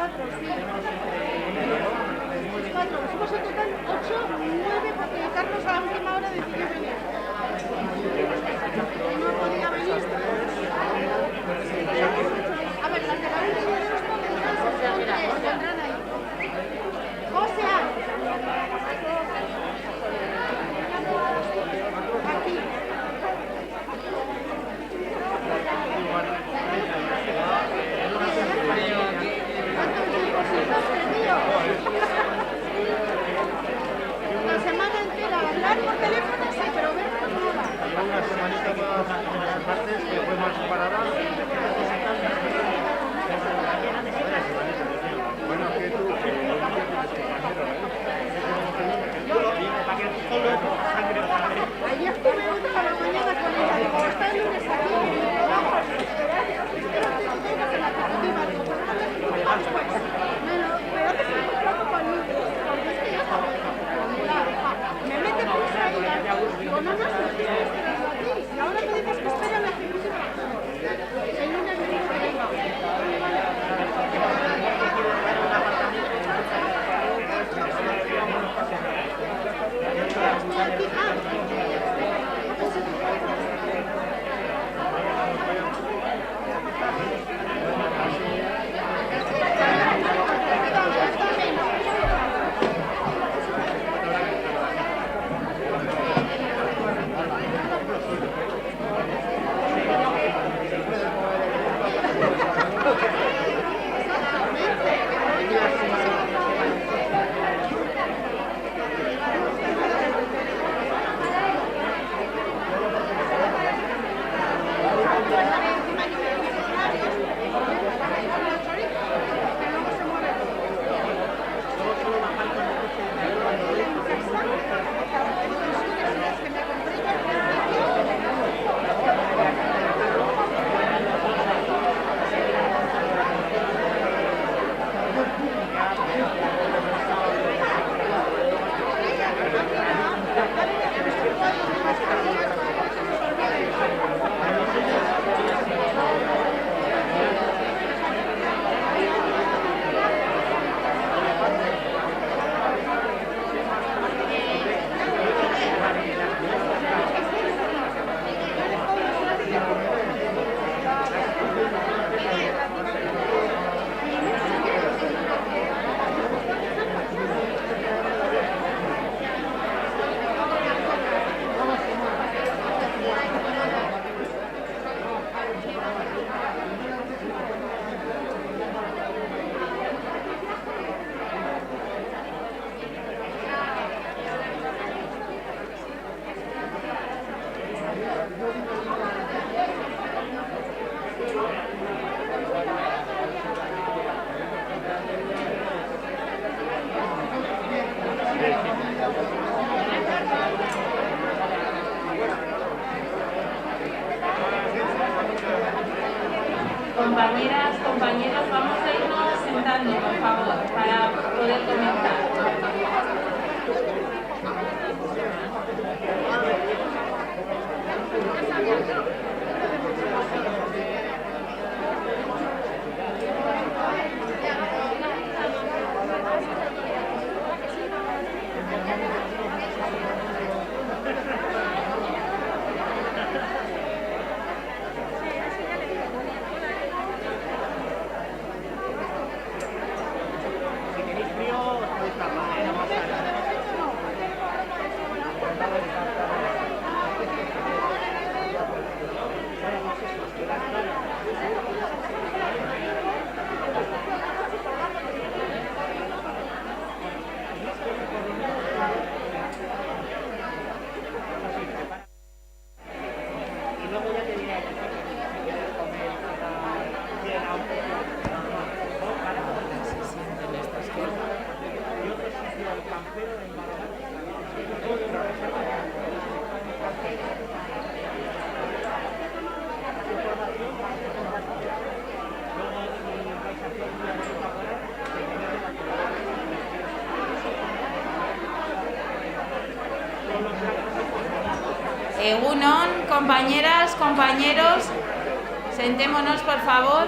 4, sí. 4. Somos en total 8, 9 porque Carlos a la última hora decidió venir. No podía venir. A ver, las de la última de los vendrán ahí. José. Aquí. La semana entera hablar por teléfono sí, pero vernos no va. Llevo una semanita más martes que fue más parada. Bueno, que tú, ayer estuve otra a la mañana con ella, digo, está el lunes aquí, y digo, vamos, espero que no tengas en la cooperativa, digo, pero no me digo, pues, pero haces un contrato para el lunes, porque es que ya está, me mete prisa ella, digo, no, no, si estoy esperando aquí, y ahora me dices que espera la ejecutiva. El lunes me dijo que venga. Compañeras, compañeros, vamos a irnos sentando, por favor, para poder comenzar. Egunon, compañeras, compañeros, sentémonos por favor.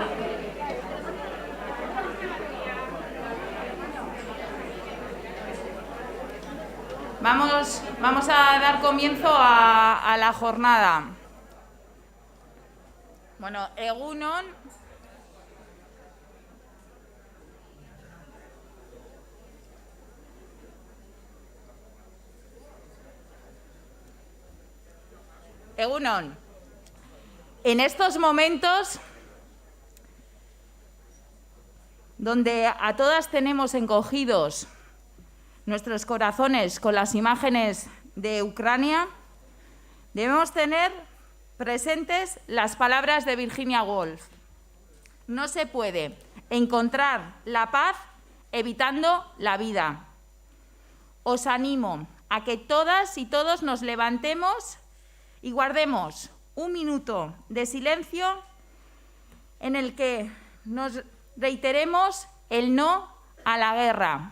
Vamos a dar comienzo a la jornada. Bueno, egunon. Egunon. En estos momentos donde a todas tenemos encogidos nuestros corazones con las imágenes de Ucrania, debemos tener presentes las palabras de Virginia Woolf. No se puede encontrar la paz evitando la vida. Os animo a que todas y todos nos levantemos y guardemos un minuto de silencio en el que nos reiteremos el no a la guerra.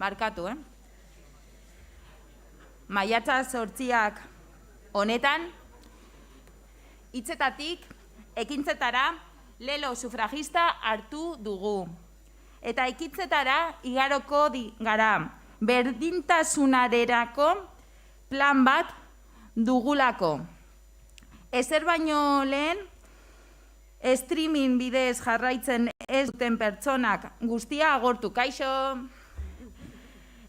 Markatu, Maiatza 8 honetan, hitzetatik ekintzetara lelo sufragista hartu dugu. Eta ekintzetara igaroko gara, berdintasunerako plan bat dugulako. Ezer baino lehen, streaming bidez jarraitzen ez duten pertsonak guztia agortu. Kaixo!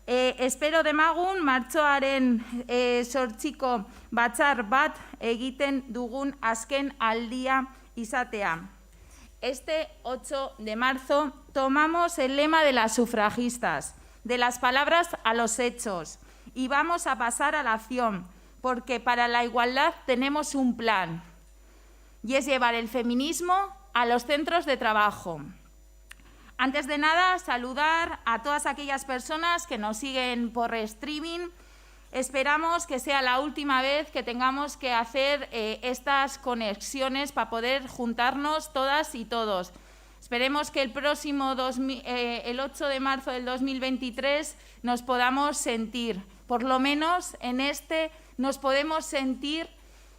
Espero demagun martxoaren 8ko batzar bat egiten dugun azken aldia izatea. Este 8 de marzo tomamos el lema de las sufragistas, de las palabras a los hechos, y vamos a pasar a la acción, porque para la igualdad tenemos un plan, y es llevar el feminismo a los centros de trabajo. Antes de nada, saludar a todas aquellas personas que nos siguen por streaming. Esperamos que sea la última vez que tengamos que hacer estas conexiones para poder juntarnos todas y todos. Esperemos que el próximo el 8 de marzo del 2023 nos podamos sentir. Por lo menos en este nos podemos sentir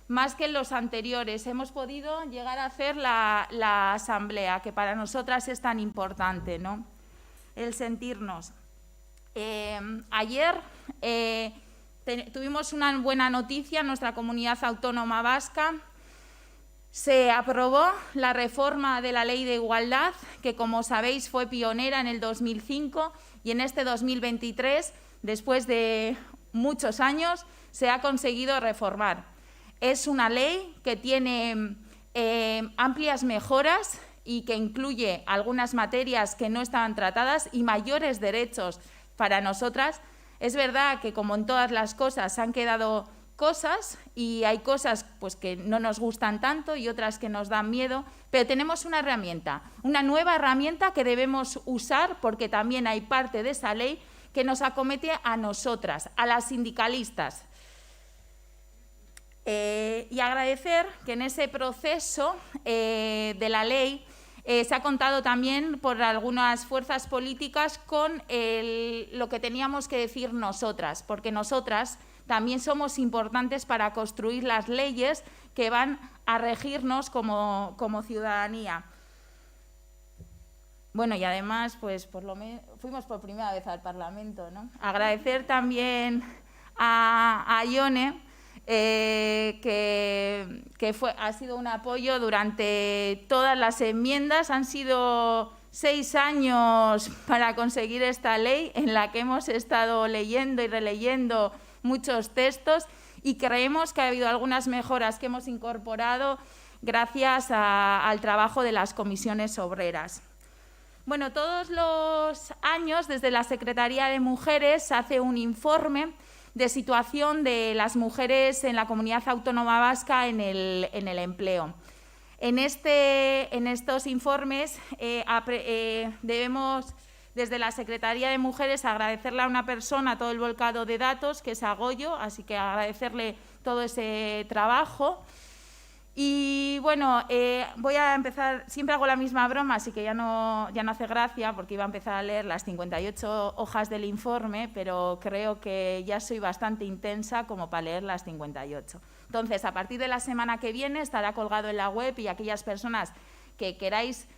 más que en los anteriores. Hemos podido llegar a hacer la asamblea, que para nosotras es tan importante, ¿no? El sentirnos. Ayer tuvimos una buena noticia en nuestra comunidad autónoma vasca. Se aprobó la reforma de la Ley de Igualdad, que como sabéis fue pionera en el 2005 y en este 2023, después de muchos años, se ha conseguido reformar. Es una ley que tiene amplias mejoras y que incluye algunas materias que no estaban tratadas y mayores derechos para nosotras. Es verdad que, como en todas las cosas, han quedado cosas y hay cosas pues, que no nos gustan tanto y otras que nos dan miedo, pero tenemos una herramienta, una nueva herramienta que debemos usar, porque también hay parte de esa ley que nos acomete a nosotras, a las sindicalistas. Y agradecer que en ese proceso de la ley se ha contado también por algunas fuerzas políticas con lo que teníamos que decir nosotras, porque nosotras también somos importantes para construir las leyes que van a regirnos como ciudadanía. Bueno, y además, pues fuimos por primera vez al Parlamento, ¿no? Agradecer también a Ione, que ha sido un apoyo durante todas las enmiendas. Han sido 6 años para conseguir esta ley, en la que hemos estado leyendo y releyendo muchos textos, y creemos que ha habido algunas mejoras que hemos incorporado gracias al trabajo de las comisiones obreras. Bueno, todos los años, desde la Secretaría de Mujeres, se hace un informe de situación de las mujeres en la Comunidad Autónoma Vasca en el empleo. En estos informes debemos, desde la Secretaría de Mujeres, agradecerle a una persona todo el volcado de datos, que es a Goyo, así que agradecerle todo ese trabajo. Y bueno, voy a empezar, siempre hago la misma broma, así que ya no hace gracia, porque iba a empezar a leer las 58 hojas del informe, pero creo que ya soy bastante intensa como para leer las 58. Entonces, a partir de la semana que viene estará colgado en la web, y aquellas personas que queráis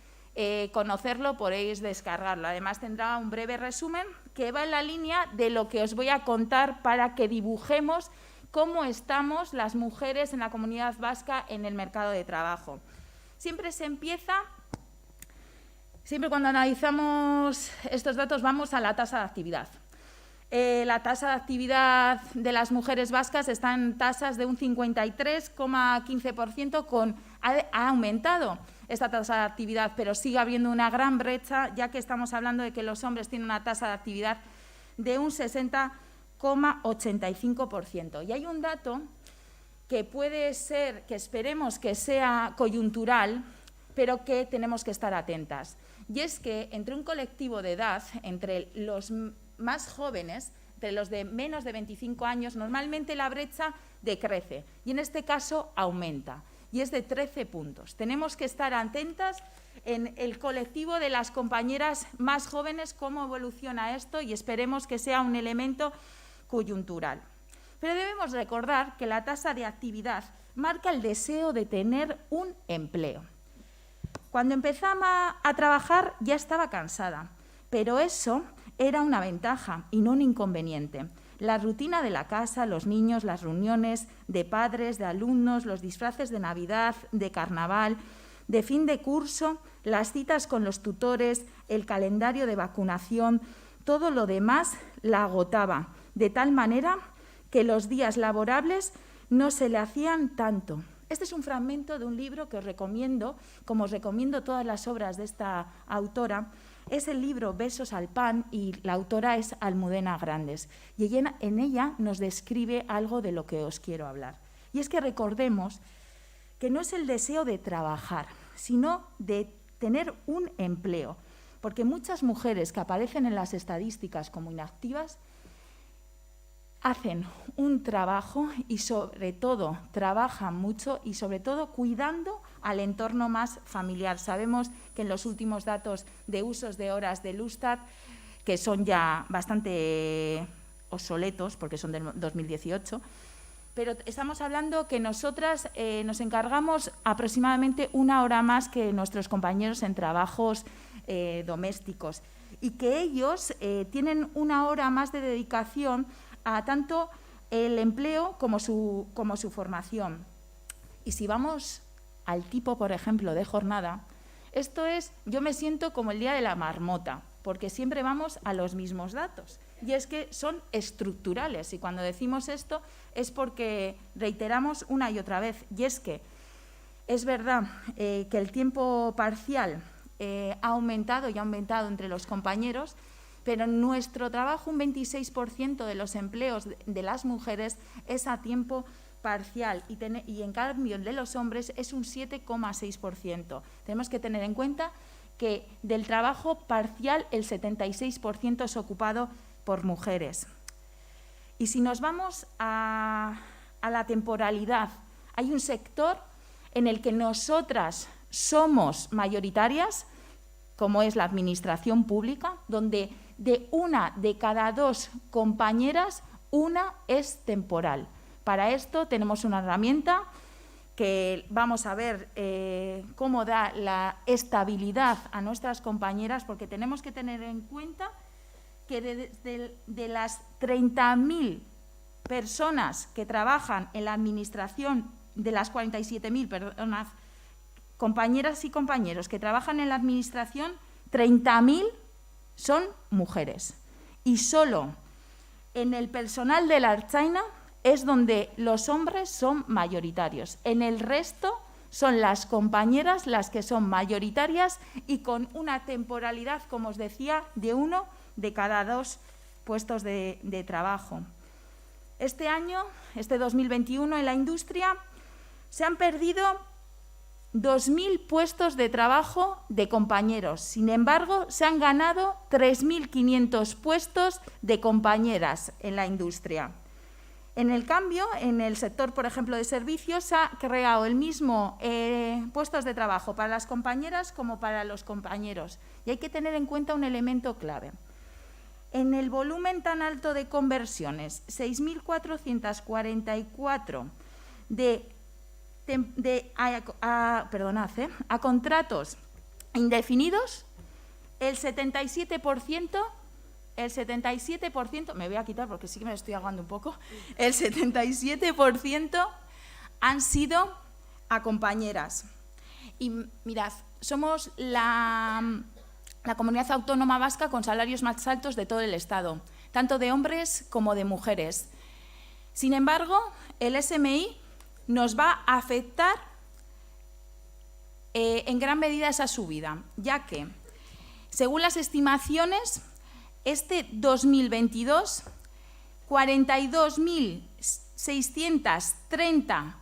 conocerlo podéis descargarlo. Además, tendrá un breve resumen que va en la línea de lo que os voy a contar para que dibujemos cómo estamos las mujeres en la Comunidad Vasca en el mercado de trabajo. Siempre cuando analizamos estos datos vamos a la tasa de actividad. La tasa de actividad de las mujeres vascas está en tasas de un 53,15%, ha aumentado esta tasa de actividad, pero sigue habiendo una gran brecha, ya que estamos hablando de que los hombres tienen una tasa de actividad de un 60,85%. Y hay un dato que puede ser, que esperemos que sea coyuntural, pero que tenemos que estar atentas. Y es que entre un colectivo de edad, entre los más jóvenes, entre los de menos de 25 años, normalmente la brecha decrece y en este caso aumenta, y es de 13 puntos. Tenemos que estar atentas en el colectivo de las compañeras más jóvenes, cómo evoluciona esto, y esperemos que sea un elemento coyuntural. Pero debemos recordar que la tasa de actividad marca el deseo de tener un empleo. Cuando empezaba a trabajar ya estaba cansada, pero eso era una ventaja y no un inconveniente. La rutina de la casa, los niños, las reuniones de padres, de alumnos, los disfraces de Navidad, de Carnaval, de fin de curso, las citas con los tutores, el calendario de vacunación, todo lo demás la agotaba, de tal manera que los días laborables no se le hacían tanto. Este es un fragmento de un libro que os recomiendo, como os recomiendo todas las obras de esta autora. Es el libro Besos al pan, y la autora es Almudena Grandes. Y en ella nos describe algo de lo que os quiero hablar. Y es que recordemos que no es el deseo de trabajar, sino de tener un empleo. Porque muchas mujeres que aparecen en las estadísticas como inactivas hacen un trabajo y sobre todo trabajan mucho y sobre todo cuidando al entorno más familiar. Sabemos que en los últimos datos de usos de horas del Eustat, que son ya bastante obsoletos porque son del 2018, pero estamos hablando que nosotras nos encargamos aproximadamente 1 hora más que nuestros compañeros en trabajos domésticos, y que ellos tienen 1 hora más de dedicación a tanto el empleo como su formación. Y si vamos al tipo, por ejemplo, de jornada, esto es, yo me siento como el día de la marmota, porque siempre vamos a los mismos datos. Y es que son estructurales, y cuando decimos esto es porque reiteramos una y otra vez, y es que es verdad que el tiempo parcial ha aumentado y ha aumentado entre los compañeros, pero en nuestro trabajo un 26% de los empleos de las mujeres es a tiempo parcial, y en cambio el de los hombres es un 7,6%. Tenemos que tener en cuenta que del trabajo parcial el 76% es ocupado por mujeres. Y si nos vamos a la temporalidad, hay un sector en el que nosotras somos mayoritarias, como es la administración pública, donde de 1 de cada 2 compañeras una es temporal. Para esto tenemos una herramienta que vamos a ver cómo da la estabilidad a nuestras compañeras, porque tenemos que tener en cuenta que de las 30.000 personas que trabajan en la administración, de las 47.000, perdonad, compañeras y compañeros que trabajan en la administración, 30.000 son mujeres. Y solo en el personal de la Ertzaintza es donde los hombres son mayoritarios. En el resto son las compañeras las que son mayoritarias y con una temporalidad, como os decía, de 1 de cada 2 puestos de trabajo. Este año, este 2021, en la industria se han perdido 2.000 puestos de trabajo de compañeros. Sin embargo, se han ganado 3.500 puestos de compañeras en la industria. En el cambio, en el sector, por ejemplo, de servicios, se ha creado el mismo puestos de trabajo para las compañeras como para los compañeros. Y hay que tener en cuenta un elemento clave. En el volumen tan alto de conversiones, 6.444 a contratos indefinidos, el 77%, me voy a quitar porque sí que me estoy ahogando un poco, el 77% han sido a compañeras. Y mirad, somos la comunidad autónoma vasca con salarios más altos de todo el Estado, tanto de hombres como de mujeres. Sin embargo, el SMI nos va a afectar en gran medida esa subida, ya que, según las estimaciones, este 2022, 42.630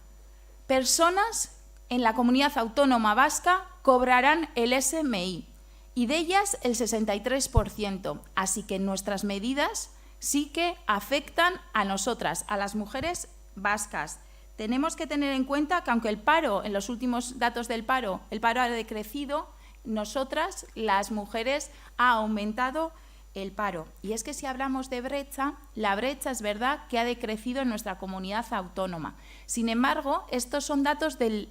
personas en la comunidad autónoma vasca cobrarán el SMI y de ellas el 63%. Así que nuestras medidas sí que afectan a nosotras, a las mujeres vascas. Tenemos que tener en cuenta que aunque el paro, en los últimos datos del paro, el paro ha decrecido, nosotras, las mujeres, ha aumentado el paro. Y es que si hablamos de brecha, la brecha es verdad que ha decrecido en nuestra comunidad autónoma. Sin embargo, estos son datos de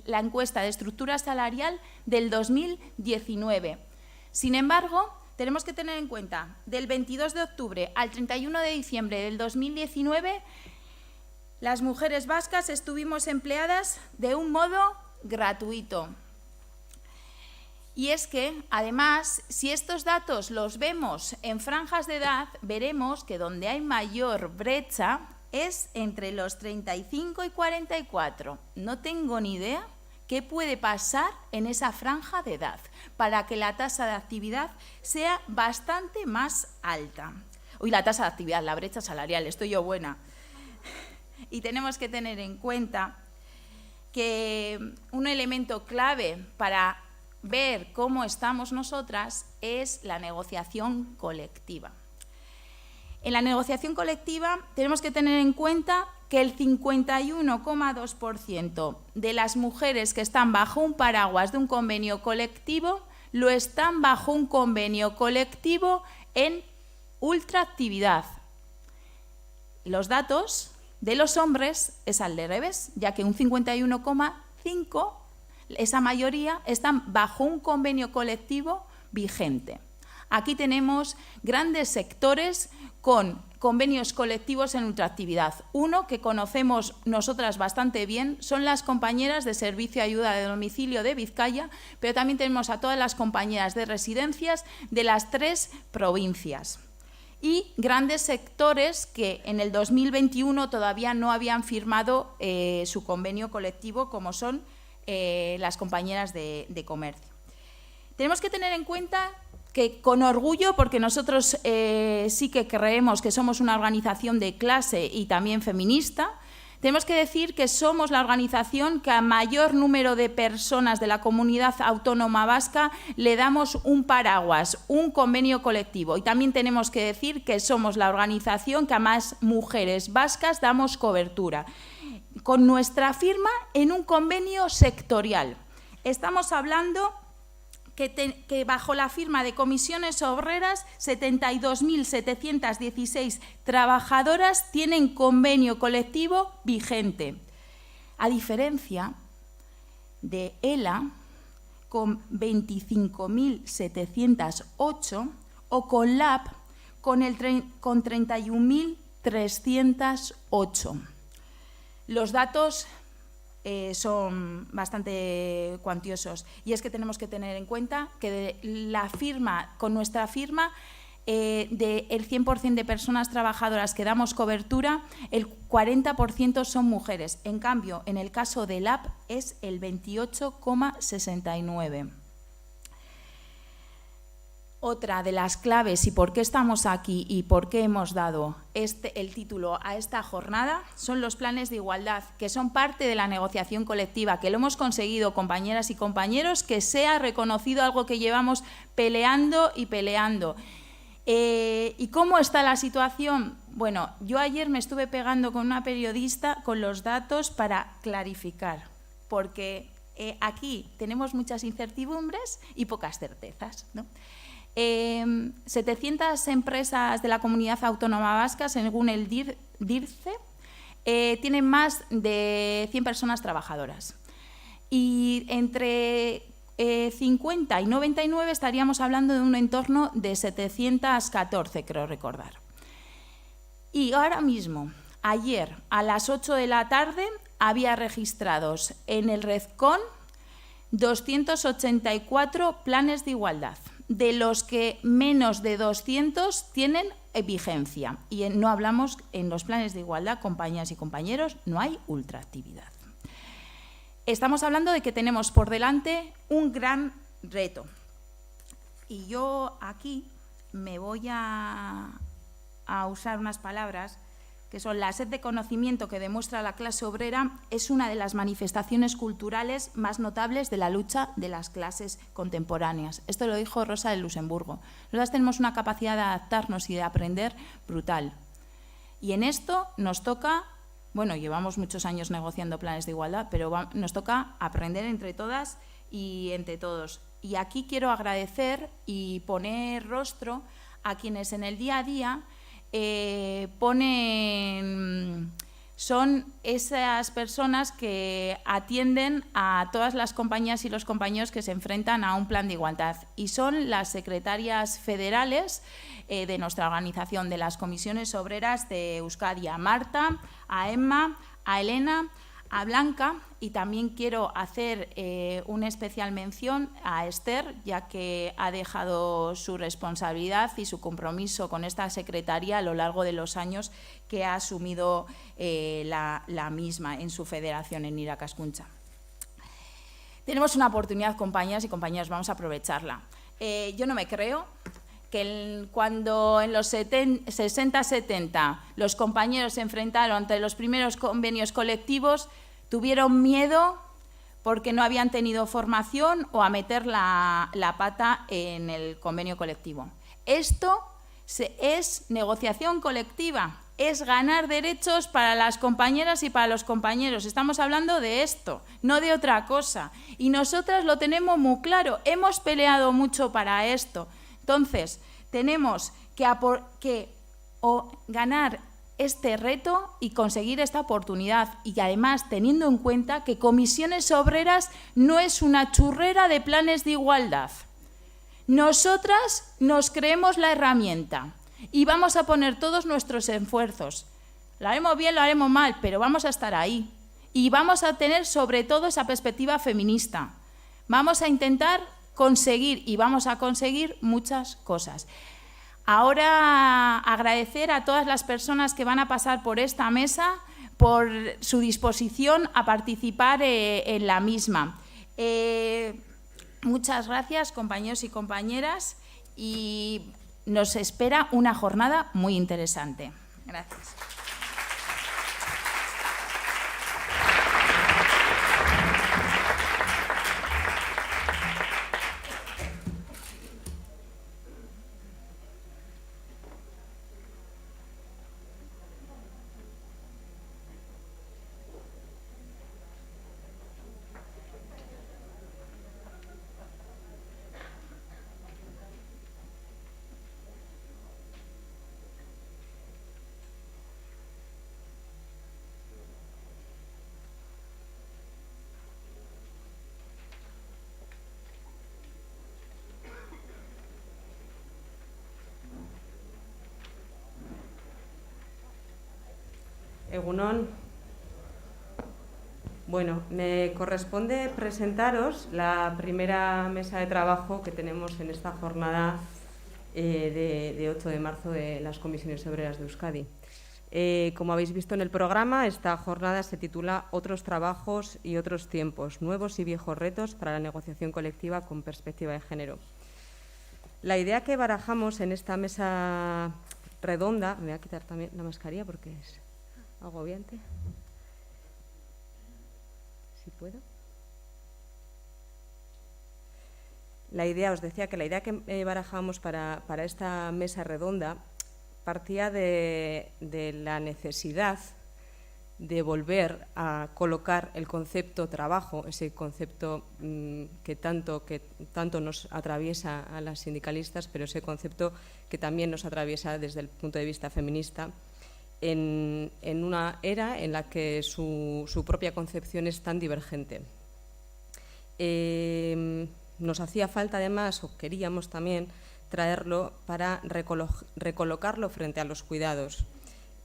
la encuesta de estructura salarial del 2019. Sin embargo, tenemos que tener en cuenta, del 22 de octubre al 31 de diciembre del 2019, las mujeres vascas estuvimos empleadas de un modo gratuito. Y es que, además, si estos datos los vemos en franjas de edad, veremos que donde hay mayor brecha es entre los 35 y 44. No tengo ni idea qué puede pasar en esa franja de edad para que la tasa de actividad sea bastante más alta. Uy, la tasa de actividad, la brecha salarial, estoy yo buena. Y tenemos que tener en cuenta que un elemento clave para ver cómo estamos nosotras es la negociación colectiva. En la negociación colectiva tenemos que tener en cuenta que el 51,2% de las mujeres que están bajo un paraguas de un convenio colectivo lo están bajo un convenio colectivo en ultraactividad. Los datos de los hombres es al revés, ya que un 51,5%, esa mayoría, están bajo un convenio colectivo vigente. Aquí tenemos grandes sectores con convenios colectivos en ultraactividad. Uno que conocemos nosotras bastante bien son las compañeras de servicio de ayuda de domicilio de Vizcaya, pero también tenemos a todas las compañeras de residencias de las 3 provincias. Y grandes sectores que en el 2021 todavía no habían firmado su convenio colectivo, como son las compañeras de comercio. Tenemos que tener en cuenta que con orgullo, porque nosotros sí que creemos que somos una organización de clase y también feminista, tenemos que decir que somos la organización que a mayor número de personas de la comunidad autónoma vasca le damos un paraguas, un convenio colectivo. Y también tenemos que decir que somos la organización que a más mujeres vascas damos cobertura, con nuestra firma en un convenio sectorial. Estamos hablando que bajo la firma de Comisiones Obreras, 72.716 trabajadoras tienen convenio colectivo vigente, a diferencia de ELA, con 25.708, o con LAB, con 31.308. Los datos son bastante cuantiosos, y es que tenemos que tener en cuenta que con nuestra firma, del 100% de personas trabajadoras que damos cobertura, el 40% son mujeres. En cambio, en el caso del LAB es el 28,69%. Otra de las claves y por qué estamos aquí y por qué hemos dado el título a esta jornada son los planes de igualdad, que son parte de la negociación colectiva, que lo hemos conseguido, compañeras y compañeros, que sea reconocido, algo que llevamos peleando y peleando. ¿Y cómo está la situación? Bueno, yo ayer me estuve pegando con una periodista con los datos para clarificar, porque aquí tenemos muchas incertidumbres y pocas certezas, ¿no? 700 empresas de la Comunidad Autónoma Vasca, según el DIRCE, tienen más de 100 personas trabajadoras. Y entre 50 y 99 estaríamos hablando de un entorno de 714, creo recordar. Y ahora mismo, ayer a las 8 de la tarde, había registrados en el REZCON 284 planes de igualdad, de los que menos de 200 tienen vigencia. Y no hablamos en los planes de igualdad, compañeras y compañeros, no hay ultraactividad. Estamos hablando de que tenemos por delante un gran reto. Y yo aquí me voy a usar unas palabras que son: la sed de conocimiento que demuestra la clase obrera es una de las manifestaciones culturales más notables de la lucha de las clases contemporáneas. Esto lo dijo Rosa de Luxemburgo. Nosotras tenemos una capacidad de adaptarnos y de aprender brutal. Y en esto nos toca, bueno, llevamos muchos años negociando planes de igualdad, pero nos toca aprender entre todas y entre todos. Y aquí quiero agradecer y poner rostro a quienes en el día a día son esas personas que atienden a todas las compañías y los compañeros que se enfrentan a un plan de igualdad, y son las secretarias federales de nuestra organización, de las comisiones obreras de Euskadi, a Marta, a Emma, a Elena, a Blanca, y también quiero hacer una especial mención a Esther, ya que ha dejado su responsabilidad y su compromiso con esta secretaría a lo largo de los años que ha asumido la misma en su federación en Irakaskuntza. Tenemos una oportunidad, compañeras y compañeros, vamos a aprovecharla. Yo no me creo que cuando en los 60-70 los compañeros se enfrentaron ante los primeros convenios colectivos, tuvieron miedo porque no habían tenido formación o a meter la pata en el convenio colectivo. Esto es negociación colectiva, es ganar derechos para las compañeras y para los compañeros. Estamos hablando de esto, no de otra cosa. Y nosotras lo tenemos muy claro, hemos peleado mucho para esto. Entonces, tenemos que ganar este reto y conseguir esta oportunidad, y además teniendo en cuenta que Comisiones Obreras no es una churrera de planes de igualdad. Nosotras nos creemos la herramienta y vamos a poner todos nuestros esfuerzos. Lo haremos bien, lo haremos mal, pero vamos a estar ahí. Y vamos a tener sobre todo esa perspectiva feminista. Vamos a intentar conseguir, y vamos a conseguir muchas cosas. Ahora agradecer a todas las personas que van a pasar por esta mesa por su disposición a participar en la misma. Muchas gracias, compañeros y compañeras, y nos espera una jornada muy interesante. Gracias. Egunon. Bueno, me corresponde presentaros la primera mesa de trabajo que tenemos en esta jornada de 8 de marzo de las Comisiones Obreras de Euskadi. Como habéis visto en el programa, esta jornada se titula Otros trabajos y otros tiempos, nuevos y viejos retos para la negociación colectiva con perspectiva de género. La idea que barajamos en esta mesa redonda, me voy a quitar también la mascarilla porque es agobiante. Si puedo. La idea, os decía que la idea que barajamos para esta mesa redonda partía de la necesidad de volver a colocar el concepto trabajo, ese concepto que tanto nos atraviesa a las sindicalistas, pero ese concepto que también nos atraviesa desde el punto de vista feminista, en una era en la que su propia concepción es tan divergente. Nos hacía falta además, o queríamos también, traerlo para recolocarlo frente a los cuidados.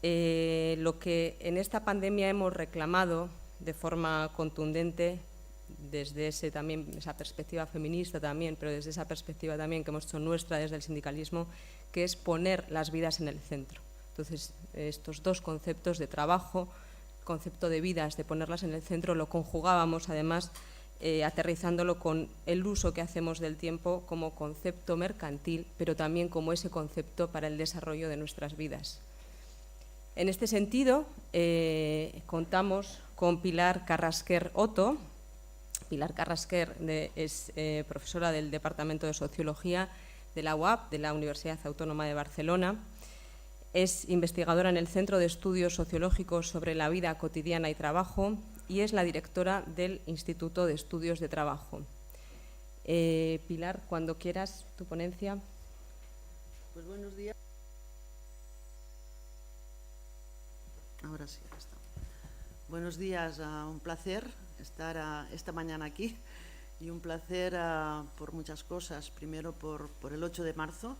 Lo que en esta pandemia hemos reclamado de forma contundente, desde esa perspectiva feminista también, pero desde esa perspectiva también que hemos hecho nuestra desde el sindicalismo, que es poner las vidas en el centro. Entonces, estos dos conceptos de trabajo, concepto de vidas, de ponerlas en el centro, lo conjugábamos además aterrizándolo con el uso que hacemos del tiempo como concepto mercantil, pero también como ese concepto para el desarrollo de nuestras vidas. En este sentido, contamos con Pilar Carrasquer Otto. Pilar Carrasquer es profesora del Departamento de Sociología de la UAB, de la Universidad Autónoma de Barcelona. Es investigadora en el Centro de Estudios Sociológicos sobre la Vida Cotidiana y Trabajo y es la directora del Instituto de Estudios de Trabajo. Pilar, cuando quieras, tu ponencia. Pues buenos días. Ahora sí, ya está. Buenos días, un placer estar esta mañana aquí y un placer por muchas cosas. Primero por el 8 de marzo.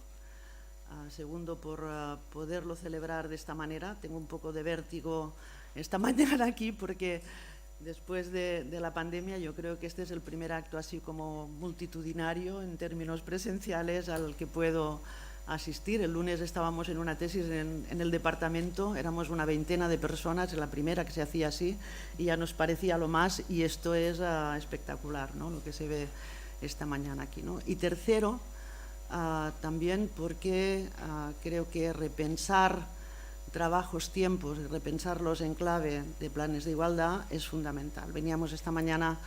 Segundo, por poderlo celebrar de esta manera. Tengo un poco de vértigo esta mañana aquí porque después de la pandemia yo creo que este es el primer acto así como multitudinario en términos presenciales al que puedo asistir. El lunes estábamos en una tesis en el departamento, éramos una veintena de personas, la primera que se hacía así y ya nos parecía lo más y esto es espectacular, ¿no? Lo que se ve esta mañana aquí, ¿no? Y tercero, también porque creo que repensar trabajos, tiempos y repensarlos en clave de planes de igualdad es fundamental. Veníamos esta mañana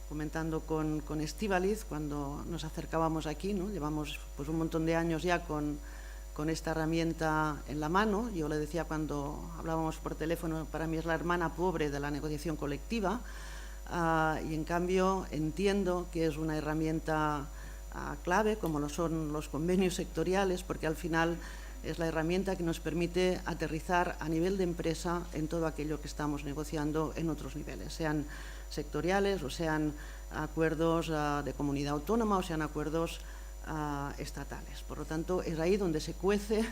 comentando con Estíbaliz cuando nos acercábamos aquí, ¿no? Llevamos pues, un montón de años ya con esta herramienta en la mano. Yo le decía cuando hablábamos por teléfono, para mí es la hermana pobre de la negociación colectiva y en cambio entiendo que es una herramienta clave, como lo son los convenios sectoriales, porque al final es la herramienta que nos permite aterrizar a nivel de empresa en todo aquello que estamos negociando en otros niveles, sean sectoriales o sean acuerdos de comunidad autónoma o sean acuerdos estatales. Por lo tanto, es ahí donde se cuece,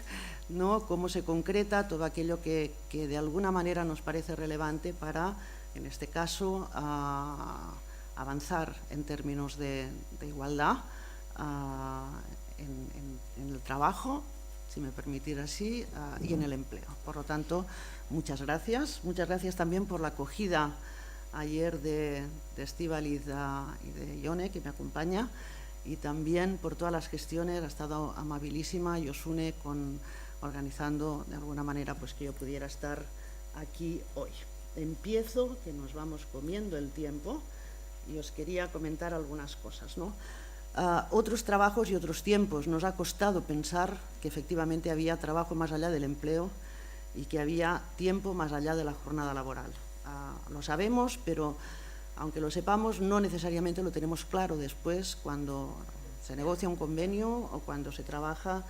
¿no?, cómo se concreta todo aquello que de alguna manera nos parece relevante para, en este caso, avanzar en términos de igualdad en el trabajo, si me permitir así, y en el empleo. Por lo tanto, muchas gracias. Muchas gracias también por la acogida ayer de Estíbaliz y de Ione, que me acompaña, y también por todas las gestiones. Ha estado amabilísima Josune organizando de alguna manera pues que yo pudiera estar aquí hoy. Empiezo, que nos vamos comiendo el tiempo, y os quería comentar algunas cosas, ¿no? Otros trabajos y otros tiempos. Nos ha costado pensar que efectivamente había trabajo más allá del empleo y que había tiempo más allá de la jornada laboral. Lo sabemos, pero aunque lo sepamos, no necesariamente lo tenemos claro después cuando se negocia un convenio o cuando se trabaja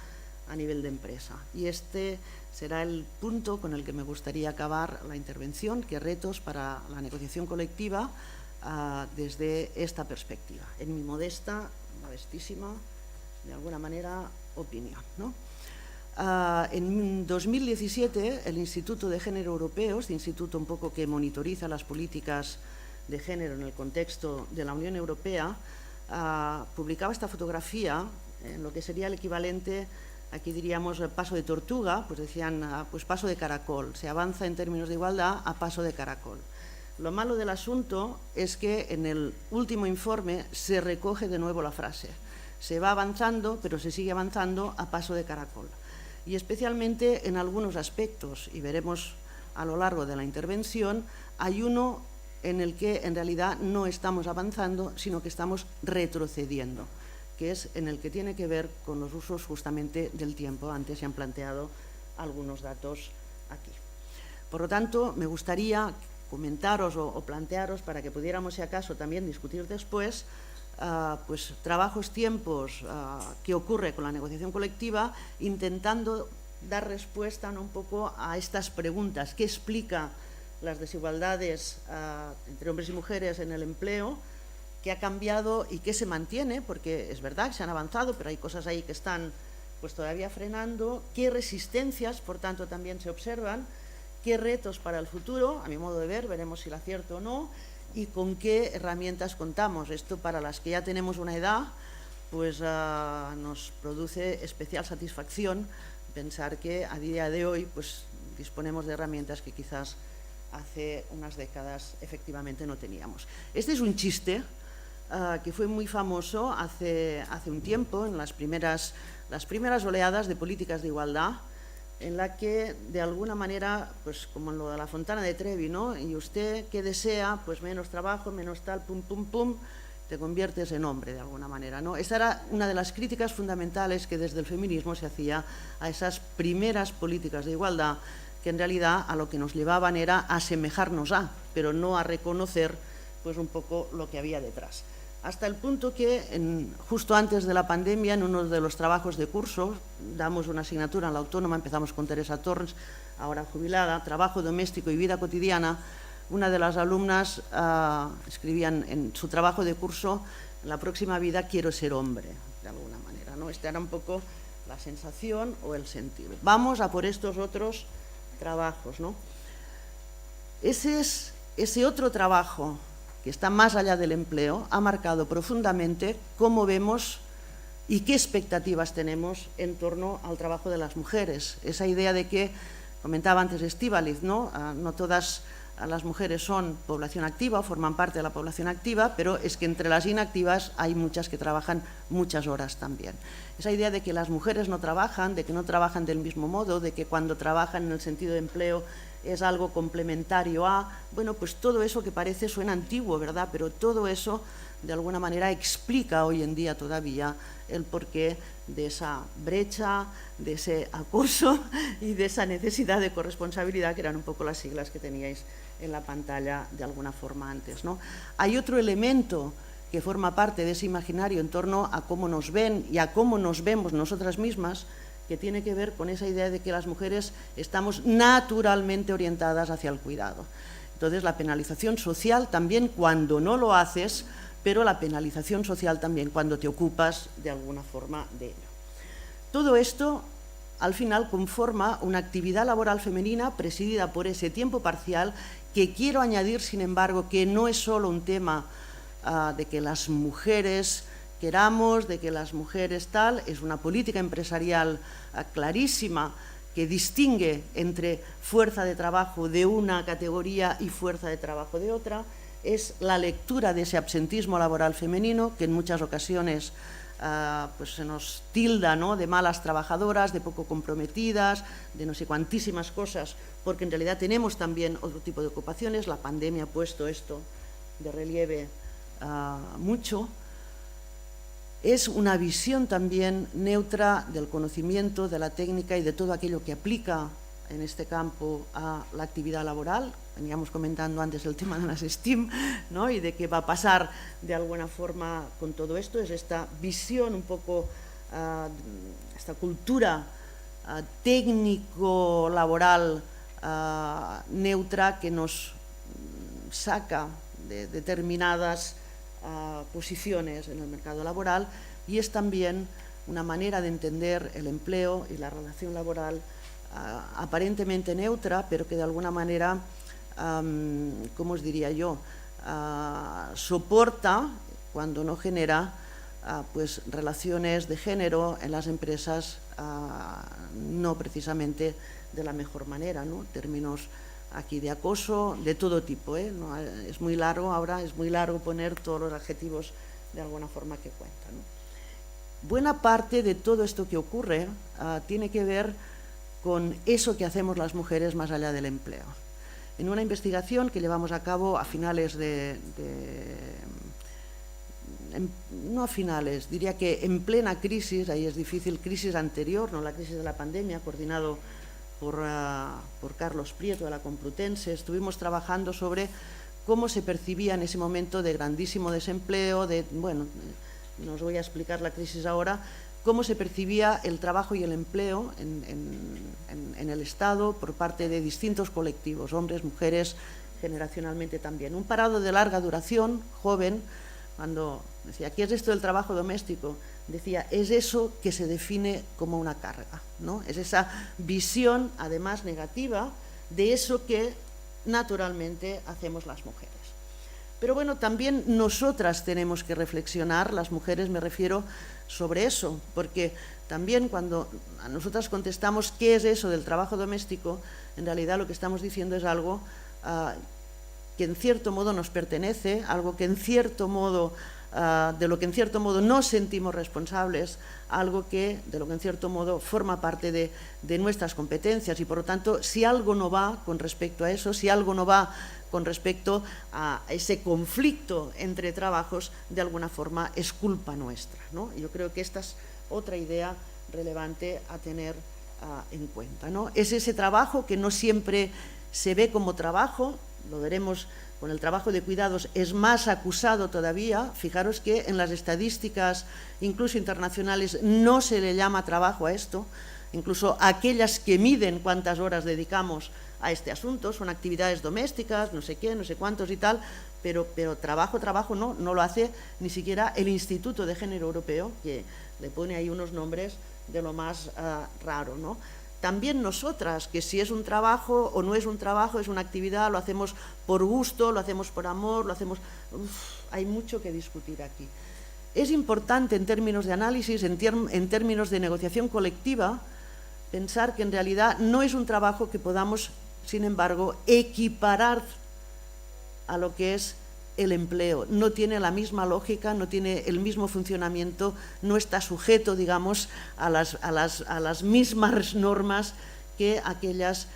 a nivel de empresa. Y este será el punto con el que me gustaría acabar la intervención, que retos para la negociación colectiva desde esta perspectiva, en mi modesta, modestísima, de alguna manera, opinión, ¿no? En 2017, el Instituto de Género Europeo, este instituto un poco que monitoriza las políticas de género en el contexto de la Unión Europea, publicaba esta fotografía en lo que sería el equivalente, aquí diríamos paso de tortuga, pues decían pues paso de caracol, se avanza en términos de igualdad a paso de caracol. Lo malo del asunto es que en el último informe se recoge de nuevo la frase. Se va avanzando, pero se sigue avanzando a paso de caracol. Y especialmente en algunos aspectos, y veremos a lo largo de la intervención, hay uno en el que en realidad no estamos avanzando, sino que estamos retrocediendo, que es en el que tiene que ver con los usos justamente del tiempo. Antes se han planteado algunos datos aquí. Por lo tanto, me gustaría comentaros o plantearos, para que pudiéramos, si acaso, también discutir después, pues trabajos, tiempos, qué ocurre con la negociación colectiva, intentando dar respuesta, ¿no?, un poco a estas preguntas. ¿Qué explica las desigualdades entre hombres y mujeres en el empleo? ¿Qué ha cambiado y qué se mantiene? Porque es verdad que se han avanzado, pero hay cosas ahí que están pues todavía frenando. ¿Qué resistencias, por tanto, también se observan? ¿Qué retos para el futuro? A mi modo de ver, veremos si lo acierto o no. Y con qué herramientas contamos. Esto, para las que ya tenemos una edad, pues nos produce especial satisfacción pensar que a día de hoy pues disponemos de herramientas que quizás hace unas décadas efectivamente no teníamos. Este es un chiste que fue muy famoso hace un tiempo, en las primeras oleadas de políticas de igualdad, en la que, de alguna manera, pues como en lo de la Fontana de Trevi, ¿no? Y usted, ¿qué desea? Pues menos trabajo, menos tal, pum, pum, pum, te conviertes en hombre, de alguna manera, ¿no? Esta era una de las críticas fundamentales que desde el feminismo se hacía a esas primeras políticas de igualdad, que en realidad a lo que nos llevaban era a asemejarnos a, pero no a reconocer pues un poco lo que había detrás. Hasta el punto que justo antes de la pandemia, en uno de los trabajos de curso, damos una asignatura en la Autónoma, empezamos con Teresa Torres, ahora jubilada, trabajo doméstico y vida cotidiana. Una de las alumnas escribían en su trabajo de curso: en la próxima vida quiero ser hombre, de alguna manera, ¿no? Esta era un poco la sensación o el sentido. Vamos a por estos otros trabajos, ¿no? Ese otro trabajo, que está más allá del empleo, ha marcado profundamente cómo vemos y qué expectativas tenemos en torno al trabajo de las mujeres. Esa idea de que, comentaba antes Estíbaliz, ¿no? No todas las mujeres son población activa o forman parte de la población activa, pero es que entre las inactivas hay muchas que trabajan muchas horas también. Esa idea de que las mujeres no trabajan, de que no trabajan del mismo modo, de que cuando trabajan en el sentido de empleo es algo complementario a, bueno, pues todo eso que parece suena antiguo, ¿verdad? Pero todo eso, de alguna manera, explica hoy en día todavía el porqué de esa brecha, de ese acoso y de esa necesidad de corresponsabilidad, que eran un poco las siglas que teníais en la pantalla de alguna forma antes, ¿no? Hay otro elemento que forma parte de ese imaginario en torno a cómo nos ven y a cómo nos vemos nosotras mismas, que tiene que ver con esa idea de que las mujeres estamos naturalmente orientadas hacia el cuidado. Entonces, la penalización social también cuando no lo haces, pero la penalización social también cuando te ocupas de alguna forma de ello. Todo esto, al final, conforma una actividad laboral femenina presidida por ese tiempo parcial, que quiero añadir, sin embargo, que no es solo un tema de que las mujeres queramos, de que las mujeres tal, es una política empresarial clarísima que distingue entre fuerza de trabajo de una categoría y fuerza de trabajo de otra. Es la lectura de ese absentismo laboral femenino, que en muchas ocasiones pues se nos tilda, ¿no?, de malas trabajadoras, de poco comprometidas, de no sé cuantísimas cosas, porque en realidad tenemos también otro tipo de ocupaciones. La pandemia ha puesto esto de relieve mucho. Es una visión también neutra del conocimiento, de la técnica y de todo aquello que aplica en este campo a la actividad laboral. Veníamos comentando antes el tema de las STEAM, ¿no?, y de qué va a pasar de alguna forma con todo esto. Es esta visión un poco, esta cultura técnico-laboral neutra que nos saca de determinadas posiciones en el mercado laboral, y es también una manera de entender el empleo y la relación laboral aparentemente neutra, pero que de alguna manera, ¿cómo os diría yo?, soporta, cuando no genera, pues relaciones de género en las empresas no precisamente de la mejor manera, ¿no? Términos aquí de acoso, de todo tipo, ¿no? Es muy largo ahora, es muy largo poner todos los adjetivos de alguna forma que cuentan, ¿no? Buena parte de todo esto que ocurre tiene que ver con eso que hacemos las mujeres más allá del empleo. En una investigación que llevamos a cabo a finales no a finales, diría que en plena crisis, ahí es difícil, crisis anterior, no la crisis de la pandemia, coordinado por Carlos Prieto de la Complutense, estuvimos trabajando sobre cómo se percibía en ese momento de grandísimo desempleo, bueno, no os voy a explicar la crisis ahora, cómo se percibía el trabajo y el empleo en el Estado por parte de distintos colectivos, hombres, mujeres, generacionalmente también. Un parado de larga duración, joven, cuando decía, ¿qué es esto del trabajo doméstico? Decía, es eso que se define como una carga, ¿no? Es esa visión, además negativa, de eso que naturalmente hacemos las mujeres. Pero bueno, también nosotras tenemos que reflexionar, las mujeres me refiero, sobre eso, porque también cuando a nosotras contestamos qué es eso del trabajo doméstico, en realidad lo que estamos diciendo es algo que en cierto modo nos pertenece, algo que en cierto modo, de lo que en cierto modo nos sentimos responsables, algo que de lo que en cierto modo forma parte de nuestras competencias y por lo tanto si algo no va con respecto a eso, si algo no va con respecto a ese conflicto entre trabajos, de alguna forma es culpa nuestra, ¿no? Yo creo que esta es otra idea relevante a tener en cuenta, ¿no? Es ese trabajo que no siempre se ve como trabajo, lo veremos con el trabajo de cuidados, es más acusado todavía. Fijaros que en las estadísticas, incluso internacionales, no se le llama trabajo a esto, incluso aquellas que miden cuántas horas dedicamos a este asunto, son actividades domésticas, no sé qué, no sé cuántos y tal, pero trabajo no lo hace ni siquiera el Instituto de Género Europeo, que le pone ahí unos nombres de lo más raro, ¿no? También nosotras, que si es un trabajo o no es un trabajo, es una actividad, lo hacemos por gusto, lo hacemos por amor, lo hacemos... hay mucho que discutir aquí. Es importante en términos de análisis, en términos de negociación colectiva, pensar que en realidad no es un trabajo que podamos, sin embargo, equiparar a lo que es el empleo. No tiene la misma lógica, no tiene el mismo funcionamiento, no está sujeto, digamos, a las mismas normas que aquellas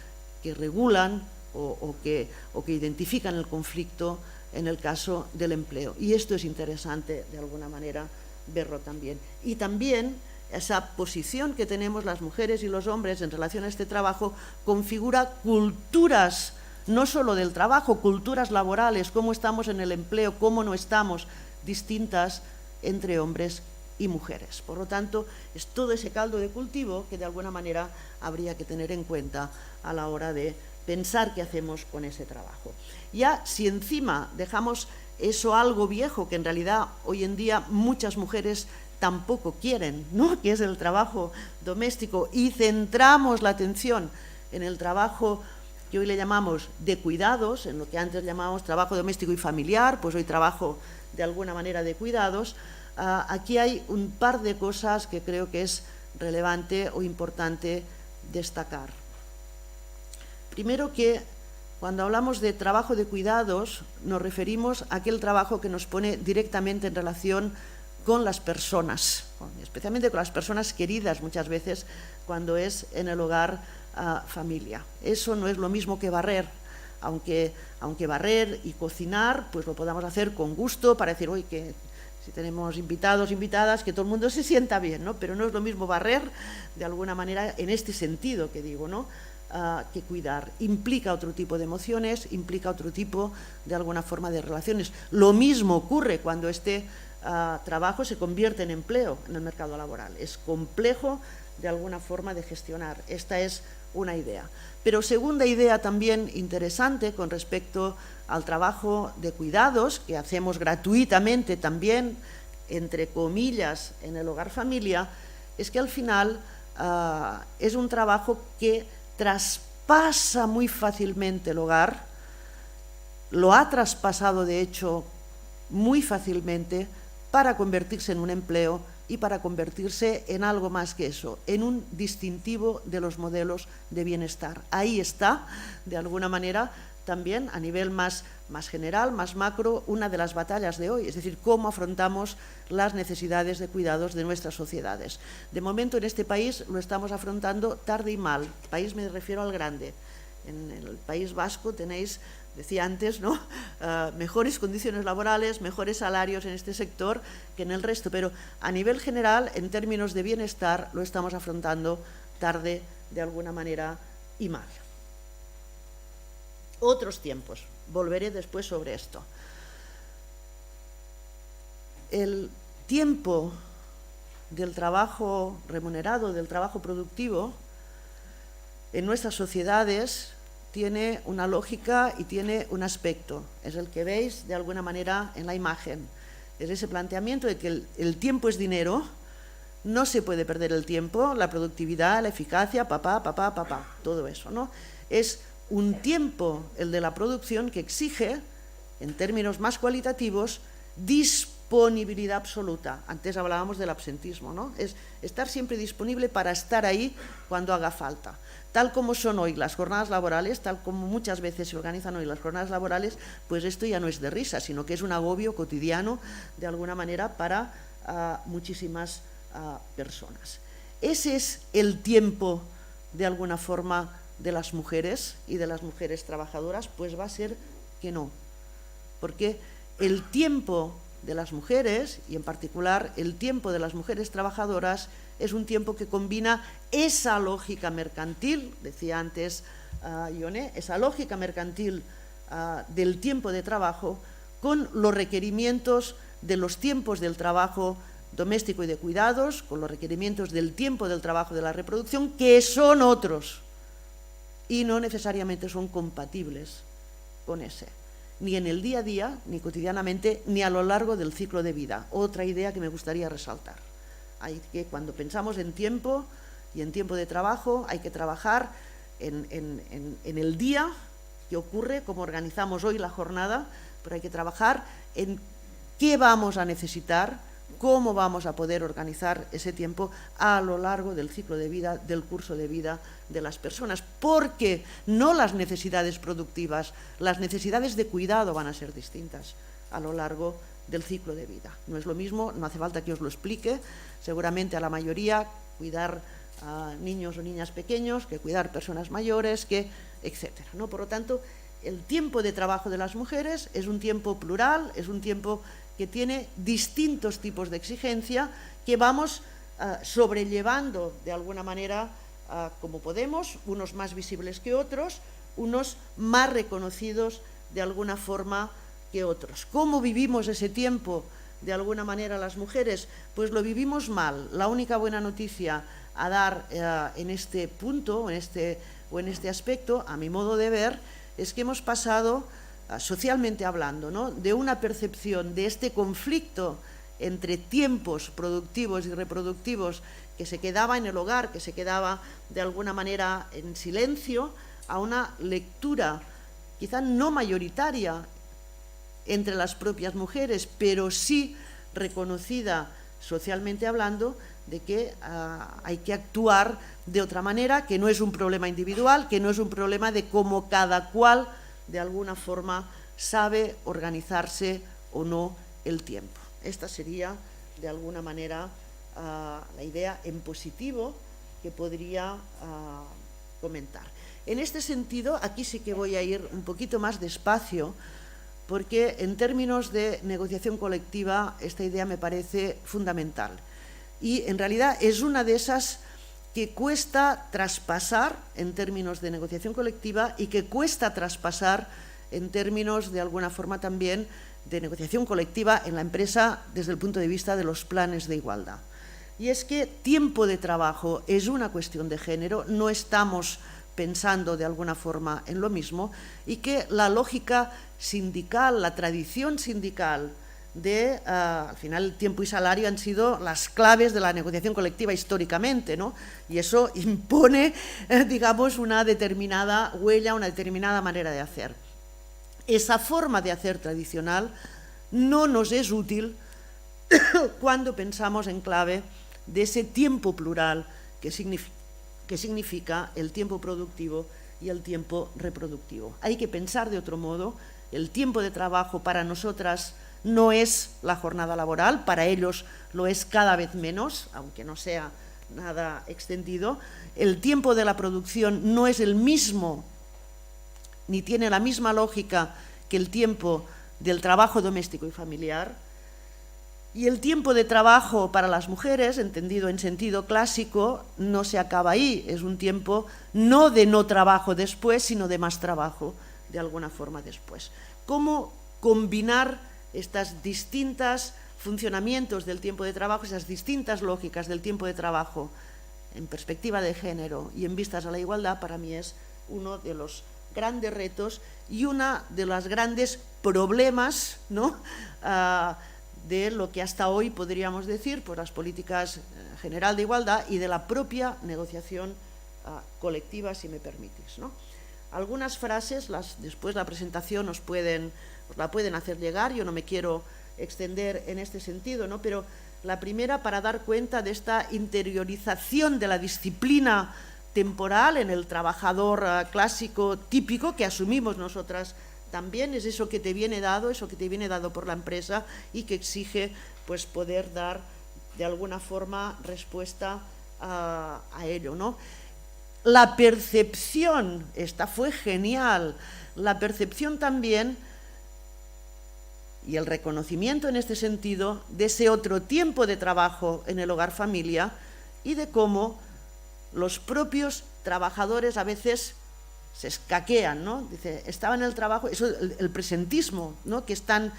que regulan o que identifican el conflicto en el caso del empleo. Y esto es interesante, de alguna manera, verlo también. Y también esa posición que tenemos las mujeres y los hombres en relación a este trabajo configura culturas, no solo del trabajo, culturas laborales, cómo estamos en el empleo, cómo no estamos, distintas entre hombres y mujeres. Por lo tanto, es todo ese caldo de cultivo que de alguna manera habría que tener en cuenta a la hora de pensar qué hacemos con ese trabajo. Ya si encima dejamos eso algo viejo, que en realidad hoy en día muchas mujeres tampoco quieren, ¿no?, que es el trabajo doméstico, y centramos la atención en el trabajo que hoy le llamamos de cuidados, en lo que antes llamábamos trabajo doméstico y familiar, pues hoy trabajo de alguna manera de cuidados. Aquí hay un par de cosas que creo que es relevante o importante destacar. Primero, que cuando hablamos de trabajo de cuidados nos referimos a aquel trabajo que nos pone directamente en relación con las personas, especialmente con las personas queridas muchas veces cuando es en el hogar familia. Eso no es lo mismo que barrer, aunque barrer y cocinar pues lo podamos hacer con gusto para decir, oye, que si tenemos invitados, invitadas, que todo el mundo se sienta bien, ¿no? Pero no es lo mismo barrer, de alguna manera, en este sentido que digo, ¿no?, que cuidar. Implica otro tipo de emociones, implica otro tipo, de alguna forma, de relaciones. Lo mismo ocurre cuando este trabajo se convierte en empleo en el mercado laboral. Es complejo, de alguna forma, de gestionar. Esta es una idea. Pero segunda idea también interesante con respecto al trabajo de cuidados, que hacemos gratuitamente también, entre comillas, en el hogar familia, es que al final es un trabajo que traspasa muy fácilmente el hogar, lo ha traspasado de hecho muy fácilmente para convertirse en un empleo y para convertirse en algo más que eso, en un distintivo de los modelos de bienestar. Ahí está, de alguna manera, también a nivel más general, más macro, una de las batallas de hoy, es decir, cómo afrontamos las necesidades de cuidados de nuestras sociedades. De momento en este país lo estamos afrontando tarde y mal. País me refiero al grande. En el País Vasco tenéis, decía antes, ¿no? Mejores condiciones laborales, mejores salarios en este sector que en el resto, pero a nivel general, en términos de bienestar, lo estamos afrontando tarde de alguna manera y mal. Otros tiempos, volveré después sobre esto. El tiempo del trabajo remunerado, del trabajo productivo, en nuestras sociedades tiene una lógica y tiene un aspecto. Es el que veis de alguna manera en la imagen. Es ese planteamiento de que el tiempo es dinero, no se puede perder el tiempo, la productividad, la eficacia, todo eso, ¿no? Es un tiempo, el de la producción, que exige, en términos más cualitativos, disponibilidad absoluta. Antes hablábamos del absentismo, ¿no? Es estar siempre disponible para estar ahí cuando haga falta. Tal como son hoy las jornadas laborales, tal como muchas veces se organizan hoy las jornadas laborales, pues esto ya no es de risa, sino que es un agobio cotidiano, de alguna manera, para muchísimas personas. Ese es el tiempo, de alguna forma, de las mujeres y de las mujeres trabajadoras. Pues va a ser que no, porque el tiempo de las mujeres, y en particular el tiempo de las mujeres trabajadoras, es un tiempo que combina esa lógica mercantil, decía antes Ione, esa lógica mercantil del tiempo de trabajo con los requerimientos de los tiempos del trabajo doméstico y de cuidados, con los requerimientos del tiempo del trabajo de la reproducción, que son otros y no necesariamente son compatibles con ese, ni en el día a día, ni cotidianamente, ni a lo largo del ciclo de vida. Otra idea que me gustaría resaltar. Hay que, cuando pensamos en tiempo y en tiempo de trabajo, hay que trabajar en el día que ocurre, como organizamos hoy la jornada, pero hay que trabajar en qué vamos a necesitar, cómo vamos a poder organizar ese tiempo a lo largo del ciclo de vida, del curso de vida de las personas, porque no las necesidades productivas, las necesidades de cuidado van a ser distintas a lo largo del ciclo de vida. No es lo mismo, no hace falta que os lo explique, seguramente a la mayoría cuidar a niños o niñas pequeños, que cuidar personas mayores, que etcétera, ¿no? Por lo tanto, el tiempo de trabajo de las mujeres es un tiempo plural, es un tiempo que tiene distintos tipos de exigencia que vamos sobrellevando de alguna manera como podemos, unos más visibles que otros, unos más reconocidos de alguna forma que otros. ¿Cómo vivimos ese tiempo de alguna manera las mujeres? Pues lo vivimos mal. La única buena noticia a dar en este punto o en este aspecto, a mi modo de ver, es que hemos pasado, socialmente hablando, ¿no?, de una percepción de este conflicto entre tiempos productivos y reproductivos que se quedaba en el hogar, que se quedaba de alguna manera en silencio, a una lectura quizá no mayoritaria entre las propias mujeres, pero sí reconocida socialmente hablando, de que hay que actuar de otra manera, que no es un problema individual, que no es un problema de cómo cada cual de alguna forma sabe organizarse o no el tiempo. Esta sería de alguna manera la idea en positivo que podría comentar. En este sentido, aquí sí que voy a ir un poquito más despacio, porque en términos de negociación colectiva esta idea me parece fundamental. Y en realidad es una de esas que cuesta traspasar en términos de negociación colectiva y que cuesta traspasar en términos de alguna forma también de negociación colectiva en la empresa desde el punto de vista de los planes de igualdad. Y es que tiempo de trabajo es una cuestión de género, no estamos pensando de alguna forma en lo mismo, y que la lógica sindical, la tradición sindical al final el tiempo y salario han sido las claves de la negociación colectiva históricamente, ¿no? Y eso impone, digamos, una determinada huella, una determinada manera de hacer. Esa forma de hacer tradicional no nos es útil cuando pensamos en clave de ese tiempo plural que significa el tiempo productivo y el tiempo reproductivo. Hay que pensar de otro modo. El tiempo de trabajo para nosotras no es la jornada laboral, para ellos lo es cada vez menos, aunque no sea nada extendido. El tiempo de la producción no es el mismo, ni tiene la misma lógica que el tiempo del trabajo doméstico y familiar. Y el tiempo de trabajo para las mujeres, entendido en sentido clásico, no se acaba ahí. Es un tiempo no de no trabajo después, sino de más trabajo, de alguna forma después. ¿Cómo combinar estos distintos funcionamientos del tiempo de trabajo, esas distintas lógicas del tiempo de trabajo en perspectiva de género y en vistas a la igualdad? Para mí es uno de los grandes retos y una de los grandes problemas, ¿no?, de lo que hasta hoy podríamos decir por las políticas general de igualdad y de la propia negociación colectiva, si me permitís, ¿no? Algunas frases, después la presentación os la pueden hacer llegar, yo no me quiero extender en este sentido, ¿no? Pero la primera, para dar cuenta de esta interiorización de la disciplina temporal en el trabajador clásico típico que asumimos nosotras también, es eso que te viene dado, por la empresa y que exige pues poder dar de alguna forma respuesta a ello, ¿no? La percepción, esta fue genial, la percepción también y el reconocimiento en este sentido de ese otro tiempo de trabajo en el hogar familia y de cómo los propios trabajadores a veces se escaquean, ¿no? Dice, estaba en el trabajo, eso, el presentismo, ¿no?, que es tan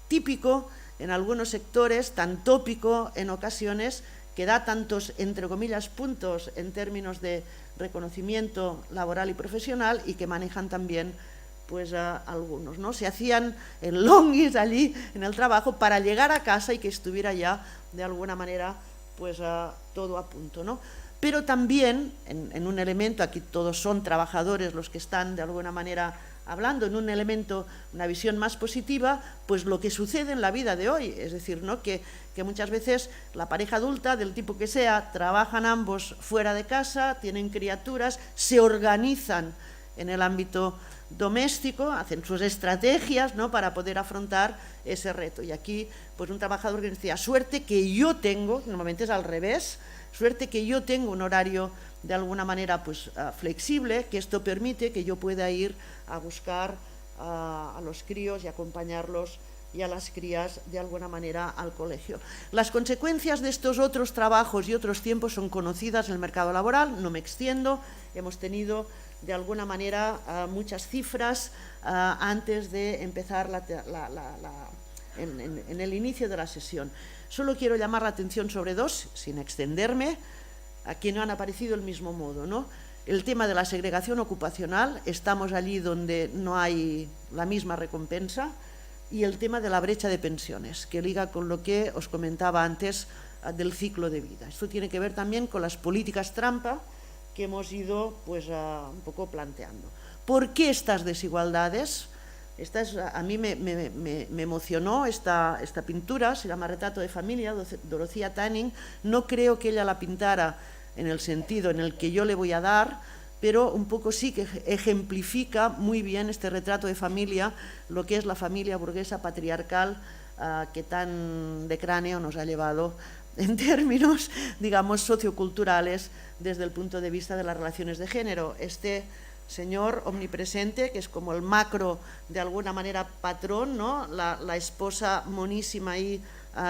típico en algunos sectores, tan tópico en ocasiones, que da tantos, entre comillas, puntos en términos de reconocimiento laboral y profesional y que manejan también pues algunos, ¿no? Se hacían en longis allí en el trabajo para llegar a casa y que estuviera ya de alguna manera pues todo a punto, ¿no? Pero también en un elemento, aquí todos son trabajadores los que están de alguna manera hablando, en un elemento, una visión más positiva, pues lo que sucede en la vida de hoy, es decir, ¿no?, que muchas veces la pareja adulta, del tipo que sea, trabajan ambos fuera de casa, tienen criaturas, se organizan en el ámbito doméstico, hacen sus estrategias, ¿no?, para poder afrontar ese reto. Y aquí, pues un trabajador que decía, suerte que yo tengo, normalmente es al revés, suerte que yo tengo un horario de alguna manera pues flexible, que esto permite que yo pueda ir a buscar a los críos y acompañarlos y a las crías de alguna manera al colegio. Las consecuencias de estos otros trabajos y otros tiempos son conocidas en el mercado laboral, no me extiendo, hemos tenido de alguna manera muchas cifras antes de empezar en el inicio de la sesión. Solo quiero llamar la atención sobre dos, sin extenderme, a que no han aparecido del mismo modo, ¿no? El tema de la segregación ocupacional, estamos allí donde no hay la misma recompensa, y el tema de la brecha de pensiones, que liga con lo que os comentaba antes del ciclo de vida. Esto tiene que ver también con las políticas trampa que hemos ido pues, un poco planteando. ¿Por qué estas desigualdades? A mí me emocionó esta pintura, se llama Retrato de familia, Dorothea Tanning. No creo que ella la pintara en el sentido en el que yo le voy a dar, pero un poco sí que ejemplifica muy bien este retrato de familia, lo que es la familia burguesa patriarcal que tan de cráneo nos ha llevado en términos, digamos, socioculturales desde el punto de vista de las relaciones de género. Este señor omnipresente, que es como el macro, de alguna manera patrón, ¿no? La esposa monísima ahí,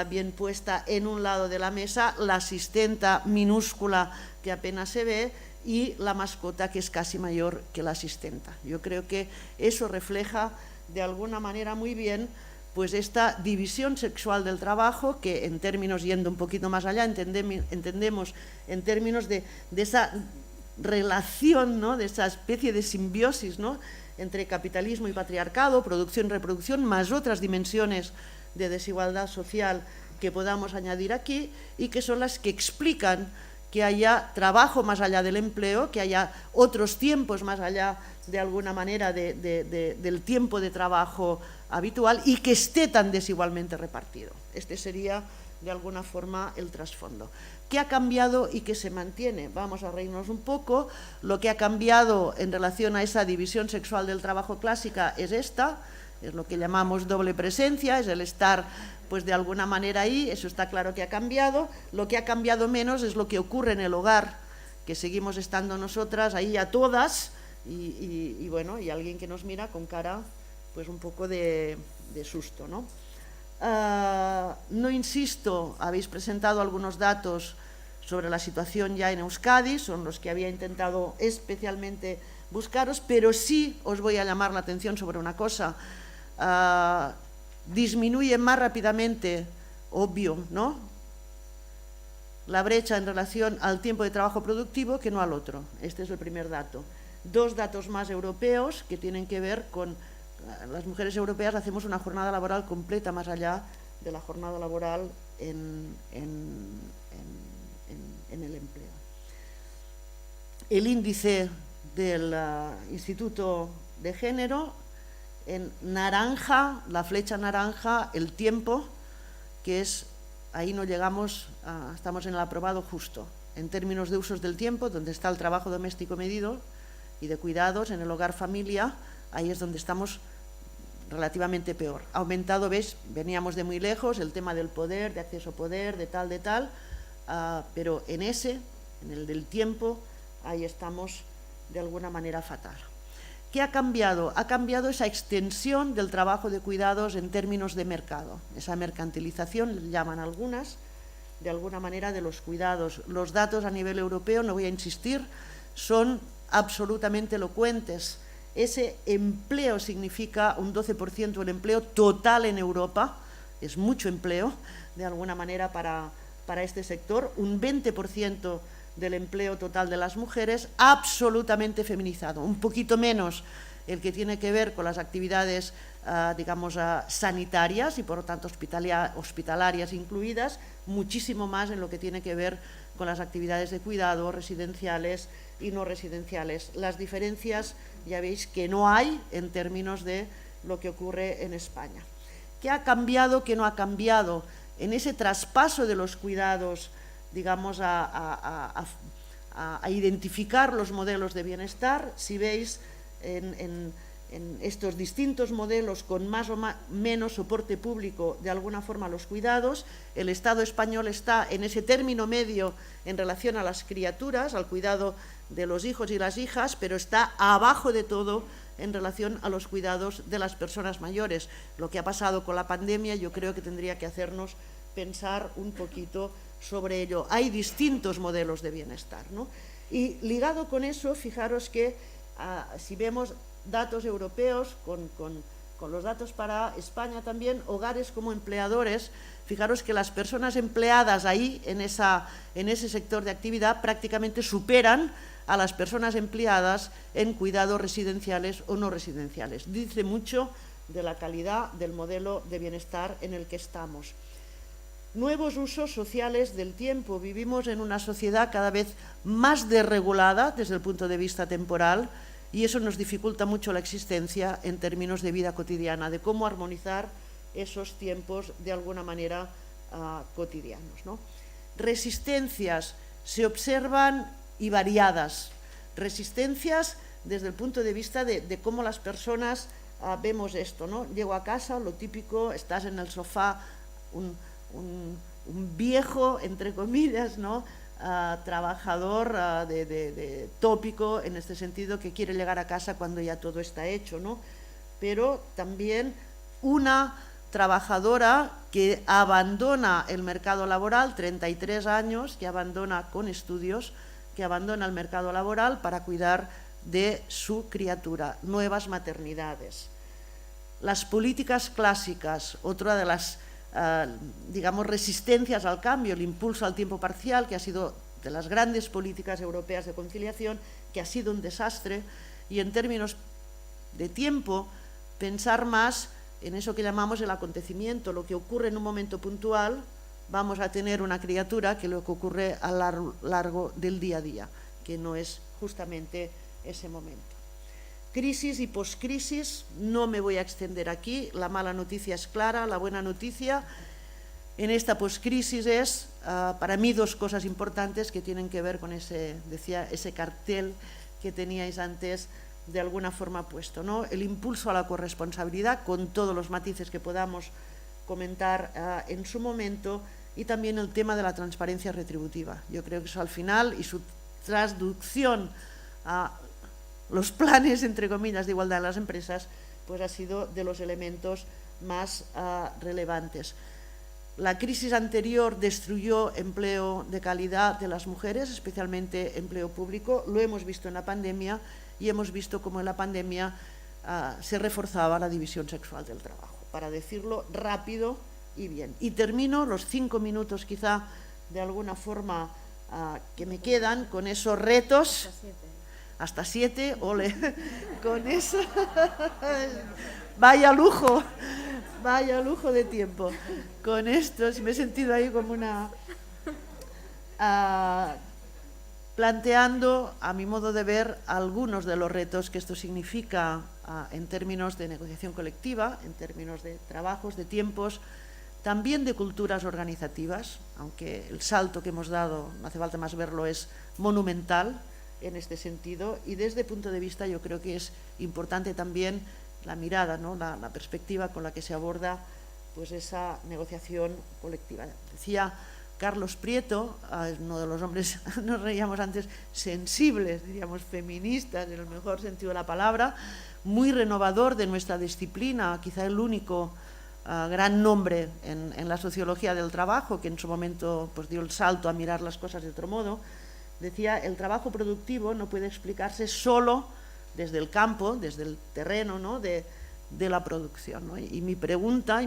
bien puesta en un lado de la mesa, la asistenta minúscula que apenas se ve y la mascota que es casi mayor que la asistenta. Yo creo que eso refleja de alguna manera muy bien pues esta división sexual del trabajo que en términos, yendo un poquito más allá, entendemos en términos de esa relación, ¿no?, de esa especie de simbiosis, ¿no?, entre capitalismo y patriarcado, producción y reproducción, más otras dimensiones de desigualdad social que podamos añadir aquí y que son las que explican que haya trabajo más allá del empleo, que haya otros tiempos más allá, de alguna manera, del tiempo de trabajo habitual y que esté tan desigualmente repartido. Este sería, de alguna forma, el trasfondo. ¿Qué ha cambiado y qué se mantiene? Vamos a reírnos un poco. Lo que ha cambiado en relación a esa división sexual del trabajo clásica es esta, es lo que llamamos doble presencia, es el estar, pues de alguna manera ahí, eso está claro que ha cambiado. Lo que ha cambiado menos es lo que ocurre en el hogar, que seguimos estando nosotras ahí a todas y bueno, y alguien que nos mira con cara pues un poco de susto, ¿no? No insisto, habéis presentado algunos datos sobre la situación ya en Euskadi, son los que había intentado especialmente buscaros, pero sí os voy a llamar la atención sobre una cosa. Disminuye más rápidamente, obvio, ¿no?, la brecha en relación al tiempo de trabajo productivo que no al otro. Este es el primer dato. Dos datos más europeos que tienen que ver con las mujeres europeas. Hacemos una jornada laboral completa más allá de la jornada laboral en el empleo. El índice del Instituto de Género, en naranja, la flecha naranja, el tiempo, que es, ahí no llegamos, estamos en el aprobado justo. En términos de usos del tiempo, donde está el trabajo doméstico medido y de cuidados en el hogar familia, ahí es donde estamos relativamente peor. Ha aumentado, ¿ves? Veníamos de muy lejos, el tema del poder, de acceso a poder, de tal, pero en el del tiempo, ahí estamos de alguna manera fatal. ¿Qué ha cambiado? Ha cambiado esa extensión del trabajo de cuidados en términos de mercado, esa mercantilización, le llaman algunas, de alguna manera, de los cuidados. Los datos a nivel europeo, no voy a insistir, son absolutamente elocuentes. Ese empleo significa un 12% el empleo total en Europa, es mucho empleo, de alguna manera, para este sector, un 20% del empleo total de las mujeres, absolutamente feminizado, un poquito menos el que tiene que ver con las actividades, digamos, sanitarias y por lo tanto hospitalarias incluidas, muchísimo más en lo que tiene que ver con las actividades de cuidado, residenciales y no residenciales. Las diferencias, ya veis que no hay en términos de lo que ocurre en España. ¿Qué ha cambiado, qué no ha cambiado? En ese traspaso de los cuidados, digamos, a identificar los modelos de bienestar, si veis en estos distintos modelos con más o menos soporte público, de alguna forma los cuidados, el Estado español está en ese término medio en relación a las criaturas, al cuidado de los hijos y las hijas, pero está abajo de todo en relación a los cuidados de las personas mayores. Lo que ha pasado con la pandemia yo creo que tendría que hacernos pensar un poquito sobre ello. Hay distintos modelos de bienestar, ¿no? Y ligado con eso, fijaros que si vemos datos europeos con los datos para España también, hogares como empleadores, fijaros que las personas empleadas ahí en ese sector de actividad prácticamente superan a las personas empleadas en cuidados residenciales o no residenciales. Dice mucho de la calidad del modelo de bienestar en el que estamos. Nuevos usos sociales del tiempo. Vivimos en una sociedad cada vez más desregulada desde el punto de vista temporal y eso nos dificulta mucho la existencia en términos de vida cotidiana, de cómo armonizar esos tiempos de alguna manera cotidianos, ¿no? Resistencias se observan y variadas. Resistencias desde el punto de vista de cómo las personas vemos esto, ¿no? Llego a casa, lo típico, estás en el sofá, un viejo, entre comillas, ¿no? Trabajador de tópico, en este sentido, que quiere llegar a casa cuando ya todo está hecho, ¿no? Pero también una trabajadora que abandona el mercado laboral, 33 años, que abandona con estudios, que abandona el mercado laboral para cuidar de su criatura, nuevas maternidades. Las políticas clásicas, otra de las digamos, resistencias al cambio, el impulso al tiempo parcial, que ha sido de las grandes políticas europeas de conciliación, que ha sido un desastre, y en términos de tiempo, pensar más en eso que llamamos el acontecimiento, lo que ocurre en un momento puntual, vamos a tener una criatura que lo que ocurre a lo largo del día a día, que no es justamente ese momento. Crisis y poscrisis, no me voy a extender aquí, la mala noticia es clara, la buena noticia en esta poscrisis es, para mí, dos cosas importantes que tienen que ver con ese cartel que teníais antes de alguna forma puesto, ¿no? El impulso a la corresponsabilidad, con todos los matices que podamos comentar en su momento, y también el tema de la transparencia retributiva. Yo creo que eso al final, y su traducción a los planes, entre comillas, de igualdad en las empresas, pues ha sido de los elementos más relevantes. La crisis anterior destruyó empleo de calidad de las mujeres, especialmente empleo público. Lo hemos visto en la pandemia y hemos visto cómo en la pandemia se reforzaba la división sexual del trabajo, para decirlo rápido y bien. Y termino los 5 minutos quizá de alguna forma que me quedan con esos retos. Hasta 7, ole, con eso. Vaya lujo de tiempo. Con esto, me he sentido ahí como una... planteando, a mi modo de ver, algunos de los retos que esto significa en términos de negociación colectiva, en términos de trabajos, de tiempos, también de culturas organizativas, aunque el salto que hemos dado, no hace falta más verlo, es monumental en este sentido, y desde el punto de vista yo creo que es importante también la mirada, ¿no? la perspectiva con la que se aborda pues esa negociación colectiva. Decía Carlos Prieto, uno de los hombres, nos reíamos antes, sensibles, diríamos feministas en el mejor sentido de la palabra, muy renovador de nuestra disciplina, quizá el único gran nombre en la sociología del trabajo, que en su momento pues, dio el salto a mirar las cosas de otro modo. Decía, el trabajo productivo no puede explicarse solo desde el campo, desde el terreno, ¿no? de la producción, ¿no? Y mi pregunta,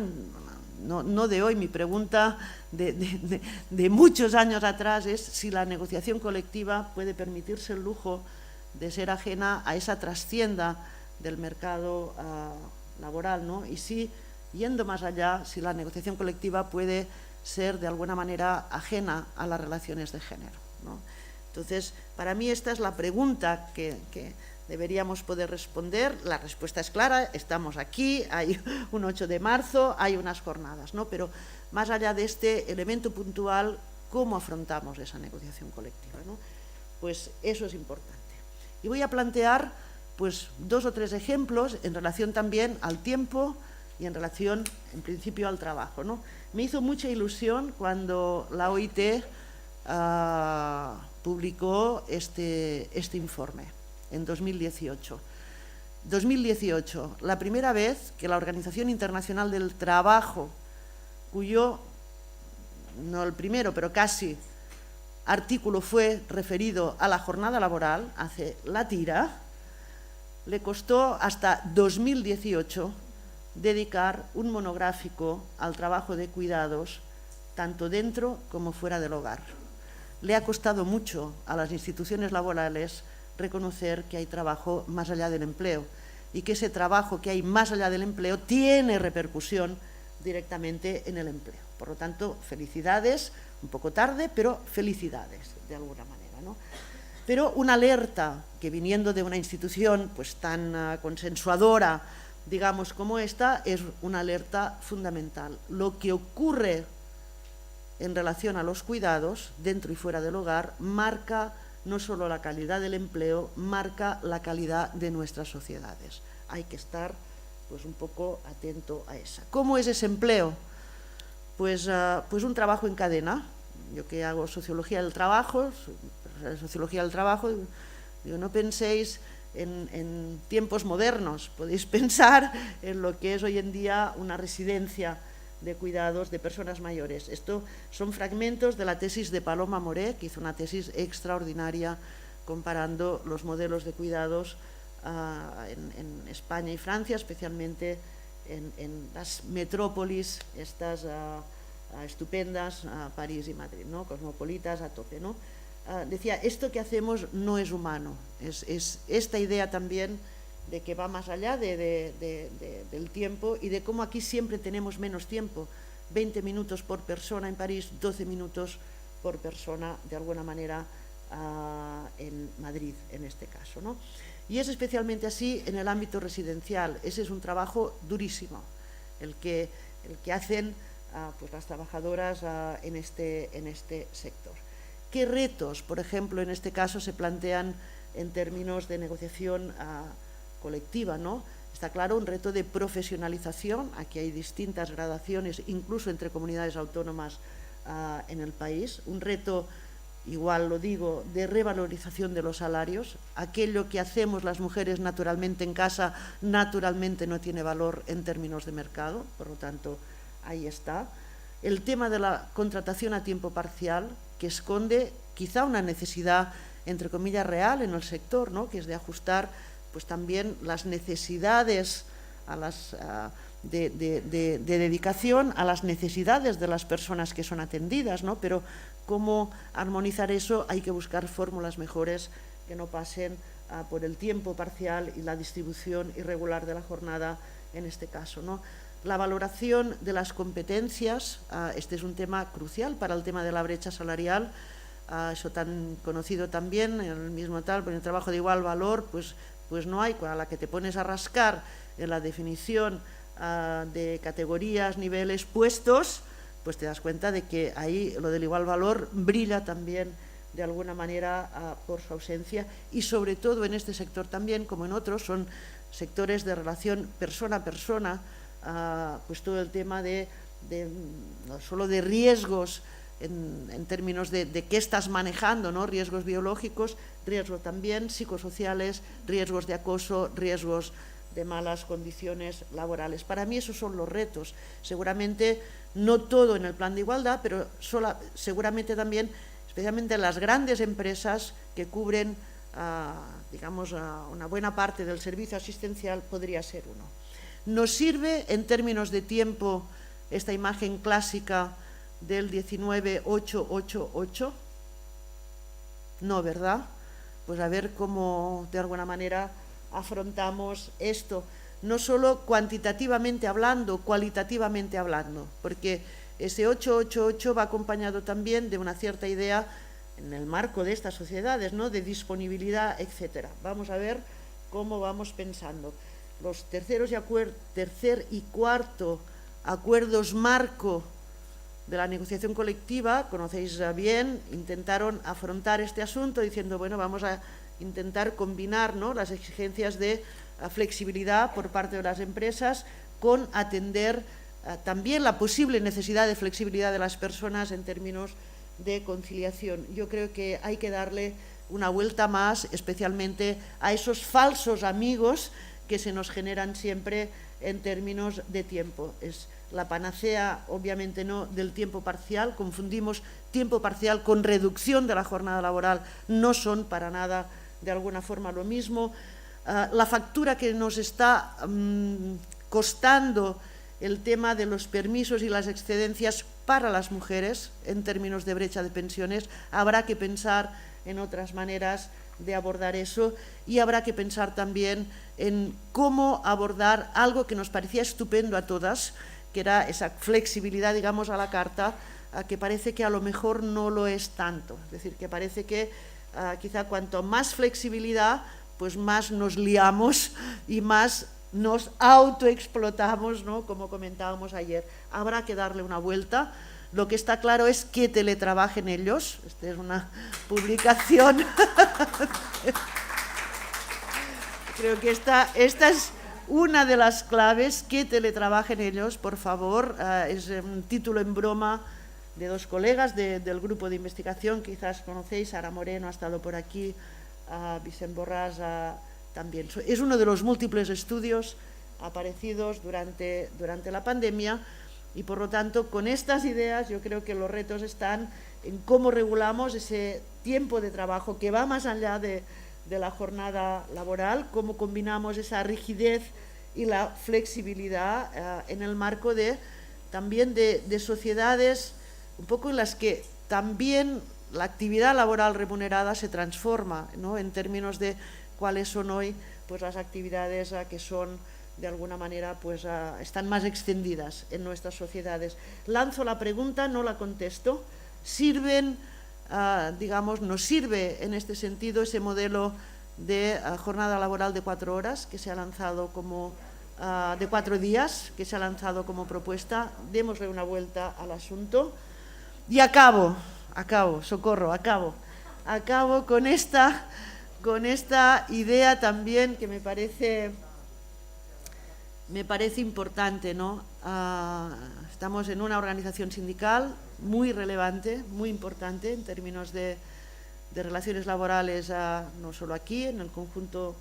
no de hoy, mi pregunta de muchos años atrás es si la negociación colectiva puede permitirse el lujo de ser ajena a esa trastienda del mercado laboral, ¿no? Y si, yendo más allá, si la negociación colectiva puede ser de alguna manera ajena a las relaciones de género, ¿no? Entonces, para mí esta es la pregunta que deberíamos poder responder. La respuesta es clara, estamos aquí, hay un 8 de marzo, hay unas jornadas, ¿no? Pero más allá de este elemento puntual, ¿cómo afrontamos esa negociación colectiva, ¿no? Pues eso es importante. Y voy a plantear pues, 2 o 3 ejemplos en relación también al tiempo y en relación, en principio, al trabajo, ¿no? Me hizo mucha ilusión cuando la OIT publicó este informe en 2018. 2018, la primera vez que la Organización Internacional del Trabajo, cuyo, no el primero, pero casi, artículo fue referido a la jornada laboral, hace la tira, le costó hasta 2018 dedicar un monográfico al trabajo de cuidados, tanto dentro como fuera del hogar. Le ha costado mucho a las instituciones laborales reconocer que hay trabajo más allá del empleo y que ese trabajo que hay más allá del empleo tiene repercusión directamente en el empleo. Por lo tanto, felicidades, un poco tarde, pero felicidades de alguna manera, ¿no? Pero una alerta que viniendo de una institución pues tan consensuadora, digamos, como esta, es una alerta fundamental. Lo que ocurre en relación a los cuidados, dentro y fuera del hogar, marca no solo la calidad del empleo, marca la calidad de nuestras sociedades. Hay que estar pues, un poco atento a esa. ¿Cómo es ese empleo? Pues un trabajo en cadena. Yo que hago sociología del trabajo, digo, no penséis en tiempos modernos, podéis pensar en lo que es hoy en día una residencia de cuidados de personas mayores. Esto son fragmentos de la tesis de Paloma Moré, que hizo una tesis extraordinaria comparando los modelos de cuidados en España y Francia, especialmente en las metrópolis estas estupendas, París y Madrid, ¿no? Cosmopolitas a tope, ¿no? Decía, esto que hacemos no es humano, es esta idea también de que va más allá del tiempo y de cómo aquí siempre tenemos menos tiempo, 20 minutos por persona en París, 12 minutos por persona, de alguna manera, en Madrid, en este caso, ¿no? Y es especialmente así en el ámbito residencial. Ese es un trabajo durísimo, el que hacen pues las trabajadoras en este sector. ¿Qué retos, por ejemplo, en este caso se plantean en términos de negociación colectiva, ¿no? Está claro, un reto de profesionalización. Aquí hay distintas gradaciones, incluso entre comunidades autónomas en el país. Un reto, igual lo digo, de revalorización de los salarios. Aquello que hacemos las mujeres naturalmente en casa, naturalmente no tiene valor en términos de mercado, por lo tanto, ahí está. El tema de la contratación a tiempo parcial, que esconde quizá una necesidad, entre comillas, real en el sector, ¿no? Que es de ajustar pues también las necesidades de dedicación a las necesidades de las personas que son atendidas, ¿no? Pero cómo armonizar eso, hay que buscar fórmulas mejores que no pasen por el tiempo parcial y la distribución irregular de la jornada en este caso, ¿no? La valoración de las competencias, este es un tema crucial para el tema de la brecha salarial, eso tan conocido también, en el mismo tal, en el trabajo de igual valor, pues no hay, a la que te pones a rascar en la definición de categorías, niveles, puestos, pues te das cuenta de que ahí lo del igual valor brilla también de alguna manera por su ausencia, y sobre todo en este sector también, como en otros, son sectores de relación persona a persona, pues todo el tema no solo de riesgos en términos de qué estás manejando, ¿no? Riesgos biológicos, riesgos también psicosociales, riesgos de acoso, riesgos de malas condiciones laborales. Para mí esos son los retos. Seguramente no todo en el plan de igualdad, pero seguramente también, especialmente en las grandes empresas que cubren, digamos, una buena parte del servicio asistencial, podría ser uno. ¿Nos sirve en términos de tiempo esta imagen clásica del 19-8-8-8? No, ¿verdad? Pues a ver cómo de alguna manera afrontamos esto, no solo cuantitativamente hablando, cualitativamente hablando, porque ese 8-8-8 va acompañado también de una cierta idea en el marco de estas sociedades, ¿no? De disponibilidad, etcétera. Vamos a ver cómo vamos pensando. Los tercer y cuarto acuerdos marco de la negociación colectiva, conocéis bien, intentaron afrontar este asunto diciendo, bueno, vamos a intentar combinar, ¿no? Las exigencias de flexibilidad por parte de las empresas con atender también la posible necesidad de flexibilidad de las personas en términos de conciliación. Yo creo que hay que darle una vuelta más, especialmente a esos falsos amigos que se nos generan siempre en términos de tiempo. Es la panacea, obviamente no, del tiempo parcial. Confundimos tiempo parcial con reducción de la jornada laboral. No son para nada, de alguna forma, lo mismo. La factura que nos está costando el tema de los permisos y las excedencias para las mujeres en términos de brecha de pensiones, habrá que pensar en otras maneras de abordar eso, y habrá que pensar también en cómo abordar algo que nos parecía estupendo a todas, que era esa flexibilidad, digamos, a la carta, que parece que a lo mejor no lo es tanto. Es decir, que parece que quizá cuanto más flexibilidad, pues más nos liamos y más nos autoexplotamos, ¿no? Como comentábamos ayer. Habrá que darle una vuelta. Lo que está claro es que teletrabajen ellos. Esta es una publicación. Creo que esta es una de las claves, que teletrabajen ellos, por favor. Es un título en broma de dos colegas del grupo de investigación, quizás conocéis, Sara Moreno ha estado por aquí, Vicent Borràs también. Es uno de los múltiples estudios aparecidos durante la pandemia, y por lo tanto, con estas ideas, yo creo que los retos están en cómo regulamos ese tiempo de trabajo que va más allá de la jornada laboral, cómo combinamos esa rigidez y la flexibilidad en el marco también de sociedades un poco en las que también la actividad laboral remunerada se transforma, ¿no? En términos de cuáles son hoy pues las actividades que son de alguna manera pues están más extendidas en nuestras sociedades. Lanzo la pregunta, no la contesto. ¿Sirven, digamos, nos sirve en este sentido ese modelo de jornada laboral de 4 horas que se ha lanzado como de 4 días, que se ha lanzado como propuesta? Démosle una vuelta al asunto. Y acabo con esta idea también que me parece importante, ¿no? Estamos en una organización sindical muy relevante, muy importante en términos de relaciones laborales, no solo aquí, en el conjunto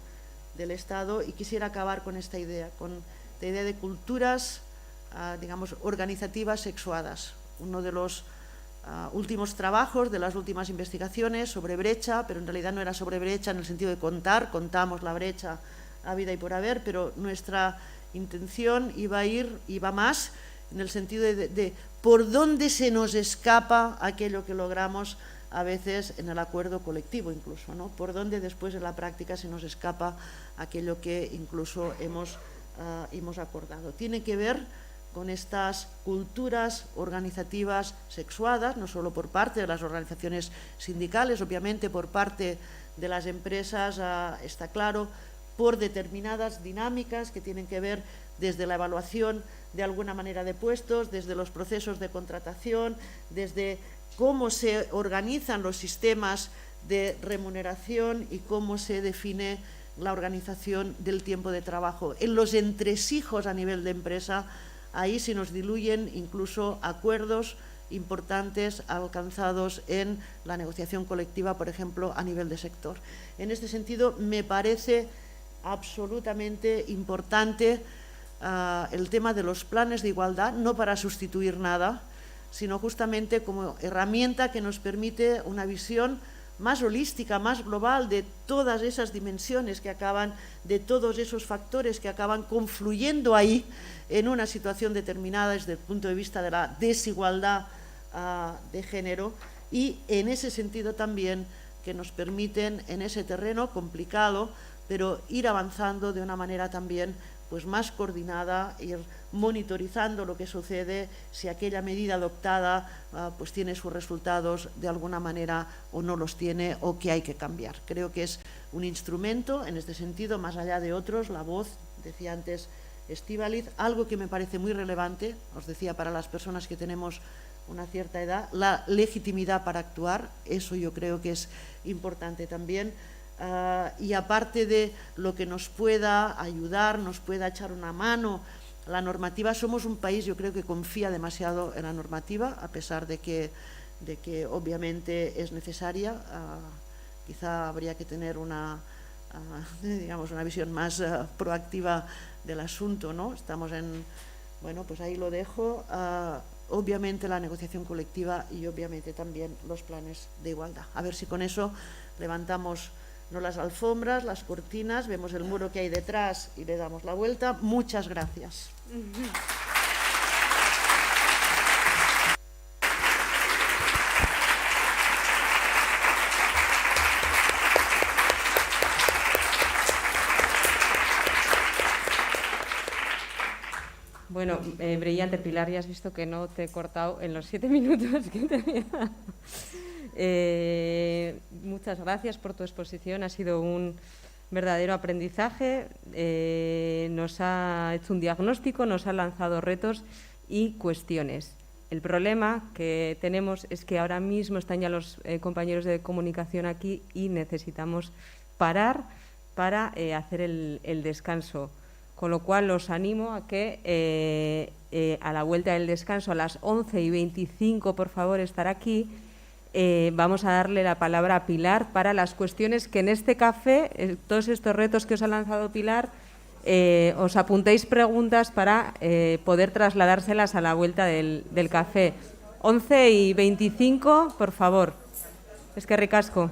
del Estado, y quisiera acabar con esta idea, de culturas, digamos, organizativas sexuadas. Uno de los últimos trabajos, de las últimas investigaciones sobre brecha, pero en realidad no era sobre brecha en el sentido de contamos la brecha habida y por haber, pero nuestra intención iba más en el sentido de por dónde se nos escapa aquello que logramos a veces en el acuerdo colectivo incluso, ¿no? Por dónde después en la práctica se nos escapa aquello que incluso hemos acordado. Tiene que ver con estas culturas organizativas sexuadas, no solo por parte de las organizaciones sindicales, obviamente por parte de las empresas, está claro, por determinadas dinámicas que tienen que ver desde la evaluación de alguna manera de puestos, desde los procesos de contratación, desde cómo se organizan los sistemas de remuneración y cómo se define la organización del tiempo de trabajo. En los entresijos a nivel de empresa, ahí se nos diluyen incluso acuerdos importantes alcanzados en la negociación colectiva, por ejemplo, a nivel de sector. En este sentido, me parece absolutamente importante el tema de los planes de igualdad, no para sustituir nada, sino justamente como herramienta que nos permite una visión más holística, más global de todas esas dimensiones que acaban, de todos esos factores que acaban confluyendo ahí en una situación determinada desde el punto de vista de la desigualdad de género, y en ese sentido también que nos permiten en ese terreno complicado, pero ir avanzando de una manera también pues más coordinada, ir monitorizando lo que sucede, si aquella medida adoptada pues tiene sus resultados de alguna manera o no los tiene, o que hay que cambiar. Creo que es un instrumento en este sentido, más allá de otros, la voz, decía antes Estíbaliz, algo que me parece muy relevante, os decía, para las personas que tenemos una cierta edad, la legitimidad para actuar, eso yo creo que es importante también. Y aparte de lo que nos pueda ayudar, nos pueda echar una mano la normativa, somos un país, yo creo, que confía demasiado en la normativa, a pesar de que obviamente es necesaria. Quizá habría que tener digamos, una visión más proactiva del asunto, ¿no? Estamos bueno, pues ahí lo dejo. Obviamente la negociación colectiva y obviamente también los planes de igualdad. A ver si con eso levantamos no las alfombras, las cortinas, vemos el muro que hay detrás y le damos la vuelta. Muchas gracias. Bueno, brillante, Pilar, ya has visto que no te he cortado en los 7 minutos que tenía. Muchas gracias por tu exposición, ha sido un verdadero aprendizaje, nos ha hecho un diagnóstico, nos ha lanzado retos y cuestiones. El problema que tenemos es que ahora mismo están ya los compañeros de comunicación aquí y necesitamos parar para hacer el descanso. Con lo cual los animo a que a la vuelta del descanso, a las 11:25, por favor, estar aquí. Vamos a darle la palabra a Pilar para las cuestiones que en este café, todos estos retos que os ha lanzado Pilar, os apuntéis preguntas para poder trasladárselas a la vuelta del café. 11:25, por favor. Es que ricasco.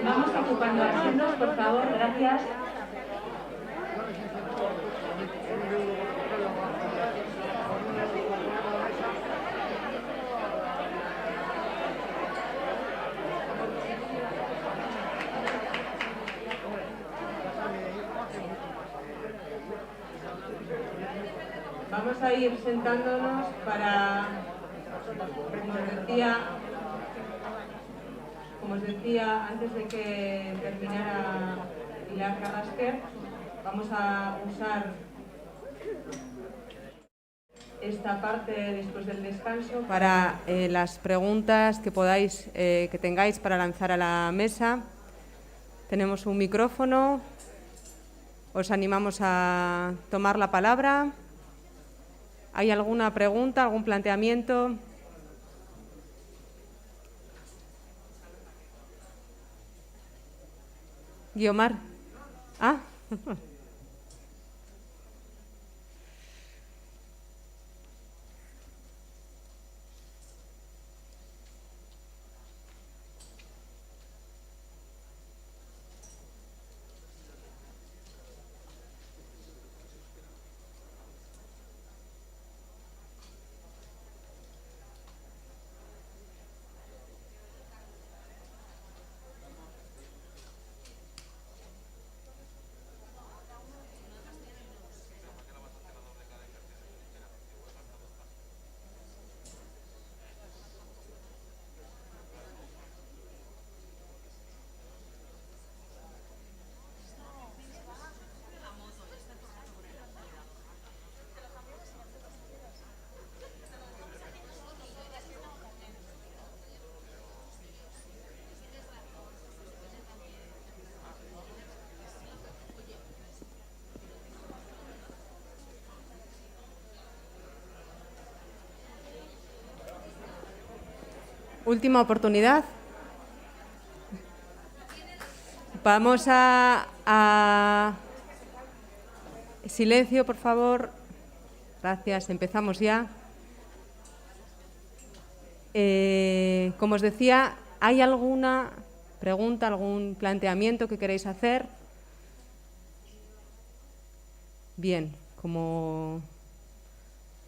Continuamos ocupando asientos, por favor, gracias. Vamos a ir sentándonos para, como os decía antes de que terminara Pilar Carrasquer, vamos a usar esta parte después del descanso para las preguntas que podáis, que tengáis para lanzar a la mesa. Tenemos un micrófono, os animamos a tomar la palabra. ¿Hay alguna pregunta, algún planteamiento? Guiomar. Ah. Última oportunidad. Vamos a... Silencio, por favor. Gracias, empezamos ya. Como os decía, ¿hay alguna pregunta, algún planteamiento que queréis hacer? Bien, como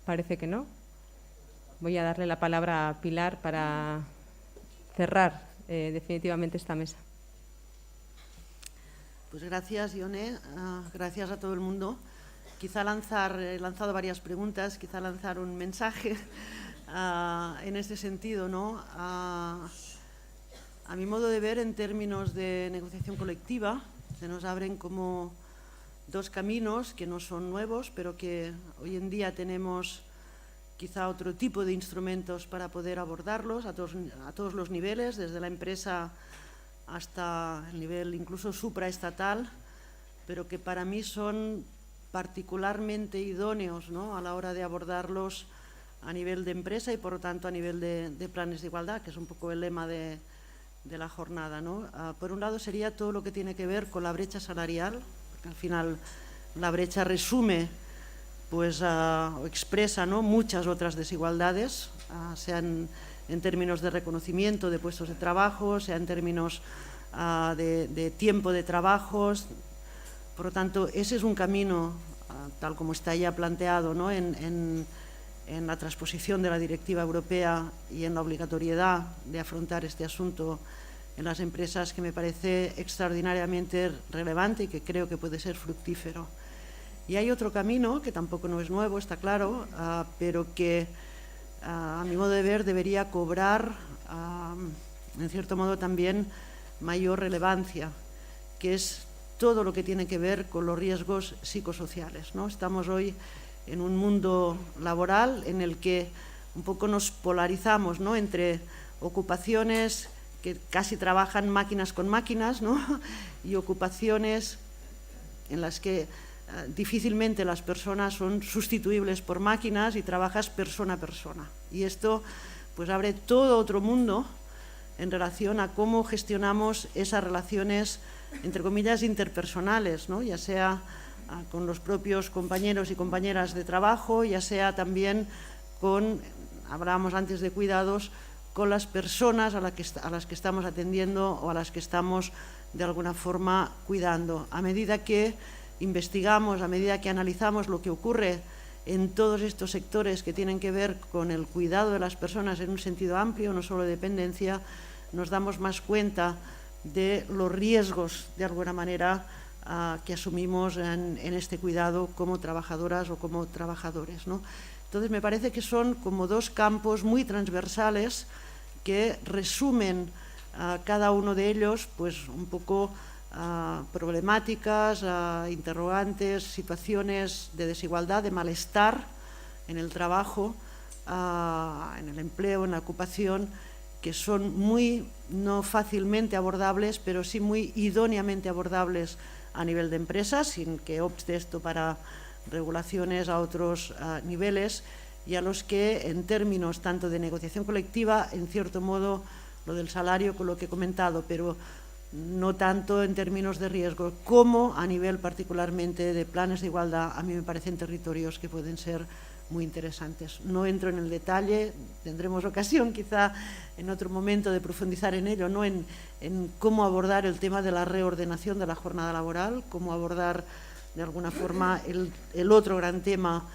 parece que no, voy a darle la palabra a Pilar para cerrar definitivamente esta mesa. Pues gracias, Ione. Gracias a todo el mundo. Quizá he lanzado varias preguntas, quizá lanzar un mensaje en este sentido, ¿no? A mi modo de ver, en términos de negociación colectiva, se nos abren como dos caminos que no son nuevos, pero que hoy en día tenemos quizá otro tipo de instrumentos para poder abordarlos a todos los niveles, desde la empresa hasta el nivel incluso supraestatal, pero que para mí son particularmente idóneos, ¿no?, a la hora de abordarlos a nivel de empresa y, por lo tanto, a nivel de planes de igualdad, que es un poco el lema de la jornada, ¿no? Por un lado sería todo lo que tiene que ver con la brecha salarial, porque al final la brecha resume pues, o expresa, ¿no?, muchas otras desigualdades, sean en términos de reconocimiento de puestos de trabajo, sea en términos de tiempo de trabajos. Por lo tanto, ese es un camino, tal como está ya planteado, ¿no?, en la transposición de la directiva europea y en la obligatoriedad de afrontar este asunto en las empresas, que me parece extraordinariamente relevante y que creo que puede ser fructífero. Y hay otro camino, que tampoco no es nuevo, está claro, pero que a mi modo de ver debería cobrar, en cierto modo también, mayor relevancia, que es todo lo que tiene que ver con los riesgos psicosociales, ¿no? Estamos hoy en un mundo laboral en el que un poco nos polarizamos, ¿no?, entre ocupaciones que casi trabajan máquinas con máquinas, ¿no?, y ocupaciones en las que difícilmente las personas son sustituibles por máquinas y trabajas persona a persona. Y esto pues abre todo otro mundo en relación a cómo gestionamos esas relaciones, entre comillas, interpersonales, ¿no?, ya sea con los propios compañeros y compañeras de trabajo, ya sea también con, hablábamos antes de cuidados, con las personas a las que estamos atendiendo o a las que estamos de alguna forma cuidando. A medida que investigamos, a medida que analizamos lo que ocurre en todos estos sectores que tienen que ver con el cuidado de las personas en un sentido amplio, no solo de dependencia, nos damos más cuenta de los riesgos, de alguna manera, que asumimos en este cuidado como trabajadoras o como trabajadores, ¿no? Entonces, me parece que son como dos campos muy transversales que resumen cada uno de ellos, pues un poco problemáticas, interrogantes, situaciones de desigualdad, de malestar en el trabajo, en el empleo, en la ocupación, que son muy, no fácilmente abordables, pero sí muy idóneamente abordables a nivel de empresas, sin que obste esto para regulaciones a otros niveles, y a los que, en términos tanto de negociación colectiva, en cierto modo, lo del salario, con lo que he comentado, pero no tanto en términos de riesgo, como a nivel particularmente de planes de igualdad, a mí me parecen territorios que pueden ser muy interesantes. No entro en el detalle, tendremos ocasión quizá en otro momento de profundizar en ello, ¿no? en cómo abordar el tema de la reordenación de la jornada laboral, cómo abordar de alguna forma el otro gran tema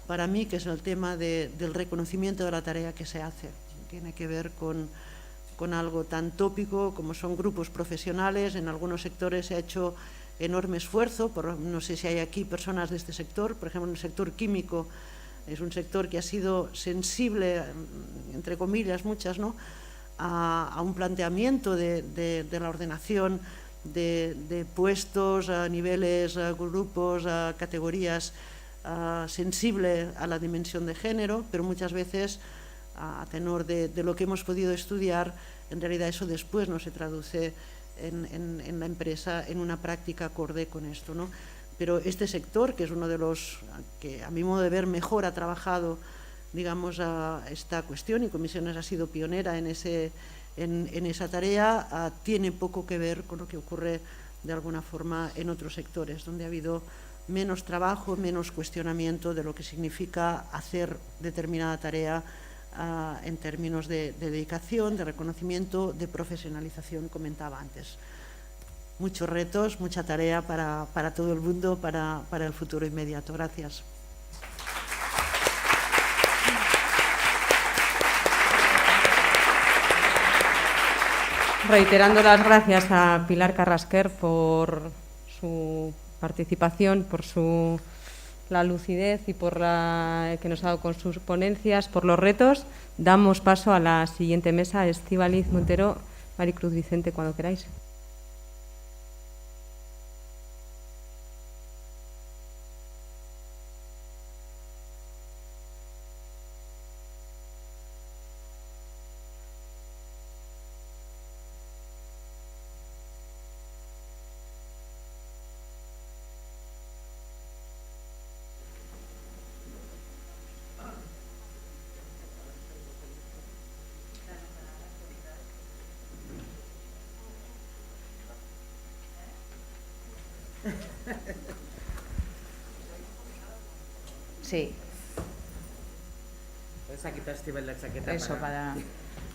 para mí, que es el tema del reconocimiento de la tarea que se hace. Tiene que ver con algo tan tópico como son grupos profesionales. En algunos sectores se ha hecho enorme esfuerzo, no sé si hay aquí personas de este sector, por ejemplo en el sector químico, es un sector que ha sido sensible, entre comillas muchas, ¿no?, a un planteamiento de la ordenación de puestos, niveles, grupos, categorías, sensible a la dimensión de género, pero muchas veces, a tenor de lo que hemos podido estudiar, en realidad eso después no se traduce en la empresa en una práctica acorde con esto, ¿no? Pero este sector, que es uno de los que a mi modo de ver mejor ha trabajado, digamos, a esta cuestión, y Comisiones ha sido pionera en esa tarea, tiene poco que ver con lo que ocurre de alguna forma en otros sectores, donde ha habido menos trabajo, menos cuestionamiento de lo que significa hacer determinada tarea en términos de dedicación, de reconocimiento, de profesionalización, comentaba antes. Muchos retos, mucha tarea para todo el mundo, para el futuro inmediato. Gracias. Reiterando las gracias a Pilar Carrasquer por su participación, por la lucidez y por la que nos ha dado con sus ponencias, por los retos, damos paso a la siguiente mesa. Estíbaliz Montero, Maricruz Vicente, cuando queráis. Sí. Puedes quitar, Estíbal, la chaqueta. Eso,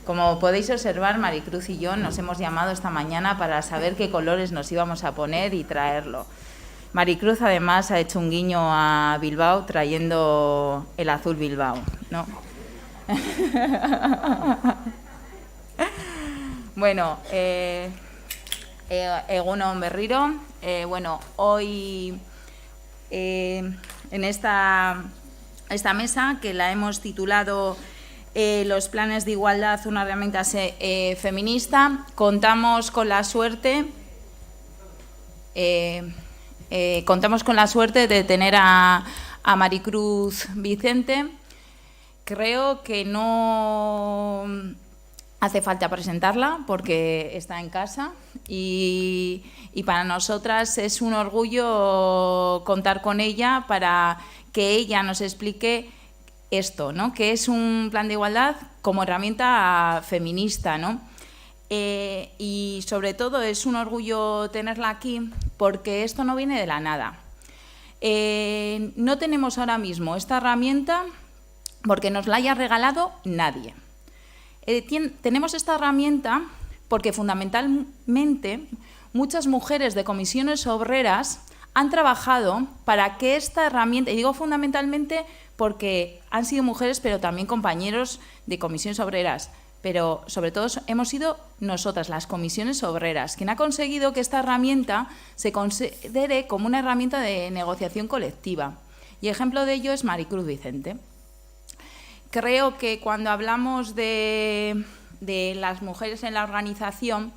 Como podéis observar, Maricruz y yo nos hemos llamado esta mañana para saber qué colores nos íbamos a poner y traerlo. Maricruz, además, ha hecho un guiño a Bilbao trayendo el azul Bilbao, ¿no? Bueno, Egunon Berriro. Bueno, hoy en esta mesa, que la hemos titulado Los planes de igualdad, una herramienta feminista, contamos con la suerte de tener a Maricruz Vicente. Creo que no hace falta presentarla porque está en casa y para nosotras es un orgullo contar con ella para que ella nos explique esto, ¿no?, que es un plan de igualdad como herramienta feminista, ¿no? Y sobre todo es un orgullo tenerla aquí porque esto no viene de la nada. No tenemos ahora mismo esta herramienta porque nos la haya regalado nadie. tenemos esta herramienta porque fundamentalmente muchas mujeres de comisiones obreras han trabajado para que esta herramienta, y digo fundamentalmente porque han sido mujeres, pero también compañeros de comisiones obreras, pero sobre todo hemos sido nosotras, las comisiones obreras, quien ha conseguido que esta herramienta se considere como una herramienta de negociación colectiva. Y ejemplo de ello es Maricruz Vicente. Creo que cuando hablamos de las mujeres en la organización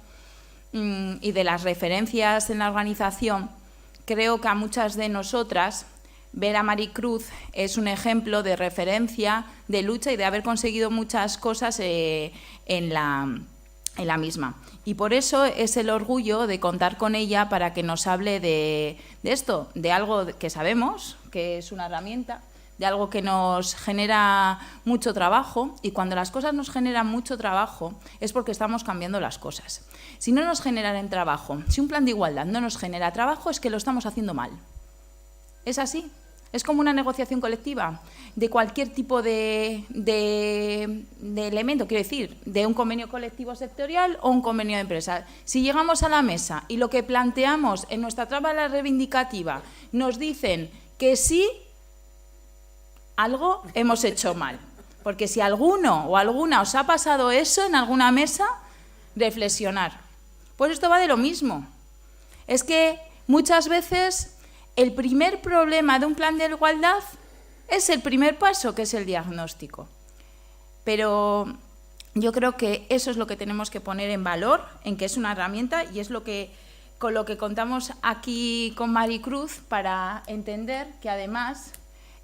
y de las referencias en la organización, creo que a muchas de nosotras ver a Maricruz es un ejemplo de referencia, de lucha y de haber conseguido muchas cosas en la misma. Y por eso es el orgullo de contar con ella para que nos hable de esto, de algo que sabemos, que es una herramienta, de algo que nos genera mucho trabajo, y cuando las cosas nos generan mucho trabajo es porque estamos cambiando las cosas. Si no nos generan trabajo, si un plan de igualdad no nos genera trabajo, es que lo estamos haciendo mal. Es así. Es como una negociación colectiva de cualquier tipo de elemento, quiero decir, de un convenio colectivo sectorial o un convenio de empresa. Si llegamos a la mesa y lo que planteamos en nuestra tabla reivindicativa nos dicen que sí, algo hemos hecho mal. Porque si alguno o alguna os ha pasado eso en alguna mesa, reflexionar. Pues esto va de lo mismo. Es que muchas veces el primer problema de un plan de igualdad es el primer paso, que es el diagnóstico. Pero yo creo que eso es lo que tenemos que poner en valor, en que es una herramienta, y es con lo que contamos aquí con Maricruz para entender que además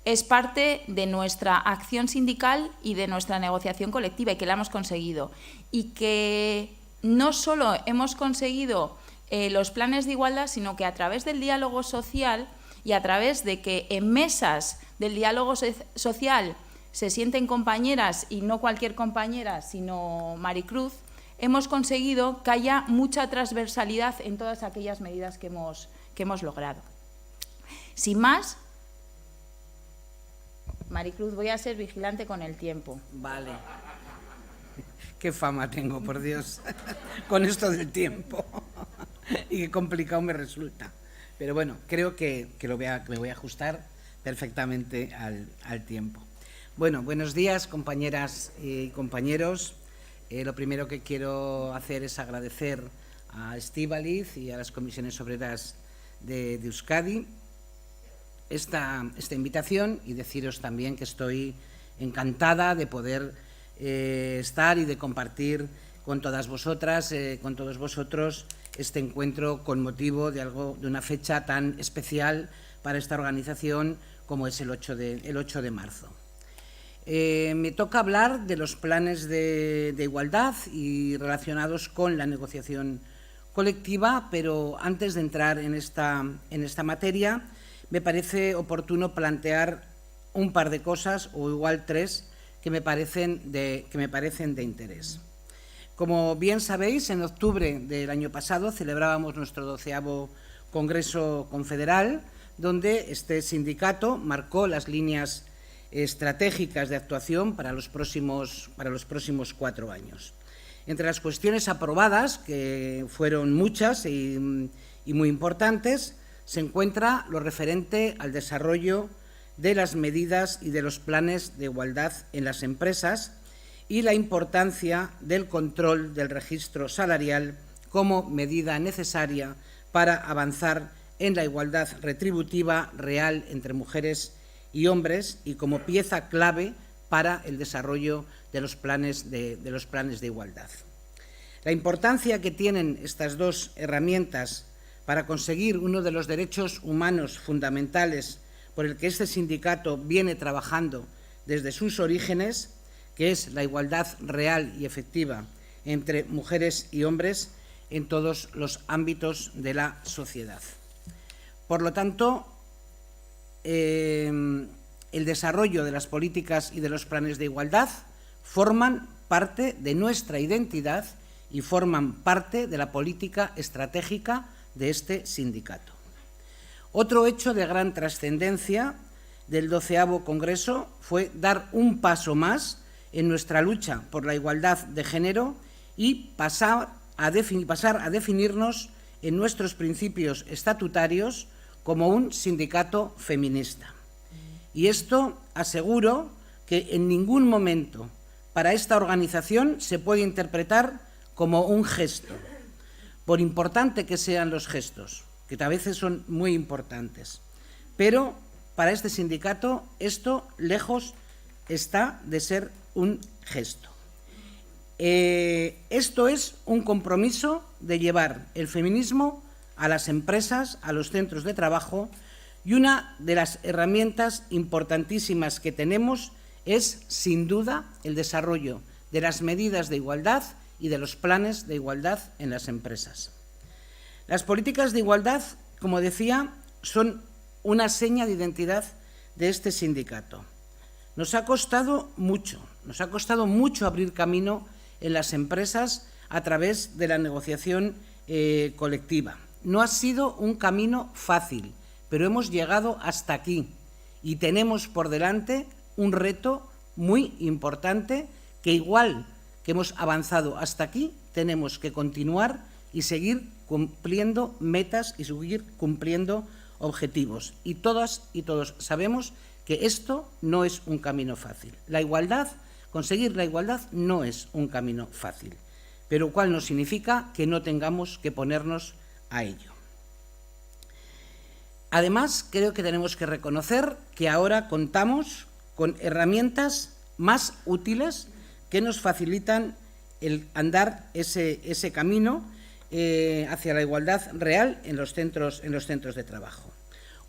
es parte de nuestra acción sindical y de nuestra negociación colectiva, y que la hemos conseguido. Y que no solo hemos conseguido los planes de igualdad, sino que a través del diálogo social y a través de que en mesas del diálogo social se sienten compañeras, y no cualquier compañera, sino Maricruz, hemos conseguido que haya mucha transversalidad en todas aquellas medidas que hemos logrado. Sin más, Maricruz, voy a ser vigilante con el tiempo. Vale. Qué fama tengo, por Dios, con esto del tiempo. Y qué complicado me resulta. Pero bueno, creo que me voy a ajustar perfectamente al tiempo. Bueno, buenos días, compañeras y compañeros. Lo primero que quiero hacer es agradecer a Estíbaliz y a las comisiones obreras de Euskadi esta invitación, y deciros también que estoy encantada de poder estar y de compartir con todas vosotras, con todos vosotros, este encuentro con motivo de una fecha tan especial para esta organización como es el 8 de marzo. Me toca hablar de los planes de igualdad y relacionados con la negociación colectiva, pero antes de entrar en esta materia, me parece oportuno plantear un par de cosas, o igual tres, que me parecen de interés. Como bien sabéis, en octubre del año pasado celebrábamos nuestro 12º Congreso Confederal, donde este sindicato marcó las líneas estratégicas de actuación para los próximos 4 años. Entre las cuestiones aprobadas, que fueron muchas y muy importantes, se encuentra lo referente al desarrollo de las medidas y de los planes de igualdad en las empresas y la importancia del control del registro salarial como medida necesaria para avanzar en la igualdad retributiva real entre mujeres y hombres, y como pieza clave para el desarrollo de los planes de igualdad. La importancia que tienen estas dos herramientas para conseguir uno de los derechos humanos fundamentales por el que este sindicato viene trabajando desde sus orígenes, que es la igualdad real y efectiva entre mujeres y hombres en todos los ámbitos de la sociedad. Por lo tanto, el desarrollo de las políticas y de los planes de igualdad forman parte de nuestra identidad y forman parte de la política estratégica de este sindicato. Otro hecho de gran trascendencia del 12º Congreso fue dar un paso más en nuestra lucha por la igualdad de género y pasar a definirnos en nuestros principios estatutarios como un sindicato feminista. Y esto aseguro que en ningún momento para esta organización se puede interpretar como un gesto, por importante que sean los gestos, que a veces son muy importantes. Pero para este sindicato esto lejos está de ser un gesto. Esto es un compromiso de llevar el feminismo a las empresas, a los centros de trabajo, y una de las herramientas importantísimas que tenemos es, sin duda, el desarrollo de las medidas de igualdad y de los planes de igualdad en las empresas. Las políticas de igualdad, como decía, son una seña de identidad de este sindicato. Nos ha costado mucho abrir camino en las empresas a través de la negociación colectiva. No ha sido un camino fácil, pero hemos llegado hasta aquí y tenemos por delante un reto muy importante que, igual que hemos avanzado hasta aquí, tenemos que continuar y seguir cumpliendo metas y seguir cumpliendo objetivos. Y todas y todos sabemos que esto no es un camino fácil. Conseguir la igualdad no es un camino fácil, pero cual no significa que no tengamos que ponernos a ello. Además, creo que tenemos que reconocer que ahora contamos con herramientas más útiles que nos facilitan el andar ese camino hacia la igualdad real en los centros de trabajo.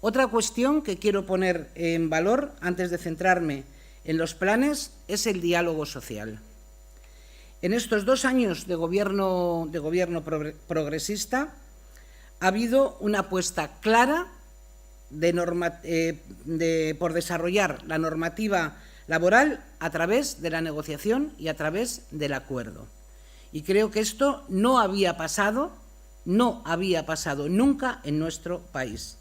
Otra cuestión que quiero poner en valor antes de centrarme en los planes es el diálogo social. En estos 2 años de gobierno progresista ha habido una apuesta clara por desarrollar la normativa laboral a través de la negociación y a través del acuerdo. Y creo que esto no había pasado nunca en nuestro país.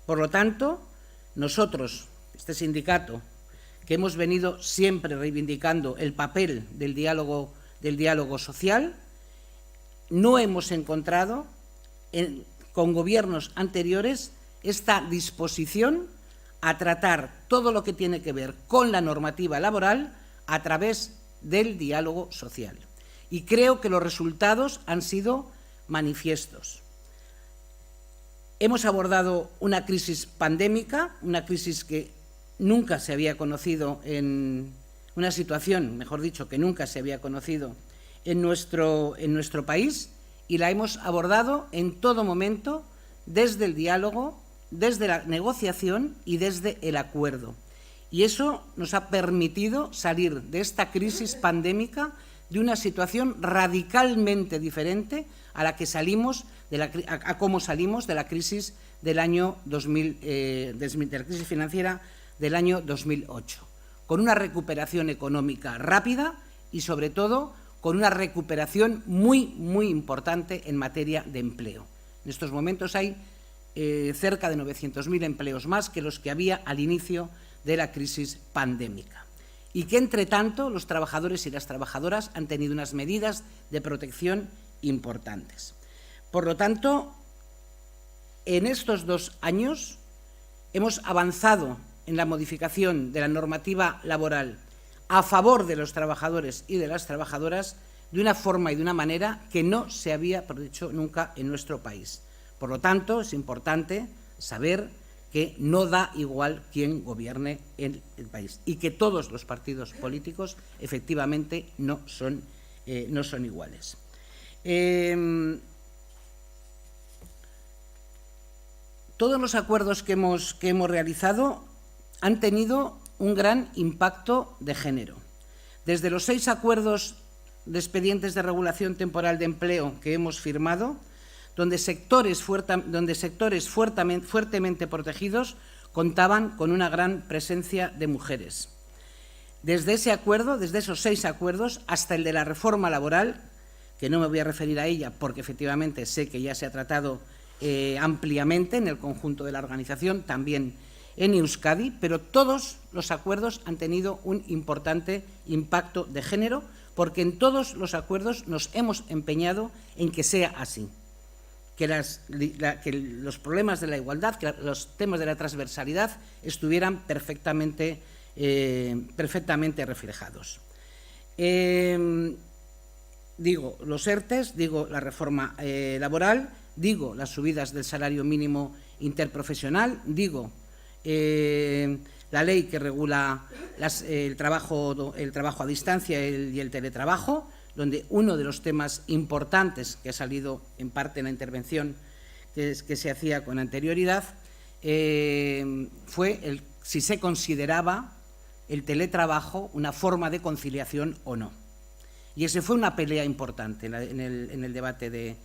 Por lo tanto, nosotros, este sindicato, que hemos venido siempre reivindicando el papel del diálogo social, no hemos encontrado con gobiernos anteriores esta disposición a tratar todo lo que tiene que ver con la normativa laboral a través del diálogo social. Y creo que los resultados han sido manifiestos. Hemos abordado una crisis pandémica, una crisis que nunca se había conocido una situación, mejor dicho, que nunca se había conocido en nuestro país, y la hemos abordado en todo momento desde el diálogo, desde la negociación y desde el acuerdo. Y eso nos ha permitido salir de esta crisis pandémica de una situación radicalmente diferente a la que salimos a cómo salimos de la crisis del año 2000, de la crisis financiera del año 2008, con una recuperación económica rápida y, sobre todo, con una recuperación muy importante en materia de empleo. En estos momentos hay cerca de 900.000 empleos más que los que había al inicio de la crisis pandémica. Y que, entre tanto, los trabajadores y las trabajadoras han tenido unas medidas de protección importantes. Por lo tanto, en estos 2 años hemos avanzado en la modificación de la normativa laboral a favor de los trabajadores y de las trabajadoras de una forma y de una manera que no se había hecho nunca en nuestro país. Por lo tanto, es importante saber que no da igual quién gobierne el país y que todos los partidos políticos efectivamente no son iguales. Todos los acuerdos que hemos realizado han tenido un gran impacto de género. Desde los 6 acuerdos de expedientes de regulación temporal de empleo que hemos firmado, donde sectores fuertemente protegidos contaban con una gran presencia de mujeres. Desde ese acuerdo, desde esos 6 acuerdos, hasta el de la reforma laboral, que no me voy a referir a ella porque efectivamente sé que ya se ha tratado ampliamente en el conjunto de la organización, también en Euskadi, pero todos los acuerdos han tenido un importante impacto de género, porque en todos los acuerdos nos hemos empeñado en que sea así, que los problemas de la igualdad, que los temas de la transversalidad estuvieran perfectamente reflejados. Digo los ERTEs, digo la reforma laboral, digo las subidas del salario mínimo interprofesional, digo la ley que regula el trabajo a distancia y el teletrabajo, donde uno de los temas importantes que ha salido en parte en la intervención que se hacía con anterioridad fue si se consideraba el teletrabajo una forma de conciliación o no. Y esa fue una pelea importante en el debate de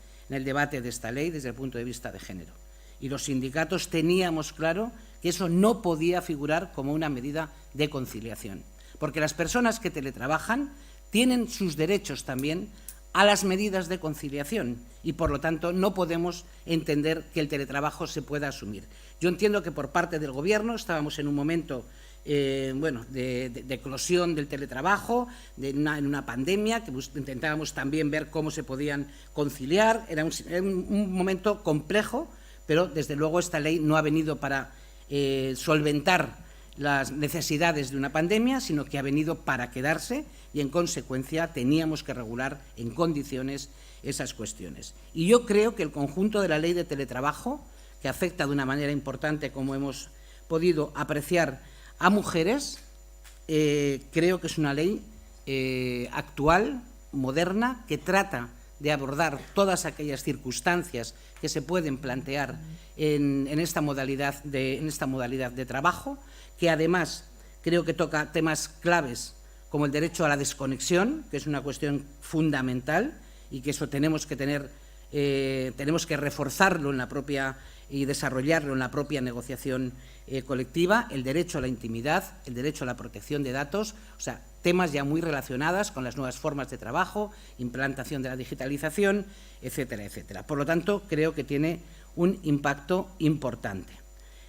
esta ley desde el punto de vista de género. Y los sindicatos teníamos claro que eso no podía figurar como una medida de conciliación, porque las personas que teletrabajan tienen sus derechos también a las medidas de conciliación y, por lo tanto, no podemos entender que el teletrabajo se pueda asumir. Yo entiendo que por parte del Gobierno estábamos en un momento de eclosión del teletrabajo, en una pandemia, que intentábamos también ver cómo se podían conciliar. Era un momento complejo, pero desde luego esta ley no ha venido para solventar las necesidades de una pandemia, sino que ha venido para quedarse y, en consecuencia, teníamos que regular en condiciones esas cuestiones. Y yo creo que el conjunto de la ley de teletrabajo, que afecta de una manera importante, como hemos podido apreciar, a mujeres, creo que es una ley actual, moderna, que trata de abordar todas aquellas circunstancias que se pueden plantear en esta modalidad de trabajo, que además creo que toca temas claves como el derecho a la desconexión, que es una cuestión fundamental y que eso tenemos que reforzarlo en la propia y desarrollarlo en la propia negociación colectiva, el derecho a la intimidad, el derecho a la protección de datos, o sea, temas ya muy relacionados con las nuevas formas de trabajo, implantación de la digitalización, etcétera, etcétera. Por lo tanto, creo que tiene un impacto importante.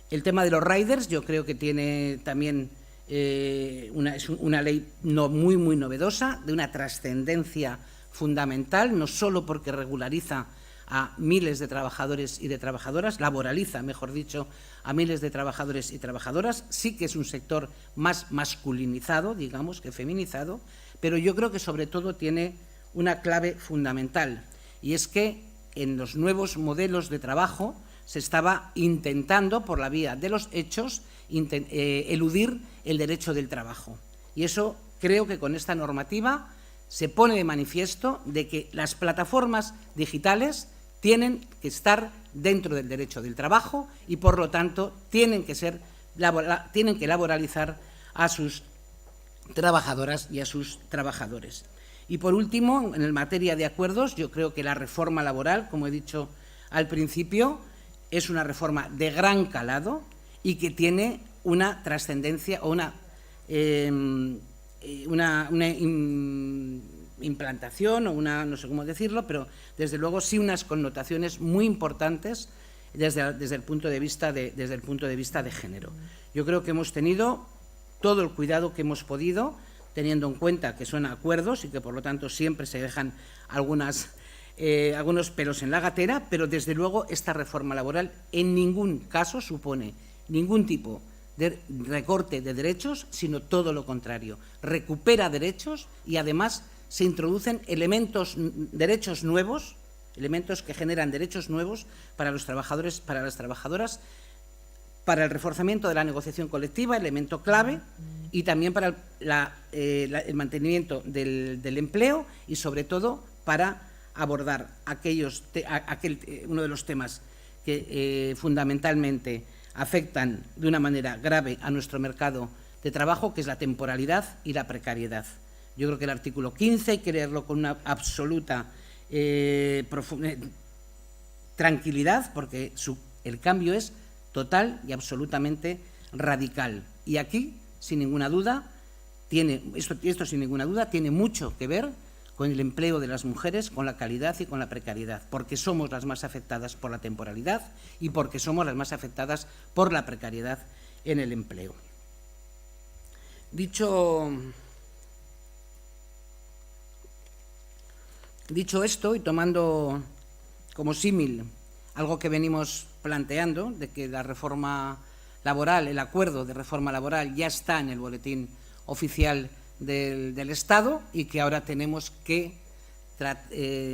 El tema de los riders, yo creo que tiene también es una ley muy novedosa, de una trascendencia fundamental, no solo porque regulariza a miles de trabajadores y de trabajadoras, laboraliza, mejor dicho, a miles de trabajadores y trabajadoras, sí que es un sector más masculinizado, digamos, que feminizado, pero yo creo que sobre todo tiene una clave fundamental, y es que en los nuevos modelos de trabajo se estaba intentando, por la vía de los hechos, eludir el derecho del trabajo. Y eso creo que con esta normativa se pone de manifiesto de que las plataformas digitales tienen que estar dentro del derecho del trabajo y, por lo tanto, tienen que laboralizar a sus trabajadoras y a sus trabajadores. Y, por último, en materia de acuerdos, yo creo que la reforma laboral, como he dicho al principio, es una reforma de gran calado y que tiene una trascendencia o una implantación o no sé cómo decirlo, pero desde luego sí unas connotaciones muy importantes desde el punto de vista de género. Yo creo que hemos tenido todo el cuidado que hemos podido, teniendo en cuenta que son acuerdos y que por lo tanto siempre se dejan algunos pelos en la gatera, pero desde luego esta reforma laboral en ningún caso supone ningún tipo de recorte de derechos, sino todo lo contrario. Recupera derechos y además se introducen derechos nuevos, elementos que generan derechos nuevos para los trabajadores, para las trabajadoras, para el reforzamiento de la negociación colectiva, elemento clave, y también para el mantenimiento del empleo y, sobre todo, para abordar uno de los temas que fundamentalmente afectan de una manera grave a nuestro mercado de trabajo, que es la temporalidad y la precariedad. Yo creo que el artículo 15 hay que leerlo con una absoluta tranquilidది, porque el cambio es total y absolutamente radical. Y aquí, sin ninguna duda, esto sin ninguna duda tiene mucho que ver con el empleo de las mujeres, con la calidad y con la precariedad, porque somos las más afectadas por la temporalidad y porque somos las más afectadas por la precariedad en el empleo. Dicho esto, y tomando como símil algo que venimos planteando, de que la reforma laboral, el acuerdo de reforma laboral ya está en el boletín oficial del Estado y que ahora tenemos que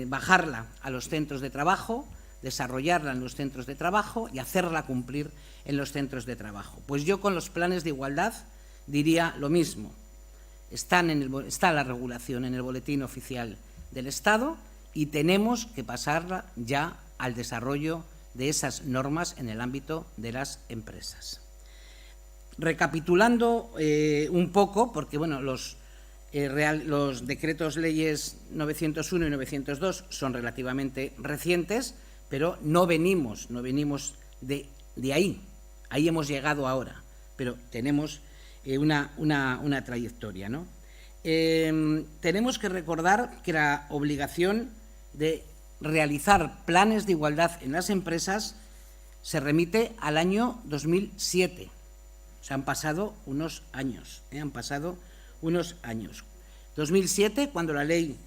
bajarla a los centros de trabajo, desarrollarla en los centros de trabajo y hacerla cumplir en los centros de trabajo. Pues yo con los planes de igualdad diría lo mismo. Está la regulación en el boletín oficial del Estado y tenemos que pasarla ya al desarrollo de esas normas en el ámbito de las empresas. Recapitulando un poco, porque bueno, los decretos leyes 901 y 902 son relativamente recientes, pero no venimos de ahí. Ahí hemos llegado ahora, pero tenemos una trayectoria, ¿no? Tenemos que recordar que la obligación de realizar planes de igualdad en las empresas se remite al año 2007. O sea, han pasado unos años. 2007, cuando la Ley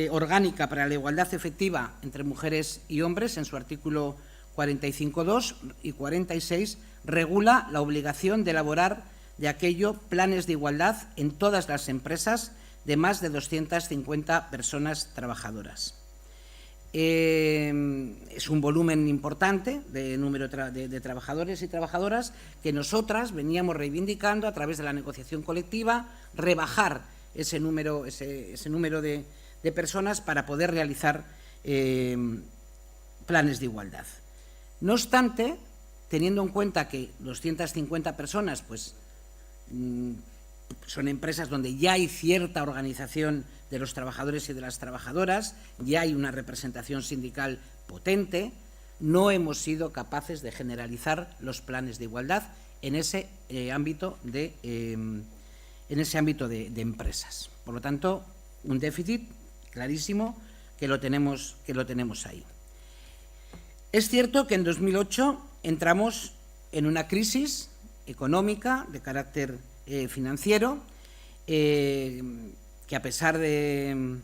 Orgánica para la Igualdad Efectiva entre Mujeres y Hombres, en su artículo 45.2 y 46, regula la obligación de elaborar de aquello planes de igualdad en todas las empresas de más de 250 personas trabajadoras. Es un volumen importante de número de trabajadores y trabajadoras que nosotras veníamos reivindicando a través de la negociación colectiva, rebajar ese número de personas para poder realizar planes de igualdad. No obstante, teniendo en cuenta que 250 personas pues, son empresas donde ya hay cierta organización de los trabajadores y de las trabajadoras, ya hay una representación sindical potente, no hemos sido capaces de generalizar los planes de igualdad en ese ámbito de empresas. Por lo tanto, un déficit clarísimo que lo tenemos ahí. Es cierto que en 2008 entramos en una crisis económica de carácter financiero, que a pesar de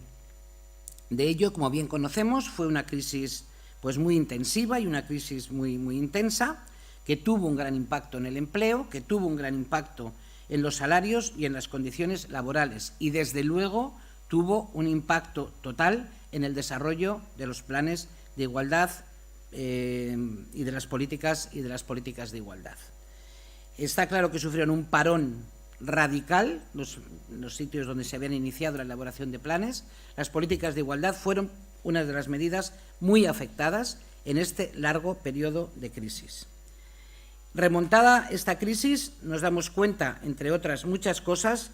ello, como bien conocemos, fue una crisis pues muy intensiva y una crisis muy intensa, que tuvo un gran impacto en el empleo, que tuvo un gran impacto en los salarios y en las condiciones laborales y, desde luego, tuvo un impacto total en el desarrollo de los planes de igualdad y de las políticas de igualdad. Está claro que sufrieron un parón radical los sitios donde se habían iniciado la elaboración de planes. Las políticas de igualdad fueron una de las medidas muy afectadas en este largo periodo de crisis. Remontada esta crisis, nos damos cuenta, entre otras muchas cosas,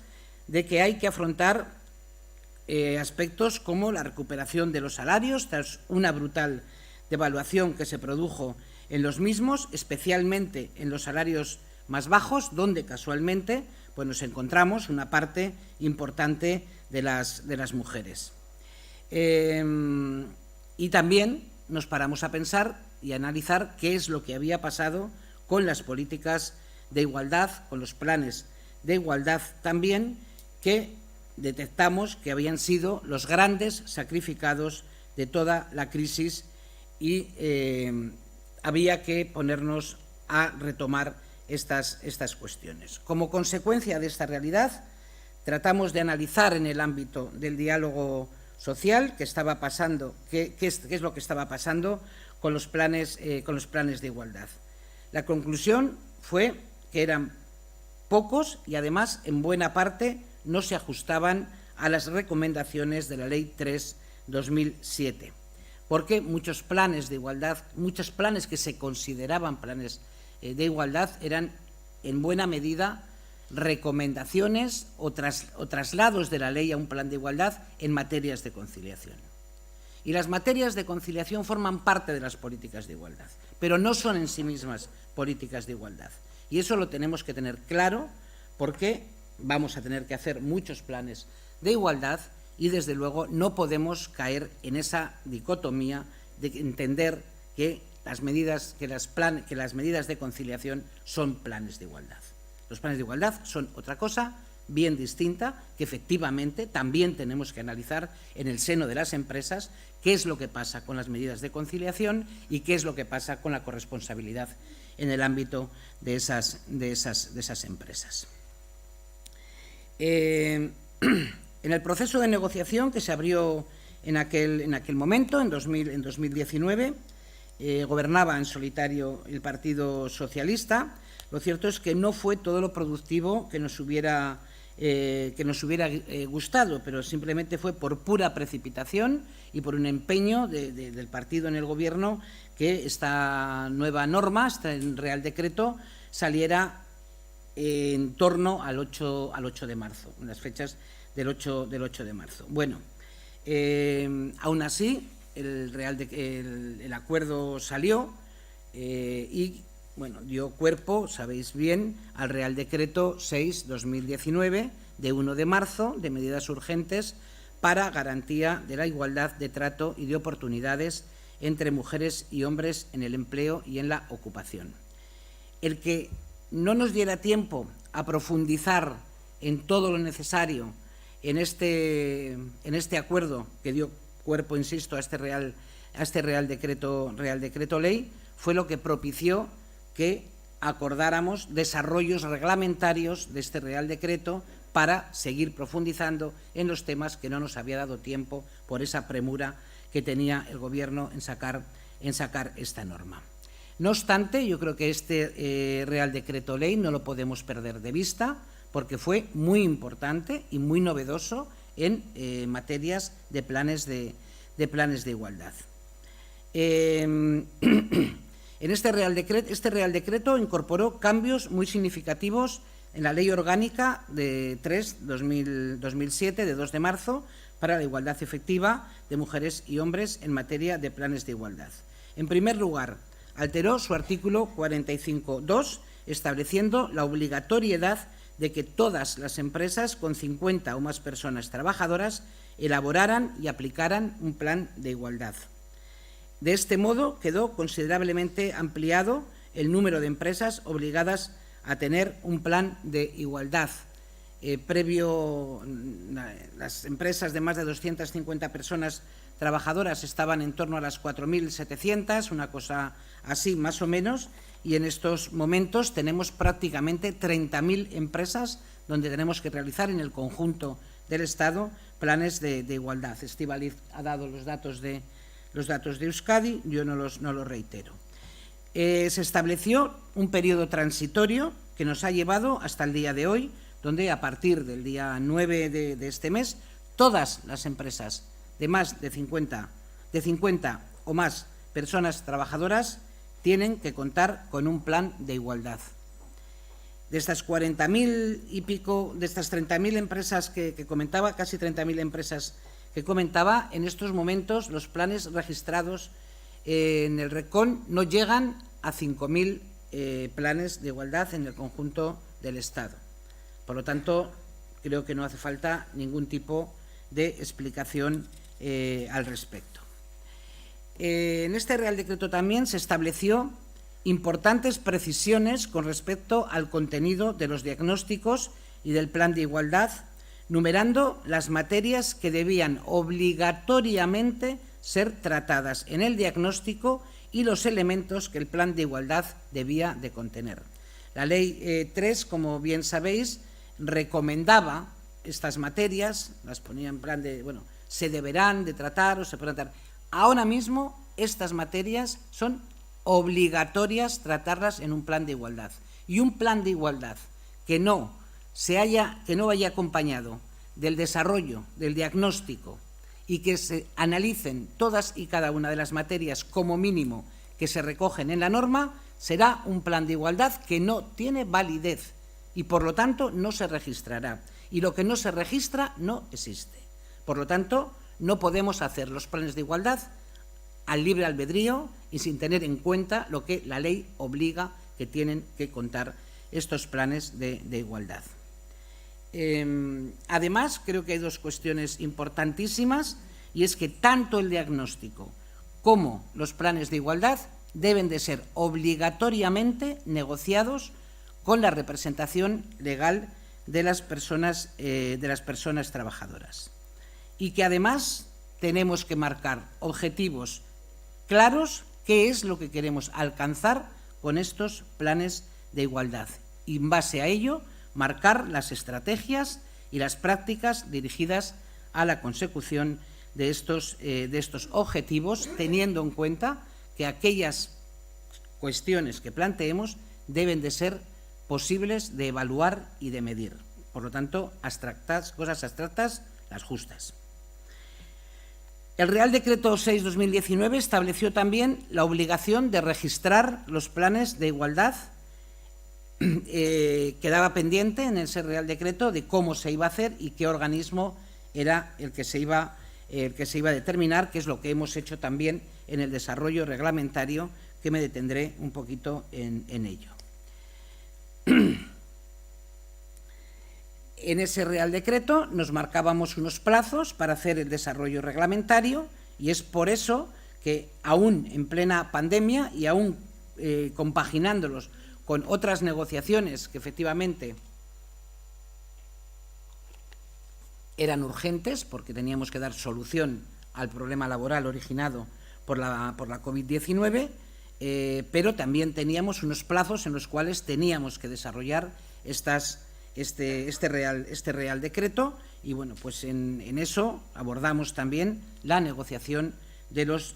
de que hay que afrontar aspectos como la recuperación de los salarios tras una brutal devaluación que se produjo en los mismos, especialmente en los salarios más bajos, donde casualmente pues nos encontramos una parte importante de las mujeres. Y también nos paramos a pensar y a analizar qué es lo que había pasado con las políticas de igualdad, con los planes de igualdad también, que detectamos que habían sido los grandes sacrificados de toda la crisis y había que ponernos a retomar estas cuestiones. Como consecuencia de esta realidad, tratamos de analizar en el ámbito del diálogo social qué estaba pasando, qué es lo que estaba pasando con los planes de igualdad. La conclusión fue que eran pocos y, además, en buena parte no se ajustaban a las recomendaciones de la Ley 3/2007, porque muchos planes de igualdad, muchos planes que se consideraban planes de igualdad eran en buena medida recomendaciones o traslados de la ley a un plan de igualdad en materias de conciliación. Y las materias de conciliación forman parte de las políticas de igualdad, pero no son en sí mismas políticas de igualdad. Y eso lo tenemos que tener claro, porque vamos a tener que hacer muchos planes de igualdad y, desde luego, no podemos caer en esa dicotomía de entender que las medidas de conciliación son planes de igualdad. Los planes de igualdad son otra cosa bien distinta que efectivamente también tenemos que analizar en el seno de las empresas qué es lo que pasa con las medidas de conciliación y qué es lo que pasa con la corresponsabilidad en el ámbito de esas empresas. En el proceso de negociación que se abrió en aquel momento, en 2019, gobernaba en solitario el Partido Socialista. Lo cierto es que no fue todo lo productivo que nos hubiera gustado, pero simplemente fue por pura precipitación y por un empeño del partido en el Gobierno que esta nueva norma, este Real Decreto, saliera en torno al 8 de marzo, en las fechas del 8 de marzo. Bueno, aún así, el acuerdo salió y bueno, dio cuerpo, sabéis bien, al Real Decreto 6/2019 de 1 de marzo de medidas urgentes para garantía de la igualdad de trato y de oportunidades entre mujeres y hombres en el empleo y en la ocupación. El que no nos diera tiempo a profundizar en todo lo necesario en este acuerdo que dio cuerpo, insisto, a este Real Decreto Ley, fue lo que propició que acordáramos desarrollos reglamentarios de este Real Decreto para seguir profundizando en los temas que no nos había dado tiempo por esa premura que tenía el Gobierno en sacar esta norma. No obstante, yo creo que este Real Decreto Ley no lo podemos perder de vista porque fue muy importante y muy novedoso en materias de planes de igualdad. Este Real Decreto incorporó cambios muy significativos en la Ley Orgánica de 3/2007, de 2 de marzo, para la igualdad efectiva de mujeres y hombres en materia de planes de igualdad. En primer lugar, alteró su artículo 45.2, estableciendo la obligatoriedad de que todas las empresas con 50 o más personas trabajadoras elaboraran y aplicaran un plan de igualdad. De este modo, quedó considerablemente ampliado el número de empresas obligadas a tener un plan de igualdad. Las empresas de más de 250 personas trabajadoras estaban en torno a las 4.700, una cosa así más o menos, y en estos momentos tenemos prácticamente 30.000 empresas donde tenemos que realizar en el conjunto del Estado planes de igualdad. Estíbaliz ha dado los datos de Euskadi, yo no los reitero. Se estableció un periodo transitorio que nos ha llevado hasta el día de hoy, donde a partir del día 9 de este mes, todas las empresas de más de 50 o más personas trabajadoras tienen que contar con un plan de igualdad. De estas 40.000 y pico, de estas 30.000 empresas que comentaba, casi 30.000 empresas que comentaba, en estos momentos los planes registrados en el RECON no llegan a 5.000 planes de igualdad en el conjunto del Estado. Por lo tanto, creo que no hace falta ningún tipo de explicación al respecto. En este Real Decreto también se estableció importantes precisiones con respecto al contenido de los diagnósticos y del plan de igualdad, numerando las materias que debían obligatoriamente ser tratadas en el diagnóstico y los elementos que el plan de igualdad debía de contener. La Ley 3, como bien sabéis, recomendaba estas materias, las ponía en plan de, bueno, se deberán de tratar o se pueden tratar. Ahora mismo estas materias son obligatorias tratarlas en un plan de igualdad. Y un plan de igualdad que no vaya acompañado del desarrollo, del diagnóstico y que se analicen todas y cada una de las materias como mínimo que se recogen en la norma, será un plan de igualdad que no tiene validez y por lo tanto no se registrará. Y lo que no se registra no existe. Por lo tanto, no podemos hacer los planes de igualdad al libre albedrío y sin tener en cuenta lo que la ley obliga que tienen que contar estos planes de igualdad. Además, creo que hay dos cuestiones importantísimas y es que tanto el diagnóstico como los planes de igualdad deben de ser obligatoriamente negociados con la representación legal de las personas trabajadoras. Y que además tenemos que marcar objetivos claros, qué es lo que queremos alcanzar con estos planes de igualdad. Y en base a ello, marcar las estrategias y las prácticas dirigidas a la consecución de estos objetivos, teniendo en cuenta que aquellas cuestiones que planteemos deben de ser posibles de evaluar y de medir. Por lo tanto, cosas abstractas, las justas. El Real Decreto 6/2019 estableció también la obligación de registrar los planes de igualdad. Quedaba pendiente en ese Real Decreto de cómo se iba a hacer y qué organismo era el que se iba a determinar, que es lo que hemos hecho también en el desarrollo reglamentario, que me detendré un poquito en ello. En ese Real Decreto nos marcábamos unos plazos para hacer el desarrollo reglamentario y es por eso que aún en plena pandemia y aún compaginándolos con otras negociaciones que efectivamente eran urgentes porque teníamos que dar solución al problema laboral originado por la COVID-19, pero también teníamos unos plazos en los cuales teníamos que desarrollar este Real Decreto y, bueno, pues en eso abordamos también la negociación de los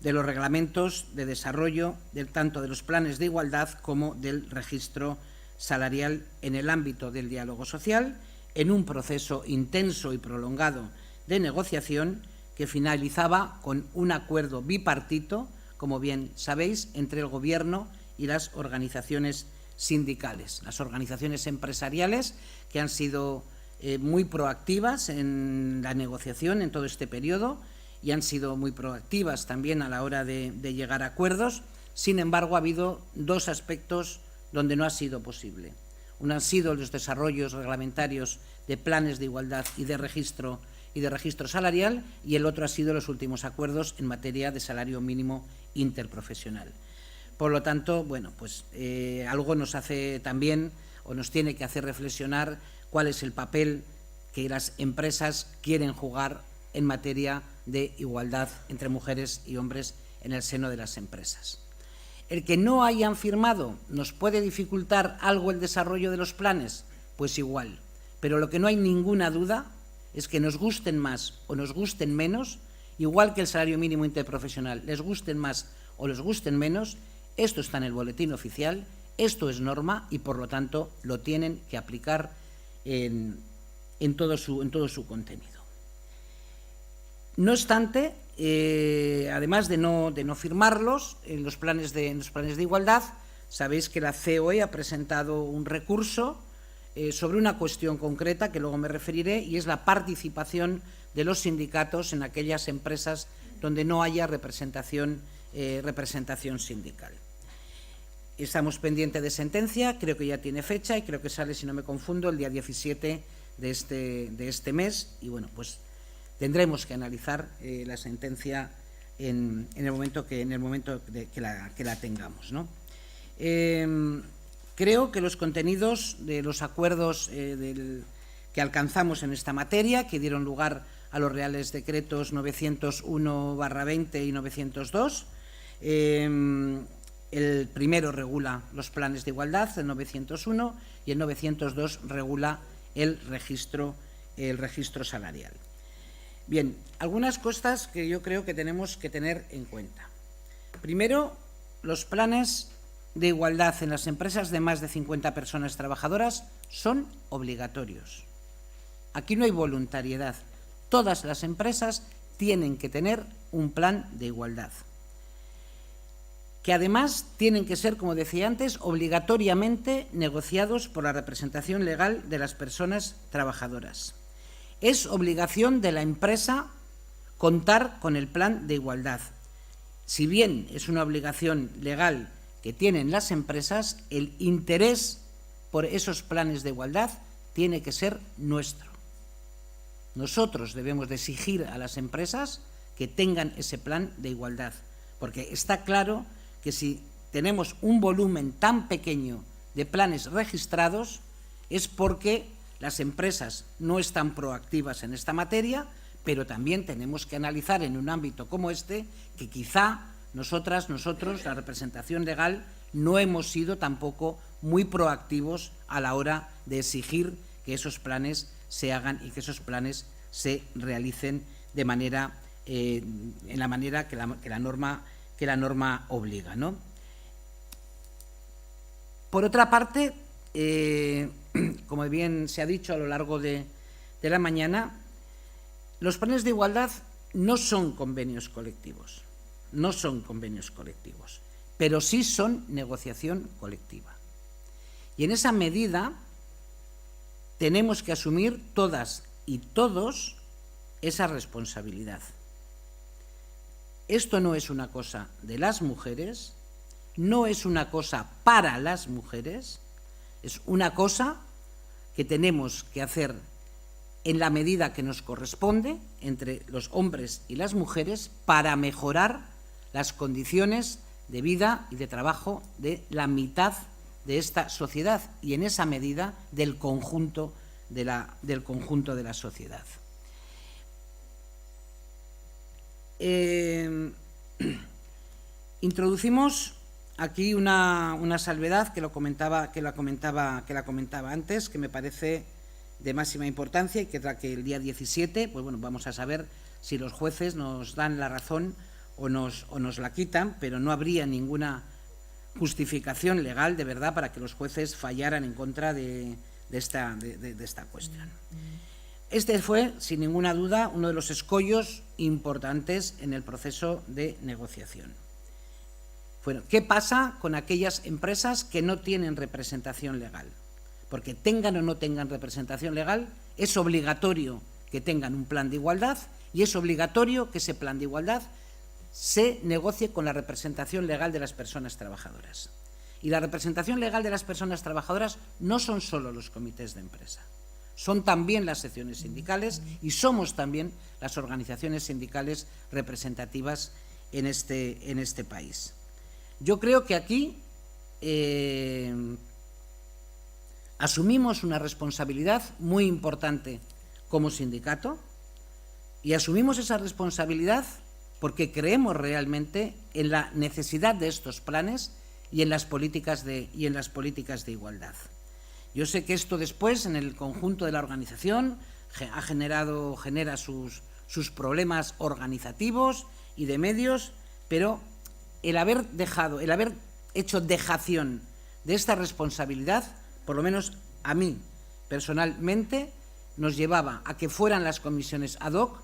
reglamentos de desarrollo tanto de los planes de igualdad como del registro salarial en el ámbito del diálogo social, en un proceso intenso y prolongado de negociación que finalizaba con un acuerdo bipartito, como bien sabéis, entre el Gobierno y las organizaciones sindicales, las organizaciones empresariales que han sido muy proactivas en la negociación en todo este periodo y han sido muy proactivas también a la hora de llegar a acuerdos. Sin embargo, ha habido dos aspectos donde no ha sido posible. Uno han sido los desarrollos reglamentarios de planes de igualdad y de registro salarial y el otro ha sido los últimos acuerdos en materia de salario mínimo interprofesional. Por lo tanto, bueno, pues algo nos hace también o nos tiene que hacer reflexionar cuál es el papel que las empresas quieren jugar en materia de igualdad entre mujeres y hombres en el seno de las empresas. ¿El que no hayan firmado nos puede dificultar algo el desarrollo de los planes? Pues igual. Pero lo que no hay ninguna duda es que nos gusten más o nos gusten menos, igual que el salario mínimo interprofesional, les gusten más o les gusten menos, esto está en el boletín oficial, esto es norma y, por lo tanto, lo tienen que aplicar en todo su contenido. No obstante, además de no firmarlos en los planes de igualdad, sabéis que la COE ha presentado un recurso sobre una cuestión concreta que luego me referiré y es la participación de los sindicatos en aquellas empresas donde no haya representación sindical. Estamos pendientes de sentencia, creo que ya tiene fecha y creo que sale, si no me confundo, el día 17 de este mes y, bueno, pues tendremos que analizar la sentencia en el momento que la tengamos, ¿no? Creo que los contenidos de los acuerdos que alcanzamos en esta materia, que dieron lugar a los Reales Decretos 901/20 y 902, el primero regula los planes de igualdad, el 901, y el 902 regula el registro salarial. Bien, algunas cosas que yo creo que tenemos que tener en cuenta. Primero, los planes de igualdad en las empresas de más de 50 personas trabajadoras son obligatorios. Aquí no hay voluntariedad. Todas las empresas tienen que tener un plan de igualdad, que además tienen que ser, como decía antes, obligatoriamente negociados por la representación legal de las personas trabajadoras. Es obligación de la empresa contar con el plan de igualdad. Si bien es una obligación legal que tienen las empresas, el interés por esos planes de igualdad tiene que ser nuestro. Nosotros debemos de exigir a las empresas que tengan ese plan de igualdad, porque está claro que si tenemos un volumen tan pequeño de planes registrados es porque las empresas no están proactivas en esta materia, pero también tenemos que analizar en un ámbito como este que quizá nosotros, la representación legal, no hemos sido tampoco muy proactivos a la hora de exigir que esos planes se hagan y que esos planes se realicen de manera, en la manera que la norma obliga, ¿no? Por otra parte, como bien se ha dicho a lo largo de la mañana, los planes de igualdad no son convenios colectivos, pero sí son negociación colectiva. Y en esa medida tenemos que asumir todas y todos esa responsabilidad. Esto no es una cosa de las mujeres, no es una cosa para las mujeres, es una cosa que tenemos que hacer en la medida que nos corresponde entre los hombres y las mujeres para mejorar las condiciones de vida y de trabajo de la mitad de esta sociedad y en esa medida del conjunto de la sociedad. Introducimos aquí una salvedad que la comentaba antes, que me parece de máxima importancia y que el día 17, pues bueno, vamos a saber si los jueces nos dan la razón o nos la quitan, pero no habría ninguna justificación legal de verdad para que los jueces fallaran en contra de esta cuestión. Este fue, sin ninguna duda, uno de los escollos importantes en el proceso de negociación. Bueno, ¿qué pasa con aquellas empresas que no tienen representación legal? Porque tengan o no tengan representación legal, es obligatorio que tengan un plan de igualdad y es obligatorio que ese plan de igualdad se negocie con la representación legal de las personas trabajadoras. Y la representación legal de las personas trabajadoras no son solo los comités de empresa, son también las secciones sindicales y somos también las organizaciones sindicales representativas en este país. Yo creo que aquí asumimos una responsabilidad muy importante como sindicato y asumimos esa responsabilidad porque creemos realmente en la necesidad de estos planes y en las políticas de igualdad. Yo sé que esto después, en el conjunto de la organización, genera sus problemas organizativos y de medios, pero el haber hecho dejación de esta responsabilidad, por lo menos a mí personalmente, nos llevaba a que fueran las comisiones ad hoc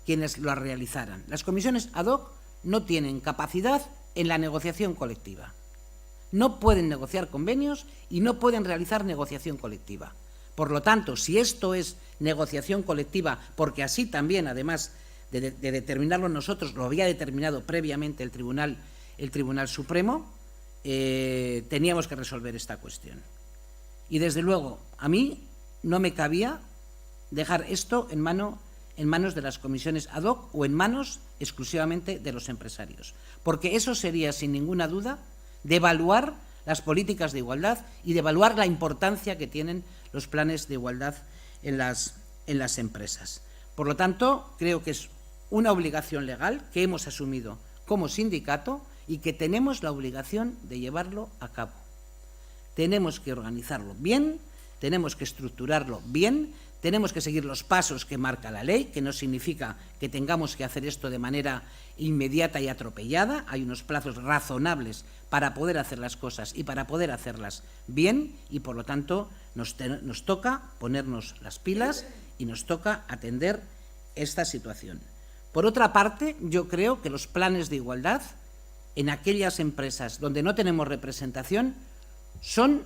quienes lo realizaran. Las comisiones ad hoc no tienen capacidad en la negociación colectiva. No pueden negociar convenios y no pueden realizar negociación colectiva. Por lo tanto, si esto es negociación colectiva, porque así también, además de determinarlo nosotros, lo había determinado previamente el Tribunal Supremo, teníamos que resolver esta cuestión. Y desde luego, a mí no me cabía dejar esto en manos de las comisiones ad hoc o en manos exclusivamente de los empresarios, porque eso sería, sin ninguna duda, devaluar las políticas de igualdad y devaluar la importancia que tienen los planes de igualdad en las empresas. Por lo tanto, creo que es una obligación legal que hemos asumido como sindicato y que tenemos la obligación de llevarlo a cabo. Tenemos que organizarlo bien, tenemos que estructurarlo bien, tenemos que seguir los pasos que marca la ley, que no significa que tengamos que hacer esto de manera inmediata y atropellada. Hay unos plazos razonables para poder hacer las cosas y para poder hacerlas bien y, por lo tanto, nos toca ponernos las pilas y nos toca atender esta situación. Por otra parte, yo creo que los planes de igualdad en aquellas empresas donde no tenemos representación son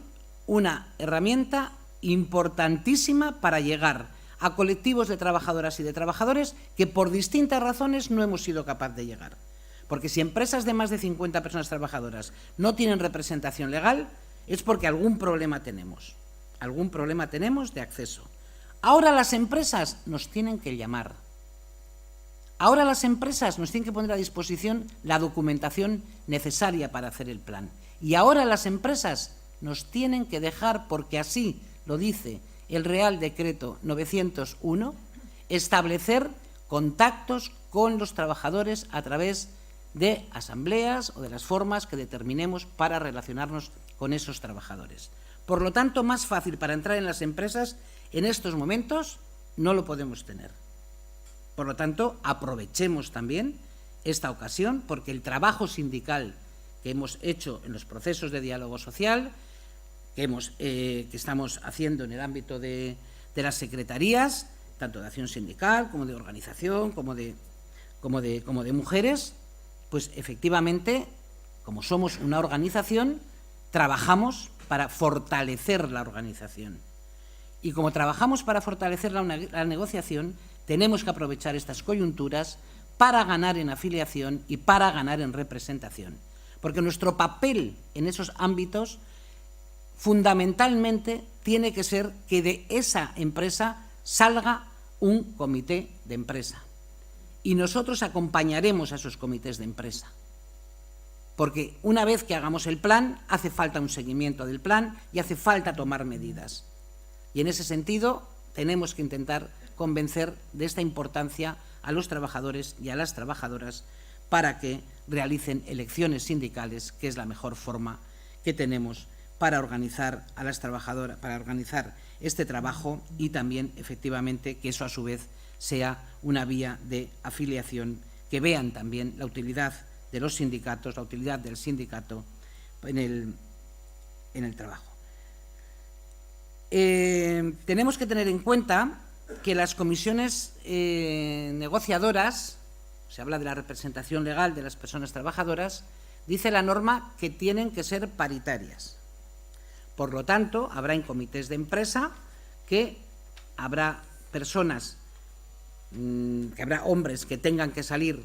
una herramienta importantísima para llegar a colectivos de trabajadoras y de trabajadores que por distintas razones no hemos sido capaces de llegar. Porque si empresas de más de 50 personas trabajadoras no tienen representación legal, es porque algún problema tenemos de acceso. Ahora las empresas nos tienen que llamar. Ahora las empresas nos tienen que poner a disposición la documentación necesaria para hacer el plan. Y ahora las empresas nos tienen que dejar, porque así lo dice el Real Decreto 901, establecer contactos con los trabajadores a través de asambleas o de las formas que determinemos para relacionarnos con esos trabajadores. Por lo tanto, más fácil para entrar en las empresas en estos momentos no lo podemos tener. Por lo tanto, aprovechemos también esta ocasión, porque el trabajo sindical que hemos hecho en los procesos de diálogo social, que estamos haciendo en el ámbito de las secretarías, tanto de acción sindical como de organización, como de mujeres, pues efectivamente, como somos una organización, trabajamos para fortalecer la organización. Y como trabajamos para fortalecer la negociación, tenemos que aprovechar estas coyunturas para ganar en afiliación y para ganar en representación. Porque nuestro papel en esos ámbitos fundamentalmente tiene que ser que de esa empresa salga un comité de empresa. Y nosotros acompañaremos a esos comités de empresa. Porque una vez que hagamos el plan, hace falta un seguimiento del plan y hace falta tomar medidas. Y en ese sentido, tenemos que intentar convencer de esta importancia a los trabajadores y a las trabajadoras para que realicen elecciones sindicales, que es la mejor forma que tenemos para organizar a las trabajadoras, para organizar este trabajo y también, efectivamente, que eso a su vez sea una vía de afiliación, que vean también la utilidad de los sindicatos, la utilidad del sindicato en el trabajo. Tenemos que tener en cuenta que las comisiones negociadoras, se habla de la representación legal de las personas trabajadoras, dice la norma que tienen que ser paritarias. Por lo tanto, habrá en comités de empresa que habrá personas, que habrá hombres que tengan que salir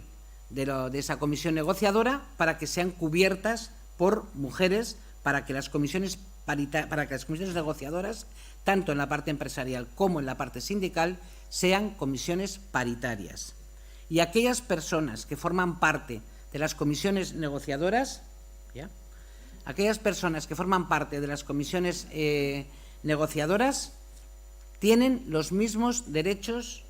de esa comisión negociadora para que sean cubiertas por mujeres, para que las comisiones negociadoras, tanto en la parte empresarial como en la parte sindical, sean comisiones paritarias. Y aquellas personas que forman parte de las comisiones negociadoras, aquellas personas que forman parte de las comisiones negociadoras tienen los mismos derechos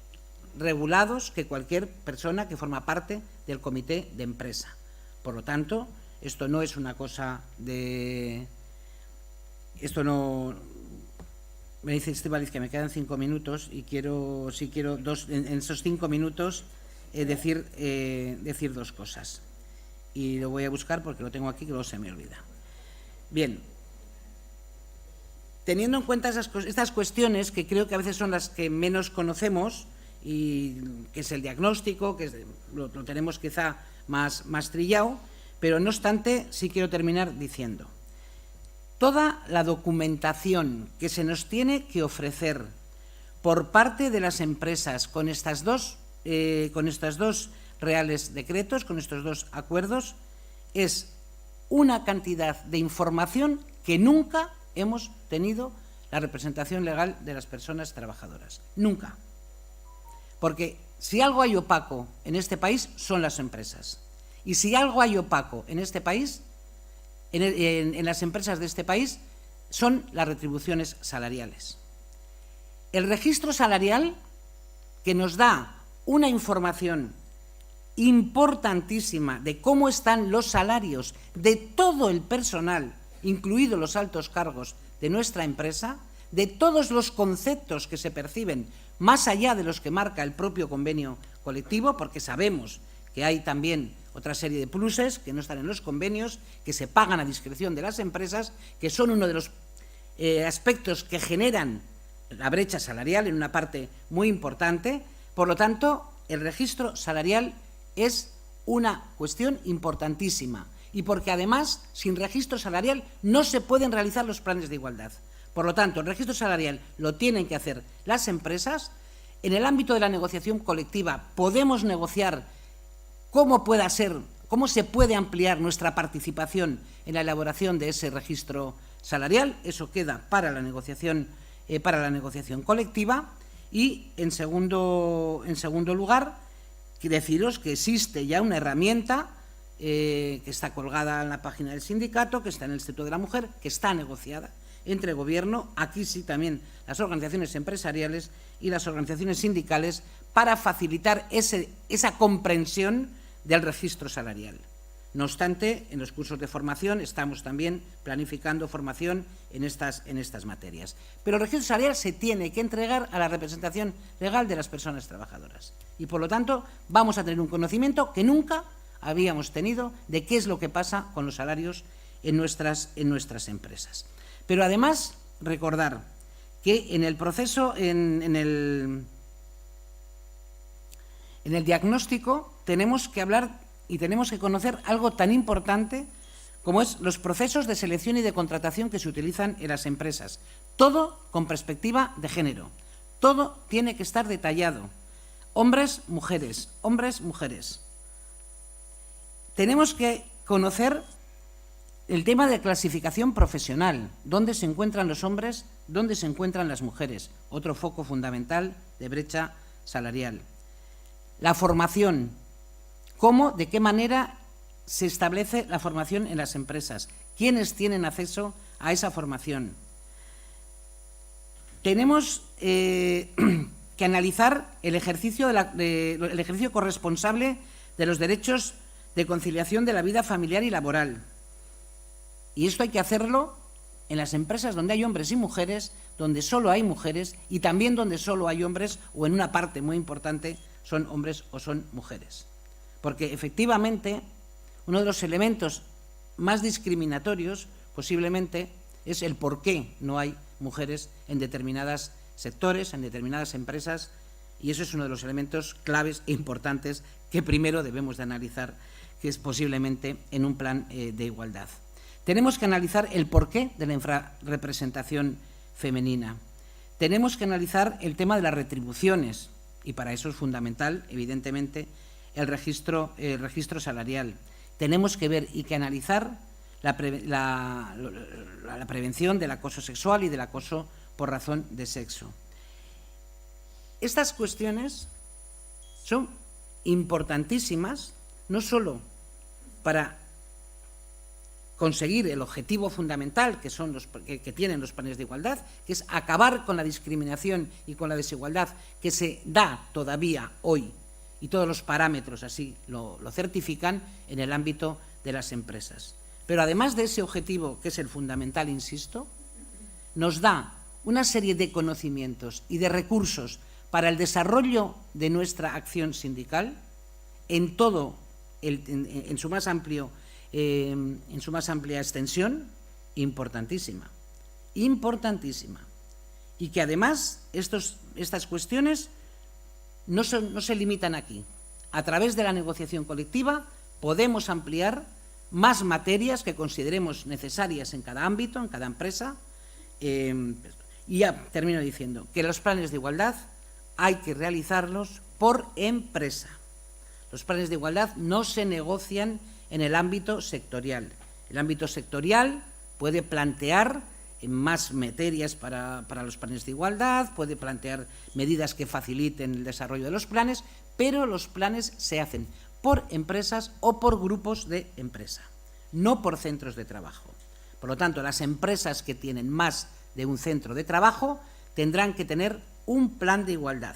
regulados que cualquier persona que forma parte del comité de empresa. Por lo tanto, esto no es una cosa de... Esto no... Me dice Estíbaliz que me quedan 5 minutos y quiero en esos 5 minutos decir 2 cosas. Y lo voy a buscar porque lo tengo aquí que luego se me olvida. Bien. Teniendo en cuenta estas cuestiones, que creo que a veces son las que menos conocemos, y que es el diagnóstico, que lo tenemos quizá más trillado, pero no obstante sí quiero terminar diciendo: toda la documentación que se nos tiene que ofrecer por parte de las empresas con estos dos reales decretos, con estos 2 acuerdos, es una cantidad de información que nunca hemos tenido la representación legal de las personas trabajadoras. Nunca. Porque si algo hay opaco en este país son las empresas. Y si algo hay opaco en este país, en las empresas de este país, son las retribuciones salariales. El registro salarial, que nos da una información importantísima de cómo están los salarios de todo el personal, incluidos los altos cargos de nuestra empresa, de todos los conceptos que se perciben más allá de los que marca el propio convenio colectivo, porque sabemos que hay también otra serie de pluses que no están en los convenios, que se pagan a discreción de las empresas, que son uno de los aspectos que generan la brecha salarial en una parte muy importante. Por lo tanto, el registro salarial es una cuestión importantísima, y porque además, sin registro salarial, no se pueden realizar los planes de igualdad. Por lo tanto, el registro salarial lo tienen que hacer las empresas. En el ámbito de la negociación colectiva podemos negociar cómo se puede ampliar nuestra participación en la elaboración de ese registro salarial. Eso queda para la negociación colectiva. Y, en segundo lugar, deciros que existe ya una herramienta que está colgada en la página del sindicato, que está en el Estatuto de la Mujer, que está negociada entre el Gobierno, aquí sí también las organizaciones empresariales y las organizaciones sindicales, para facilitar esa comprensión del registro salarial. No obstante, en los cursos de formación estamos también planificando formación en estas materias. Pero el registro salarial se tiene que entregar a la representación legal de las personas trabajadoras. Y, por lo tanto, vamos a tener un conocimiento que nunca habíamos tenido de qué es lo que pasa con los salarios en nuestras empresas. Pero, además, recordar que en el proceso, en el diagnóstico, tenemos que hablar y tenemos que conocer algo tan importante como es los procesos de selección y de contratación que se utilizan en las empresas. Todo con perspectiva de género. Todo tiene que estar detallado. Hombres, mujeres, hombres, mujeres. Tenemos que conocer el tema de clasificación profesional. ¿Dónde se encuentran los hombres? ¿Dónde se encuentran las mujeres? Otro foco fundamental de brecha salarial. La formación. ¿Cómo, de qué manera se establece la formación en las empresas? ¿Quiénes tienen acceso a esa formación? Tenemos que analizar el ejercicio corresponsable de los derechos de conciliación de la vida familiar y laboral. Y esto hay que hacerlo en las empresas donde hay hombres y mujeres, donde solo hay mujeres y también donde solo hay hombres, o en una parte muy importante son hombres o son mujeres. Porque, efectivamente, uno de los elementos más discriminatorios, posiblemente, es el por qué no hay mujeres en determinados sectores, en determinadas empresas, y eso es uno de los elementos claves e importantes que primero debemos de analizar, que es posiblemente en un plan de igualdad. Tenemos que analizar el porqué de la infrarrepresentación femenina. Tenemos que analizar el tema de las retribuciones, y para eso es fundamental, evidentemente, el registro salarial. Tenemos que ver y que analizar la prevención del acoso sexual y del acoso por razón de sexo. Estas cuestiones son importantísimas, no solo para conseguir el objetivo fundamental que tienen los planes de igualdad, que es acabar con la discriminación y con la desigualdad que se da todavía hoy, y todos los parámetros así lo certifican en el ámbito de las empresas. Pero además de ese objetivo, que es el fundamental, insisto, nos da una serie de conocimientos y de recursos para el desarrollo de nuestra acción sindical en su más amplia extensión, importantísima. Y que además estas cuestiones no se limitan aquí. A través de la negociación colectiva podemos ampliar más materias que consideremos necesarias en cada ámbito, en cada empresa. Y ya termino diciendo que los planes de igualdad hay que realizarlos por empresa. Los planes de igualdad no se negocian en el ámbito sectorial. El ámbito sectorial puede plantear más materias para los planes de igualdad, puede plantear medidas que faciliten el desarrollo de los planes, pero los planes se hacen por empresas o por grupos de empresa, no por centros de trabajo. Por lo tanto, las empresas que tienen más de un centro de trabajo tendrán que tener un plan de igualdad,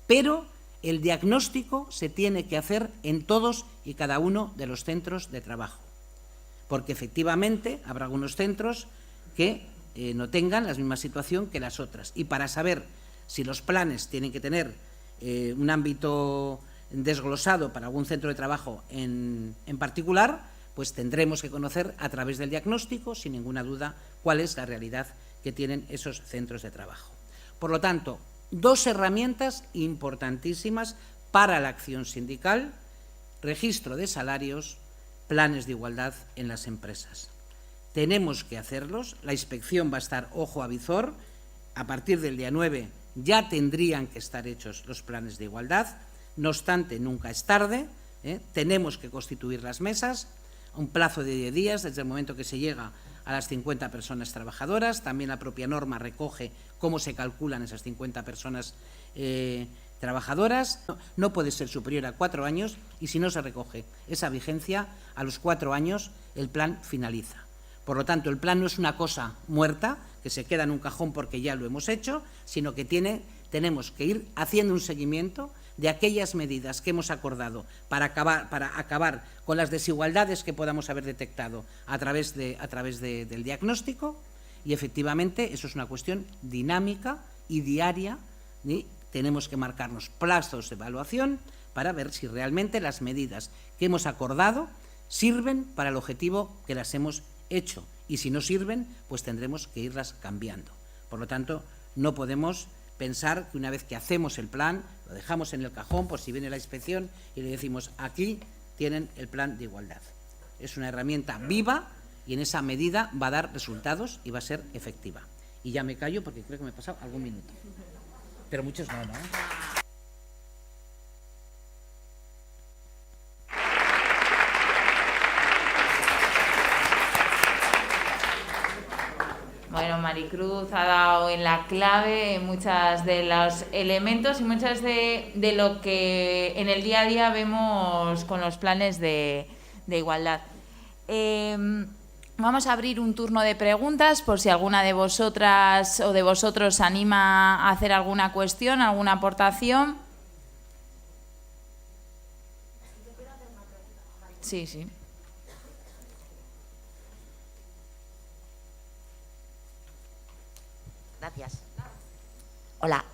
pero el diagnóstico se tiene que hacer en todos y cada uno de los centros de trabajo, porque efectivamente habrá algunos centros que no tengan la misma situación que las otras. Y para saber si los planes tienen que tener un ámbito desglosado para algún centro de trabajo en particular, pues tendremos que conocer a través del diagnóstico, sin ninguna duda, cuál es la realidad que tienen esos centros de trabajo. Por lo tanto, dos herramientas importantísimas para la acción sindical: registro de salarios, planes de igualdad en las empresas. Tenemos que hacerlos, la inspección va a estar ojo a visor, a partir del día 9 ya tendrían que estar hechos los planes de igualdad, no obstante, nunca es tarde, tenemos que constituir las mesas, un plazo de 10 días desde el momento que se llega a las 50 personas trabajadoras. También la propia norma recoge cómo se calculan esas 50 personas trabajadoras no puede ser superior a 4 años y si no se recoge esa vigencia, a los 4 años el plan finaliza. Por lo tanto, el plan no es una cosa muerta que se queda en un cajón porque ya lo hemos hecho, sino que tenemos que ir haciendo un seguimiento de aquellas medidas que hemos acordado para acabar con las desigualdades que podamos haber detectado a través del diagnóstico, y efectivamente eso es una cuestión dinámica y diaria, y tenemos que marcarnos plazos de evaluación para ver si realmente las medidas que hemos acordado sirven para el objetivo que las hemos hecho, y si no sirven, pues tendremos que irlas cambiando. Por lo tanto, no podemos pensar que una vez que hacemos el plan, lo dejamos en el cajón por si viene la inspección y le decimos, aquí tienen el plan de igualdad. Es una herramienta viva y en esa medida va a dar resultados y va a ser efectiva. Y ya me callo porque creo que me he pasado algún minuto. Pero muchos no, ¿no? Bueno, Maricruz ha dado en la clave muchos de los elementos y muchas de lo que en el día a día vemos con los planes de igualdad. Vamos a abrir un turno de preguntas por si alguna de vosotras o de vosotros se anima a hacer alguna cuestión, alguna aportación. Sí, sí. Gracias. Hola.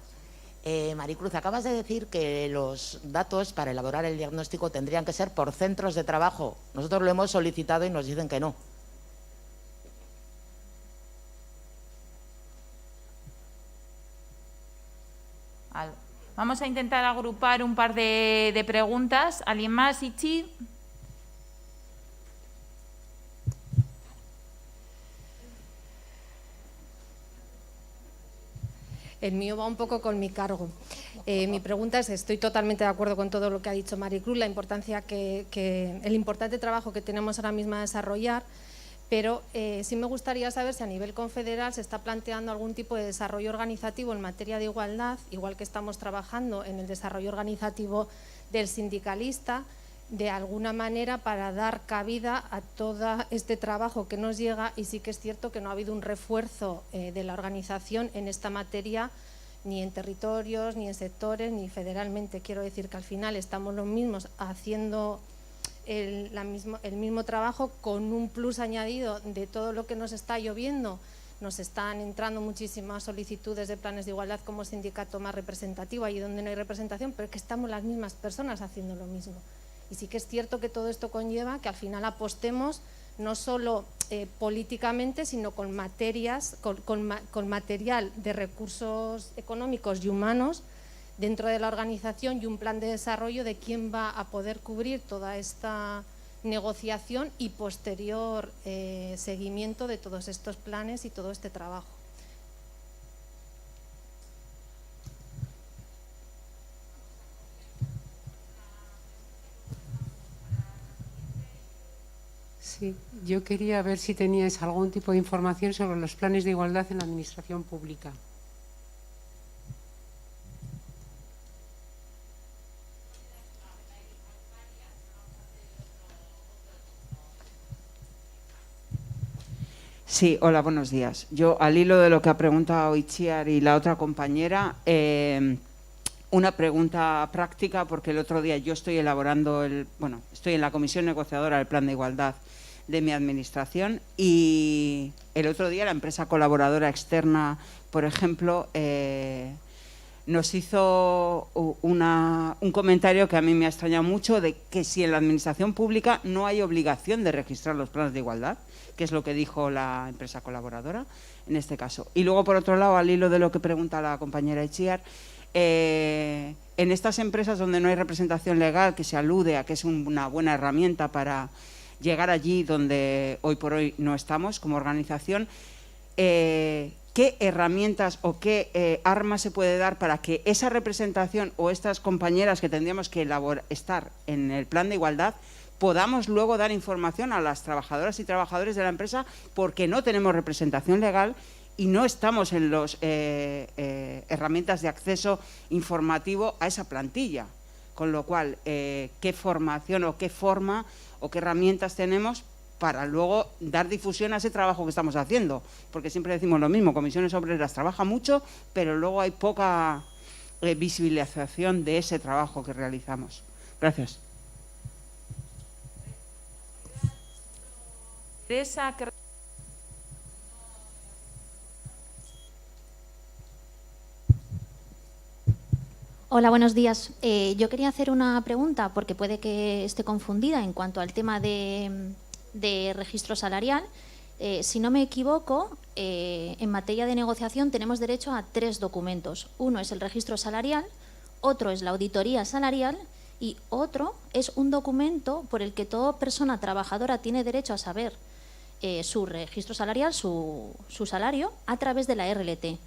Maricruz, acabas de decir que los datos para elaborar el diagnóstico tendrían que ser por centros de trabajo. Nosotros lo hemos solicitado y nos dicen que no. Vamos a intentar agrupar un par de preguntas. ¿Alguien más, Ichi? El mío va un poco con mi cargo. Mi pregunta es, estoy totalmente de acuerdo con todo lo que ha dicho Maricruz, la importancia el importante trabajo que tenemos ahora mismo a desarrollar, pero sí me gustaría saber si a nivel confederal se está planteando algún tipo de desarrollo organizativo en materia de igualdad, igual que estamos trabajando en el desarrollo organizativo del sindicalista, de alguna manera para dar cabida a todo este trabajo que nos llega, y sí que es cierto que no ha habido un refuerzo de la organización en esta materia, ni en territorios, ni en sectores, ni federalmente. Quiero decir que al final estamos los mismos haciendo el mismo trabajo con un plus añadido de todo lo que nos está lloviendo. Nos están entrando muchísimas solicitudes de planes de igualdad como sindicato más representativo, allí donde no hay representación, pero es que estamos las mismas personas haciendo lo mismo. Y sí que es cierto que todo esto conlleva que al final apostemos no solo políticamente, sino con material de recursos económicos y humanos dentro de la organización y un plan de desarrollo de quién va a poder cubrir toda esta negociación y posterior seguimiento de todos estos planes y todo este trabajo. Sí, yo quería ver si teníais algún tipo de información sobre los planes de igualdad en la administración pública. Sí, hola, buenos días. Yo, al hilo de lo que ha preguntado Itziar y la otra compañera, una pregunta práctica, porque el otro día yo estoy elaborando estoy en la comisión negociadora del plan de igualdad de mi administración, y el otro día la empresa colaboradora externa, por ejemplo, nos hizo un comentario que a mí me ha extrañado mucho, de que si en la administración pública no hay obligación de registrar los planes de igualdad, que es lo que dijo la empresa colaboradora en este caso. Y luego, por otro lado, al hilo de lo que pregunta la compañera Itziar, en estas empresas donde no hay representación legal, que se alude a que es una buena herramienta para llegar allí donde hoy por hoy no estamos como organización, ¿qué herramientas o qué armas se puede dar para que esa representación o estas compañeras que tendríamos que estar en el plan de igualdad podamos luego dar información a las trabajadoras y trabajadores de la empresa, porque no tenemos representación legal y no estamos en las herramientas de acceso informativo a esa plantilla. Con lo cual, ¿qué formación o qué forma o qué herramientas tenemos para luego dar difusión a ese trabajo que estamos haciendo? Porque siempre decimos lo mismo, Comisiones Obreras trabaja mucho, pero luego hay poca visibilización de ese trabajo que realizamos. Gracias. Teresa, Hola, buenos días. Yo quería hacer una pregunta porque puede que esté confundida en cuanto al tema de registro salarial. Si no me equivoco, en materia de negociación tenemos derecho a 3 documentos. Uno es el registro salarial, otro es la auditoría salarial y otro es un documento por el que toda persona trabajadora tiene derecho a saber su registro salarial, su salario, a través de la RLT.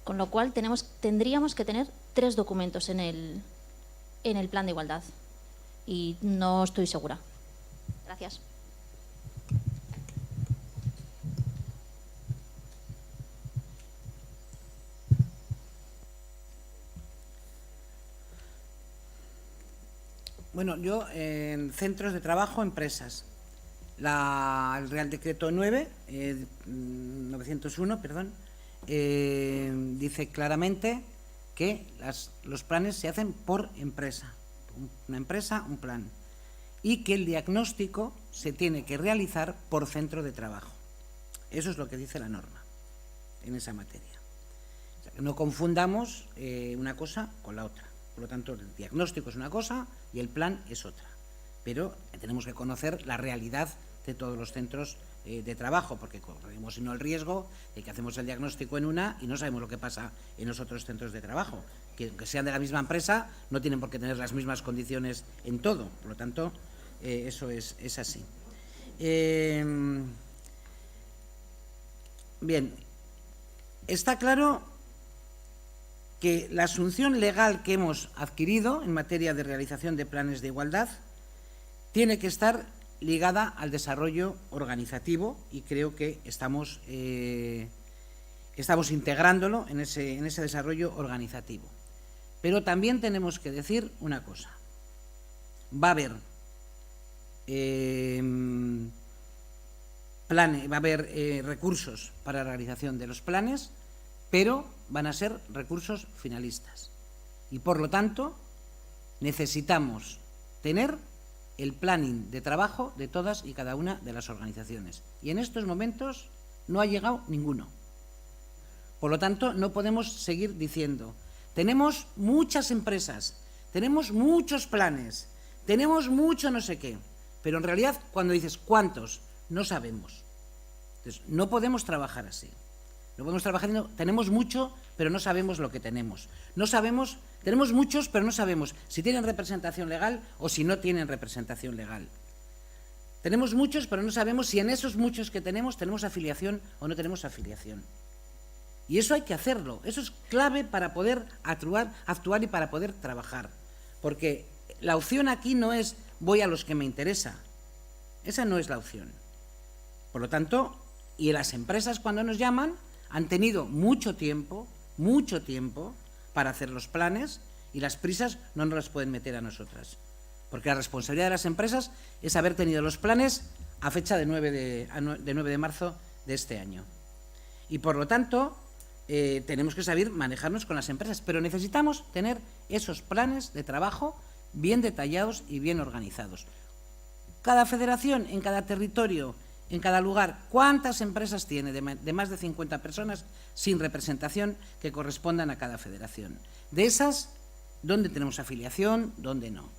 Con lo cual tendríamos que tener 3 documentos en el plan de igualdad. Y no estoy segura. Gracias. Bueno, yo en centros de trabajo, empresas. El Real Decreto 901, dice claramente que los planes se hacen por empresa. Una empresa, un plan. Y que el diagnóstico se tiene que realizar por centro de trabajo. Eso es lo que dice la norma en esa materia. O sea, que no confundamos una cosa con la otra. Por lo tanto, el diagnóstico es una cosa y el plan es otra. Pero tenemos que conocer la realidad de todos los centros de trabajo, porque corremos sino el riesgo de que hacemos el diagnóstico en una y no sabemos lo que pasa en los otros centros de trabajo. Que aunque sean de la misma empresa, no tienen por qué tener las mismas condiciones en todo. Por lo tanto, eso es así. Bien, está claro que la asunción legal que hemos adquirido en materia de realización de planes de igualdad tiene que estar ligada al desarrollo organizativo y creo que estamos integrándolo en ese desarrollo organizativo. Pero también tenemos que decir una cosa. Va a haber recursos para la realización de los planes, pero van a ser recursos finalistas. Y por lo tanto, necesitamos tener el planning de trabajo de todas y cada una de las organizaciones. Y en estos momentos no ha llegado ninguno. Por lo tanto, no podemos seguir diciendo, tenemos muchas empresas, tenemos muchos planes, tenemos mucho no sé qué, pero en realidad cuando dices cuántos, no sabemos. Entonces, no podemos trabajar así. No podemos trabajar diciendo, tenemos mucho, pero no sabemos lo que tenemos. No sabemos, tenemos muchos, pero no sabemos si tienen representación legal o si no tienen representación legal. Tenemos muchos, pero no sabemos si en esos muchos que tenemos afiliación o no tenemos afiliación. Y eso hay que hacerlo. Eso es clave para poder actuar y para poder trabajar. Porque la opción aquí no es voy a los que me interesa. Esa no es la opción. Por lo tanto, y las empresas cuando nos llaman han tenido mucho tiempo para hacer los planes y las prisas no nos las pueden meter a nosotras. Porque la responsabilidad de las empresas es haber tenido los planes a fecha de 9 de marzo de este año. Y por lo tanto, tenemos que saber manejarnos con las empresas, pero necesitamos tener esos planes de trabajo bien detallados y bien organizados. Cada federación, en cada territorio, en cada lugar, ¿cuántas empresas tiene de más de 50 personas sin representación que correspondan a cada federación? De esas, ¿dónde tenemos afiliación? ¿Dónde no?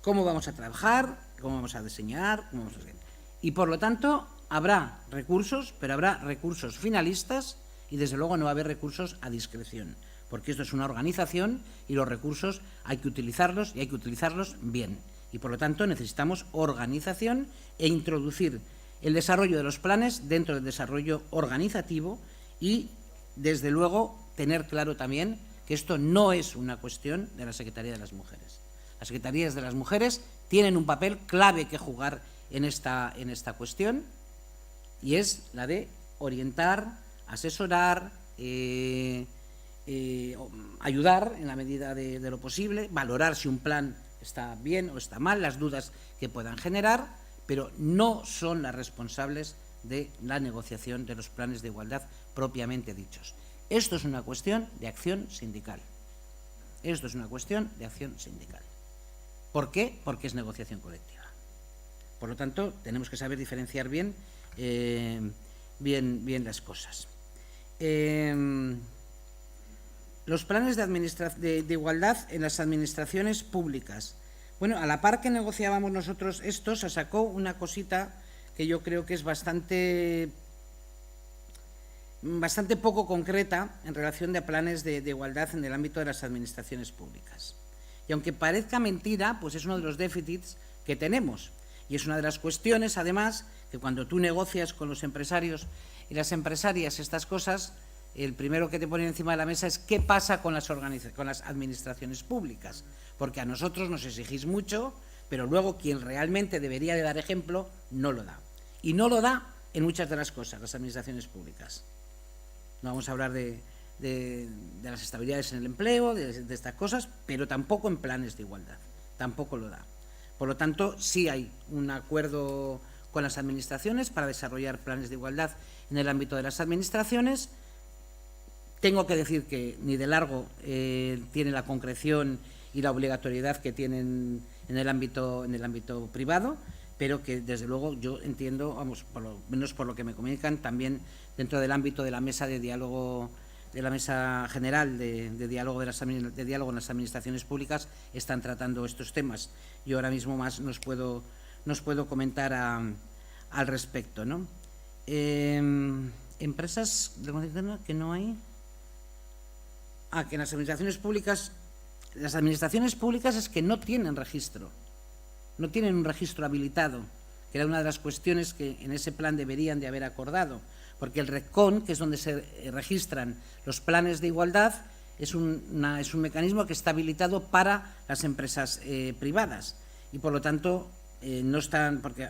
¿Cómo vamos a trabajar? ¿Cómo vamos a diseñar? ¿Cómo vamos a hacer? Y por lo tanto, habrá recursos, pero habrá recursos finalistas y desde luego no va a haber recursos a discreción, porque esto es una organización y los recursos hay que utilizarlos y hay que utilizarlos bien. Y por lo tanto necesitamos organización e introducir el desarrollo de los planes dentro del desarrollo organizativo y, desde luego, tener claro también que esto no es una cuestión de la Secretaría de las Mujeres. Las Secretarías de las Mujeres tienen un papel clave que jugar en esta cuestión y es la de orientar, asesorar, ayudar en la medida de lo posible, valorar si un plan está bien o está mal, las dudas que puedan generar, pero no son las responsables de la negociación de los planes de igualdad propiamente dichos. Esto es una cuestión de acción sindical. Esto es una cuestión de acción sindical. ¿Por qué? Porque es negociación colectiva. Por lo tanto, tenemos que saber diferenciar bien las cosas. Los planes de igualdad en las administraciones públicas. Bueno, a la par que negociábamos nosotros esto, se sacó una cosita que yo creo que es bastante poco concreta en relación a planes de igualdad en el ámbito de las administraciones públicas. Y aunque parezca mentira, pues es uno de los déficits que tenemos. Y es una de las cuestiones, además, que cuando tú negocias con los empresarios y las empresarias estas cosas, el primero que te ponen encima de la mesa es qué pasa con las administraciones públicas. Porque a nosotros nos exigís mucho, pero luego quien realmente debería de dar ejemplo no lo da. Y no lo da en muchas de las cosas, las administraciones públicas. No vamos a hablar de las estabilidades en el empleo, de estas cosas, pero tampoco en planes de igualdad. Tampoco lo da. Por lo tanto, sí hay un acuerdo con las administraciones para desarrollar planes de igualdad en el ámbito de las administraciones. Tengo que decir que ni de largo tiene la concreción y la obligatoriedad que tienen en el ámbito privado, pero que desde luego yo entiendo, vamos, por lo menos por lo que me comunican, también dentro del ámbito de la mesa de diálogo, de la mesa general de diálogo en las administraciones públicas, están tratando estos temas. Yo ahora mismo más nos puedo comentar al respecto, ¿no? Empresas que no hay. Que en las administraciones públicas es que no tienen registro, no tienen un registro habilitado, que era una de las cuestiones que en ese plan deberían de haber acordado, porque el RECON, que es donde se registran los planes de igualdad, es un mecanismo que está habilitado para las empresas privadas y por lo tanto no están, porque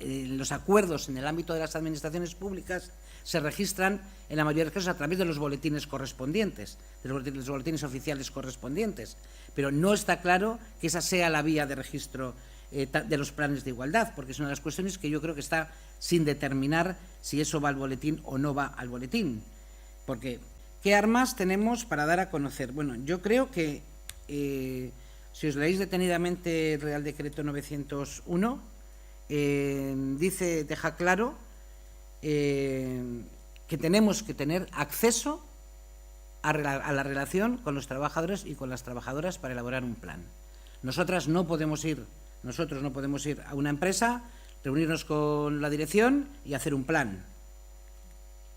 los acuerdos en el ámbito de las administraciones públicas se registran en la mayoría de los casos a través de los boletines correspondientes, de los boletines oficiales correspondientes, pero no está claro que esa sea la vía de registro de los planes de igualdad, porque es una de las cuestiones que yo creo que está sin determinar si eso va al boletín o no va al boletín. Porque, ¿qué armas tenemos para dar a conocer? Bueno, yo creo que, si os leéis detenidamente el Real Decreto 901, deja claro que tenemos que tener acceso a la relación con los trabajadores y con las trabajadoras para elaborar un plan. Nosotros no podemos ir a una empresa, reunirnos con la dirección y hacer un plan.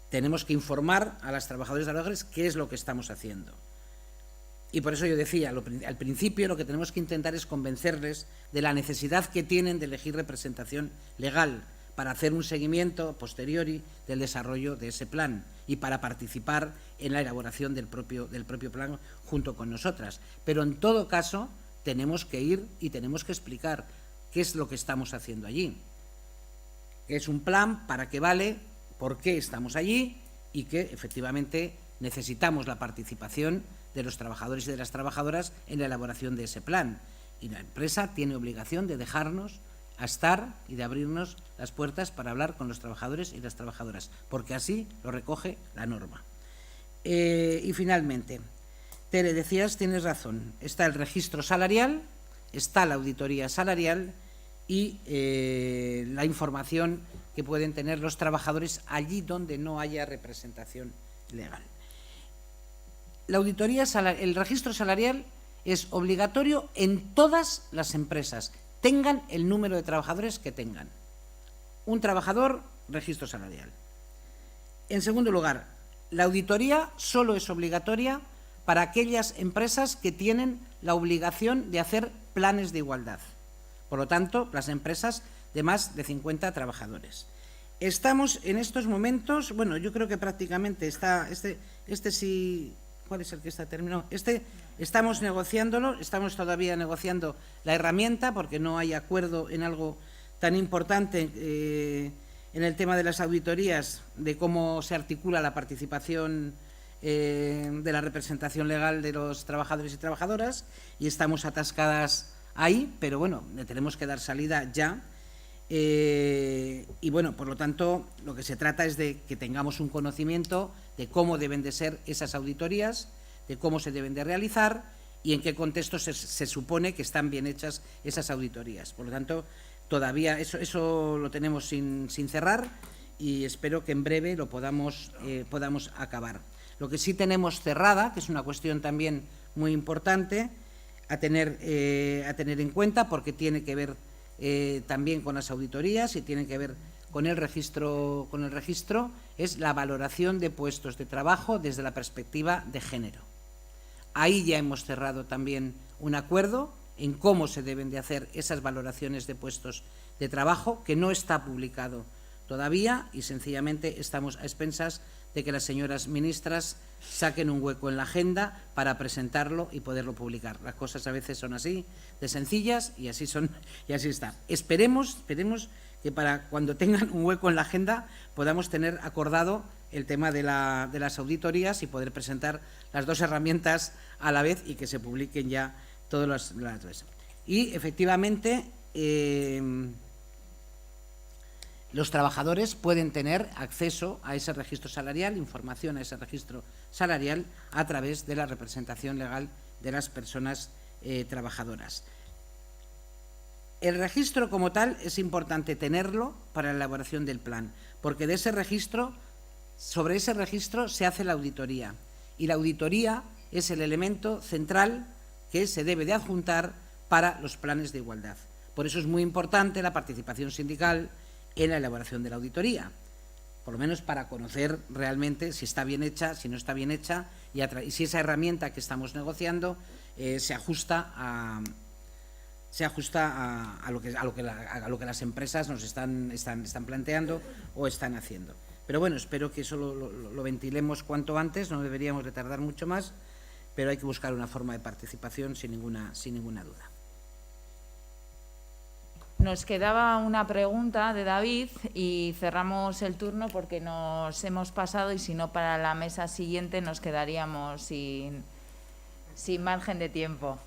Tenemos que informar a las trabajadoras y trabajadores qué es lo que estamos haciendo. Y por eso yo decía, al principio lo que tenemos que intentar es convencerles de la necesidad que tienen de elegir representación legal para hacer un seguimiento a posteriori del desarrollo de ese plan y para participar en la elaboración del propio plan junto con nosotras. Pero en todo caso tenemos que ir y tenemos que explicar qué es lo que estamos haciendo allí. ¿Qué es un plan? ¿Para qué vale? ¿Por qué estamos allí? Y que efectivamente necesitamos la participación de los trabajadores y de las trabajadoras en la elaboración de ese plan. Y la empresa tiene obligación de dejarnos a estar y de abrirnos las puertas para hablar con los trabajadores y las trabajadoras, porque así lo recoge la norma. Y finalmente, Tere, decías, tienes razón, está el registro salarial, está la auditoría salarial y la información que pueden tener los trabajadores allí donde no haya representación legal. La auditoría el registro salarial es obligatorio en todas las empresas, tengan el número de trabajadores que tengan. Un trabajador, registro salarial. En segundo lugar, la auditoría solo es obligatoria para aquellas empresas que tienen la obligación de hacer planes de igualdad. Por lo tanto, las empresas de más de 50 trabajadores. Estamos en estos momentos, bueno, yo creo que prácticamente está, sí, ¿cuál es el que está terminado? Estamos negociándolo, estamos todavía negociando la herramienta porque no hay acuerdo en algo tan importante en el tema de las auditorías, de cómo se articula la participación de la representación legal de los trabajadores y trabajadoras, y estamos atascadas ahí, pero bueno, le tenemos que dar salida ya. Y bueno, por lo tanto, lo que se trata es de que tengamos un conocimiento de cómo deben de ser esas auditorías, de cómo se deben de realizar y en qué contexto se supone que están bien hechas esas auditorías. Por lo tanto, todavía eso lo tenemos sin cerrar y espero que en breve lo podamos acabar. Lo que sí tenemos cerrada, que es una cuestión también muy importante a tener en cuenta, porque tiene que ver también con las auditorías y tiene que ver con el registro, es la valoración de puestos de trabajo desde la perspectiva de género. Ahí ya hemos cerrado también un acuerdo en cómo se deben de hacer esas valoraciones de puestos de trabajo, que no está publicado todavía y sencillamente estamos a expensas de que las señoras ministras saquen un hueco en la agenda para presentarlo y poderlo publicar. Las cosas a veces son así, de sencillas, y así está. Esperemos que para cuando tengan un hueco en la agenda podamos tener acordado el tema de las auditorías y poder presentar las dos herramientas a la vez y que se publiquen ya todas las veces. Y efectivamente los trabajadores pueden tener acceso a ese registro salarial, información a ese registro salarial a través de la representación legal de las personas trabajadoras. El registro como tal es importante tenerlo para la elaboración del plan, porque de ese registro, sobre ese registro se hace la auditoría y la auditoría es el elemento central que se debe de adjuntar para los planes de igualdad. Por eso es muy importante la participación sindical en la elaboración de la auditoría, por lo menos para conocer realmente si está bien hecha, si no está bien hecha y si esa herramienta que estamos negociando se ajusta a lo que las empresas nos están planteando o están haciendo. Pero bueno, espero que eso lo ventilemos cuanto antes, no deberíamos de tardar mucho más, pero hay que buscar una forma de participación sin ninguna duda. Nos quedaba una pregunta de David y cerramos el turno porque nos hemos pasado y si no para la mesa siguiente nos quedaríamos sin margen de tiempo.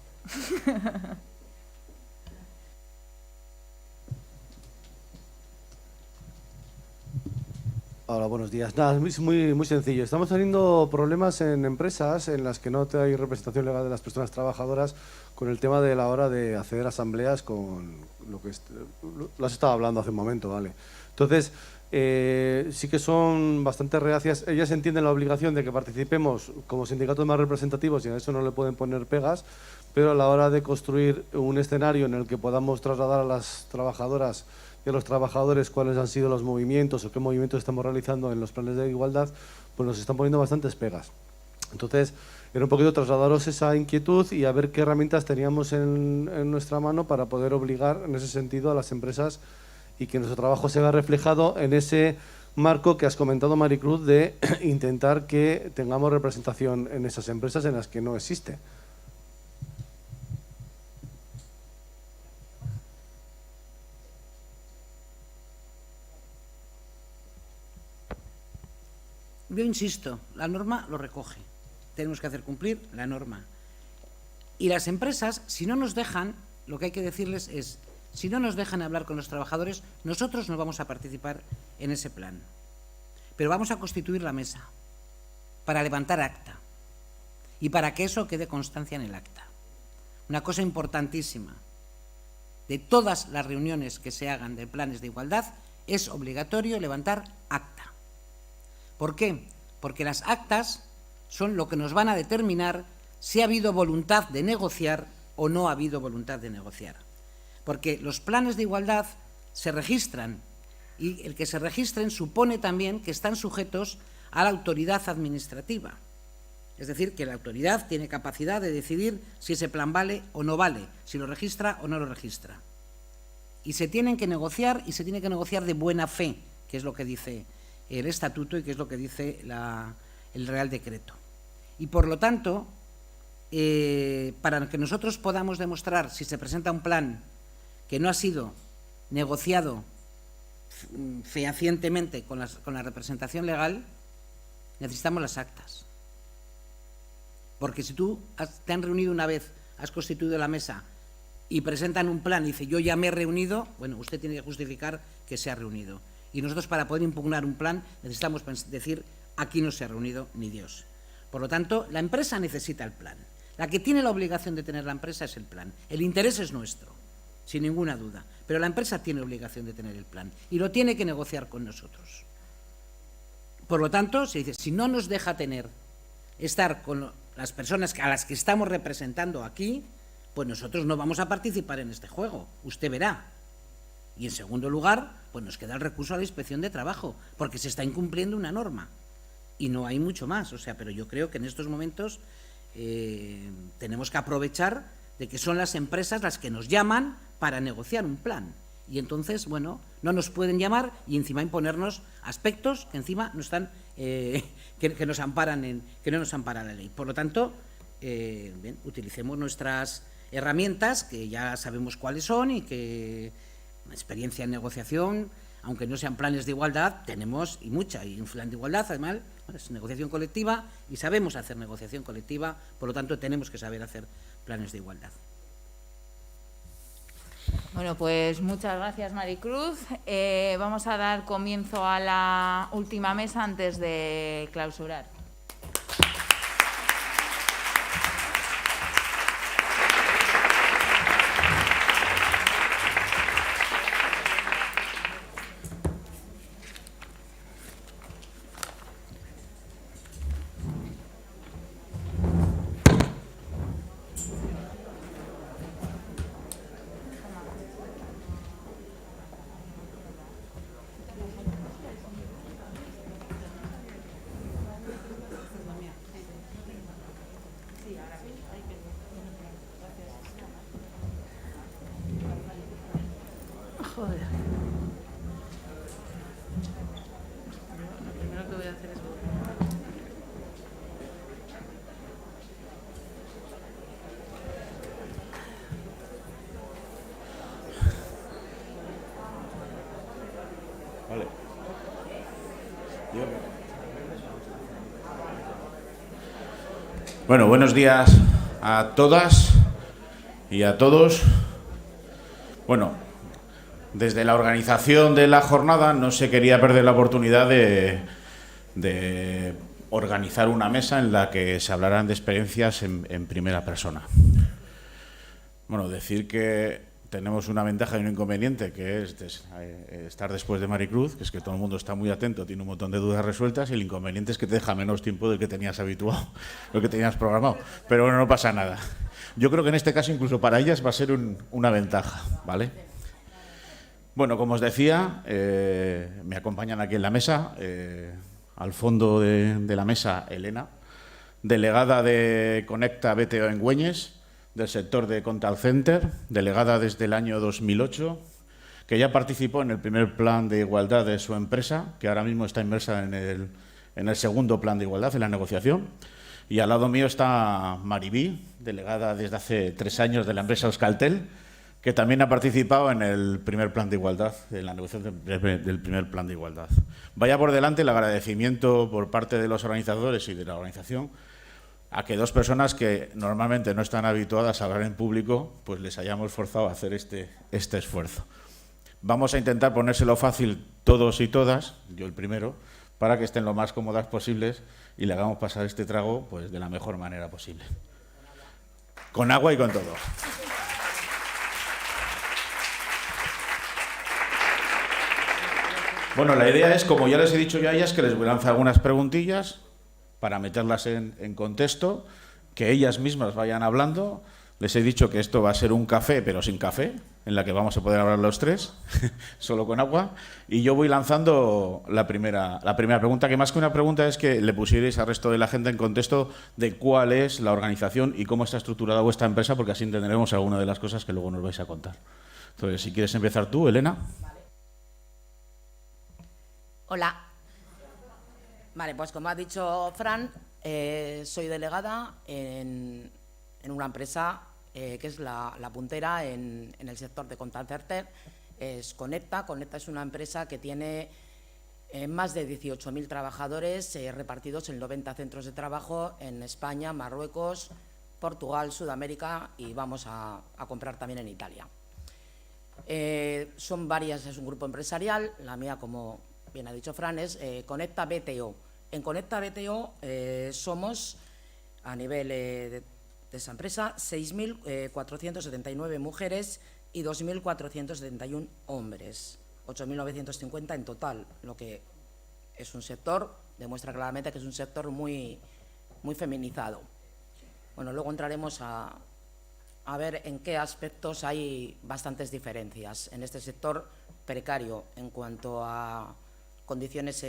Hola, buenos días. Nada, es muy sencillo. Estamos teniendo problemas en empresas en las que no hay representación legal de las personas trabajadoras con el tema de la hora de acceder a asambleas, con lo que lo has estado hablando hace un momento, ¿vale? Entonces, sí que son bastante reacias. Ellas entienden la obligación de que participemos como sindicatos más representativos y a eso no le pueden poner pegas, pero a la hora de construir un escenario en el que podamos trasladar a las trabajadoras y a los trabajadores cuáles han sido los movimientos o qué movimientos estamos realizando en los planes de igualdad, pues nos están poniendo bastantes pegas. Entonces, era un poquito trasladaros esa inquietud y a ver qué herramientas teníamos en nuestra mano para poder obligar en ese sentido a las empresas y que nuestro trabajo se vea reflejado en ese marco que has comentado, Maricruz, de intentar que tengamos representación en esas empresas en las que no existe. Yo insisto, la norma lo recoge. Tenemos que hacer cumplir la norma. Y las empresas, si no nos dejan, lo que hay que decirles es, si no nos dejan hablar con los trabajadores, nosotros no vamos a participar en ese plan. Pero vamos a constituir la mesa para levantar acta y para que eso quede constancia en el acta. Una cosa importantísima, de todas las reuniones que se hagan de planes de igualdad, es obligatorio levantar acta. ¿Por qué? Porque las actas son lo que nos van a determinar si ha habido voluntad de negociar o no ha habido voluntad de negociar. Porque los planes de igualdad se registran y el que se registren supone también que están sujetos a la autoridad administrativa. Es decir, que la autoridad tiene capacidad de decidir si ese plan vale o no vale, si lo registra o no lo registra. Y se tienen que negociar y se tiene que negociar de buena fe, que es lo que dice el estatuto y que es lo que dice el Real Decreto. Y por lo tanto, para que nosotros podamos demostrar si se presenta un plan que no ha sido negociado fehacientemente con la representación legal, necesitamos las actas. Porque si tú te han reunido una vez, has constituido la mesa y presentan un plan y dice yo ya me he reunido, bueno, usted tiene que justificar que se ha reunido. Y nosotros, para poder impugnar un plan, necesitamos decir aquí no se ha reunido ni Dios. Por lo tanto, la empresa necesita el plan. La que tiene la obligación de tener la empresa es el plan. El interés es nuestro, sin ninguna duda. Pero la empresa tiene obligación de tener el plan y lo tiene que negociar con nosotros. Por lo tanto, se dice, si no nos deja estar con las personas a las que estamos representando aquí, pues nosotros no vamos a participar en este juego. Usted verá. Y en segundo lugar, pues nos queda el recurso a la Inspección de Trabajo, porque se está incumpliendo una norma. Y no hay mucho más. O sea, pero yo creo que en estos momentos tenemos que aprovechar de que son las empresas las que nos llaman para negociar un plan. Y entonces, bueno, no nos pueden llamar y encima imponernos aspectos que encima no están, que nos amparan que no nos ampara la ley. Por lo tanto, bien, utilicemos nuestras herramientas, que ya sabemos cuáles son y que experiencia en negociación, aunque no sean planes de igualdad, tenemos y mucha, y un plan de igualdad, además, es negociación colectiva y sabemos hacer negociación colectiva, por lo tanto tenemos que saber hacer planes de igualdad. Bueno, pues muchas gracias, Maricruz. Vamos a dar comienzo a la última mesa antes de clausurar. Joder. Lo primero que voy a hacer es... Vale. Bueno, buenos días a todas y a todos. Bueno, desde la organización de la jornada no se quería perder la oportunidad de organizar una mesa en la que se hablaran de experiencias en primera persona. Bueno, decir que tenemos una ventaja y un inconveniente, que es estar después de Maricruz, que es que todo el mundo está muy atento, tiene un montón de dudas resueltas, y el inconveniente es que te deja menos tiempo del que tenías habituado, lo que tenías programado. Pero bueno, no pasa nada. Yo creo que en este caso, incluso para ellas, va a ser una ventaja, ¿vale? Bueno, como os decía, me acompañan aquí en la mesa, al fondo de la mesa, Elena, delegada de Conecta BTO en Güeñes, del sector de Contact Center, delegada desde el año 2008, que ya participó en el primer plan de igualdad de su empresa, que ahora mismo está inmersa en el segundo plan de igualdad, en la negociación. Y al lado mío está Maribí, delegada desde hace 3 años de la empresa Euskaltel, que también ha participado en el primer plan de igualdad, en la negociación del primer plan de igualdad. Vaya por delante el agradecimiento por parte de los organizadores y de la organización a que 2 personas que normalmente no están habituadas a hablar en público, pues les hayamos forzado a hacer este esfuerzo. Vamos a intentar ponérselo fácil todos y todas, yo el primero, para que estén lo más cómodas posibles y le hagamos pasar este trago pues de la mejor manera posible. Con agua y con todo. Bueno, la idea es, como ya les he dicho yo a ellas, que les voy a lanzar algunas preguntillas para meterlas en contexto, que ellas mismas vayan hablando. Les he dicho que esto va a ser un café, pero sin café, en la que vamos a poder hablar los 3, solo con agua. Y yo voy lanzando la primera pregunta, que más que una pregunta es que le pusierais al resto de la gente en contexto de cuál es la organización y cómo está estructurada vuestra empresa, porque así entenderemos alguna de las cosas que luego nos vais a contar. Entonces, si quieres empezar tú, Elena. Hola. Vale, pues como ha dicho Fran, soy delegada en una empresa que es la puntera en el sector de Contact Center es Conecta. Conecta es una empresa que tiene más de 18.000 trabajadores repartidos en 90 centros de trabajo en España, Marruecos, Portugal, Sudamérica y vamos a comprar también en Italia. Son varias, es un grupo empresarial. La mía, como bien ha dicho Fran, es Conecta BTO. En Conecta BTO somos, a nivel de esa empresa, 6.479 mujeres y 2.471 hombres, 8.950 en total, lo que es un sector, demuestra claramente que es un sector muy feminizado. Bueno, luego entraremos a ver en qué aspectos hay bastantes diferencias en este sector precario en cuanto a condiciones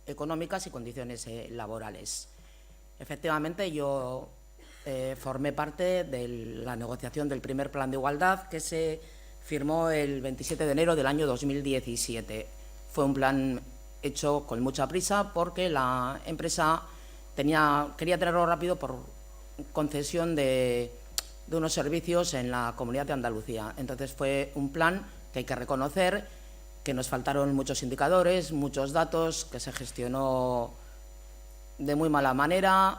económicas y condiciones laborales. Efectivamente, yo formé parte de la negociación del primer plan de igualdad que se firmó el 27 de enero del año 2017. Fue un plan hecho con mucha prisa porque la empresa quería tenerlo rápido por concesión de unos servicios en la Comunidad de Andalucía. Entonces fue un plan que hay que reconocer que nos faltaron muchos indicadores, muchos datos, que se gestionó de muy mala manera,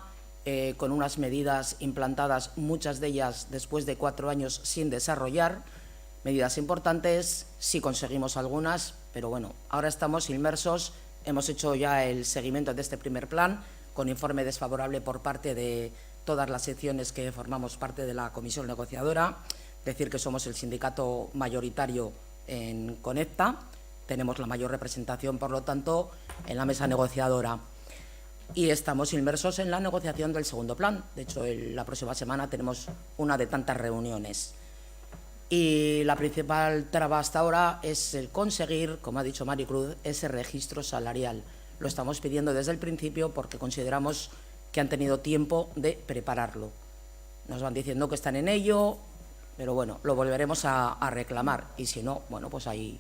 con unas medidas implantadas, muchas de ellas después de 4 años sin desarrollar, medidas importantes, sí conseguimos algunas, pero bueno, ahora estamos inmersos, hemos hecho ya el seguimiento de este primer plan, con informe desfavorable por parte de todas las secciones que formamos parte de la comisión negociadora, decir que somos el sindicato mayoritario en Conecta, tenemos la mayor representación, por lo tanto, en la mesa negociadora. Y estamos inmersos en la negociación del segundo plan. De hecho, la próxima semana tenemos una de tantas reuniones. Y la principal traba hasta ahora es el conseguir, como ha dicho Maricruz, ese registro salarial. Lo estamos pidiendo desde el principio porque consideramos que han tenido tiempo de prepararlo. Nos van diciendo que están en ello, pero bueno, lo volveremos a reclamar. Y si no, bueno, pues hay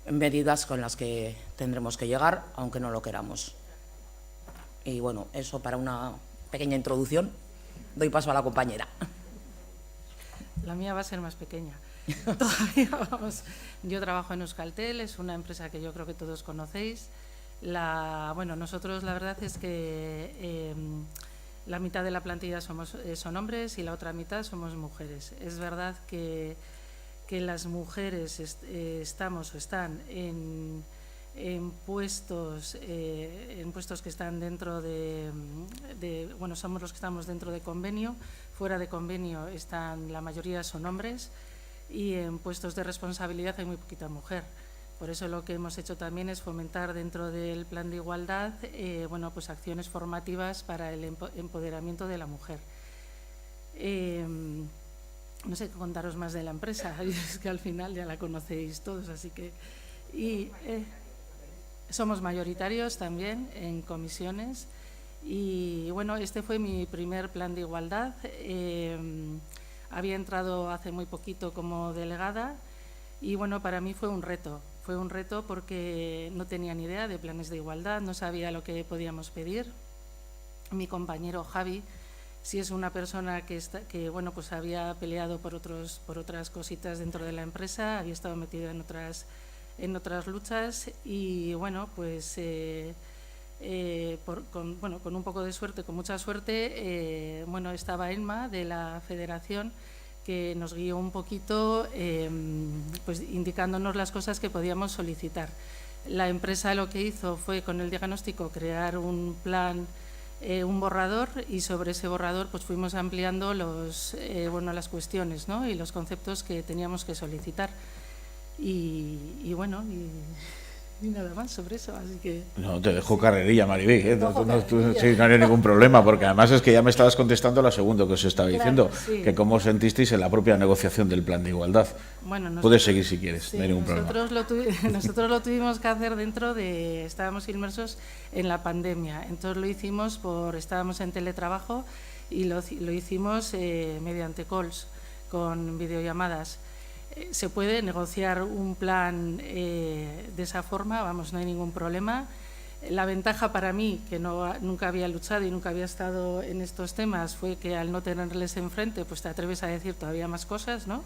medidas con las que tendremos que llegar, aunque no lo queramos. Y bueno, eso para una pequeña introducción. Doy paso a la compañera. La mía va a ser más pequeña. Todavía vamos. Yo trabajo en Euskaltel, es una empresa que yo creo que todos conocéis. Bueno, nosotros la verdad es que la mitad de la plantilla son hombres y la otra mitad somos mujeres. Es verdad que las mujeres están en puestos que están dentro bueno, somos los que estamos dentro de convenio, fuera de convenio la mayoría son hombres y en puestos de responsabilidad hay muy poquita mujer. Por eso lo que hemos hecho también es fomentar dentro del plan de igualdad bueno, pues acciones formativas para el empoderamiento de la mujer. No sé qué contaros más de la empresa, es que al final ya la conocéis todos, así que... somos mayoritarios también en comisiones y bueno, este fue mi primer plan de igualdad. Había entrado hace muy poquito como delegada y bueno, para mí fue un reto porque no tenía ni idea de planes de igualdad, no sabía lo que podíamos pedir. Mi compañero Javi sí es una persona que bueno, pues había peleado por otras cositas dentro de la empresa, había estado metido en otras luchas y bueno, pues con un poco de suerte, con mucha suerte, bueno, estaba Elma de la Federación que nos guió un poquito pues indicándonos las cosas que podíamos solicitar. La empresa lo que hizo fue con el diagnóstico crear un plan, un borrador y sobre ese borrador pues fuimos ampliando bueno, las cuestiones, ¿no? Y los conceptos que teníamos que solicitar. Y bueno, y nada más sobre eso, así que... No, te dejo carrerilla, Maribí, ¿eh? Sí, no hay ningún problema, porque además es que ya me estabas contestando la segunda que os estaba diciendo, sí. Que cómo sentisteis en la propia negociación del plan de igualdad. Bueno, puedes seguir si quieres, sí, no hay ningún problema. Nosotros lo tuvimos que hacer estábamos inmersos en la pandemia, entonces lo hicimos estábamos en teletrabajo y lo hicimos mediante calls, con videollamadas. Se puede negociar un plan de esa forma, vamos, no hay ningún problema. La ventaja para mí, que nunca había luchado y nunca había estado en estos temas, fue que al no tenerles enfrente, pues te atreves a decir todavía más cosas, ¿no?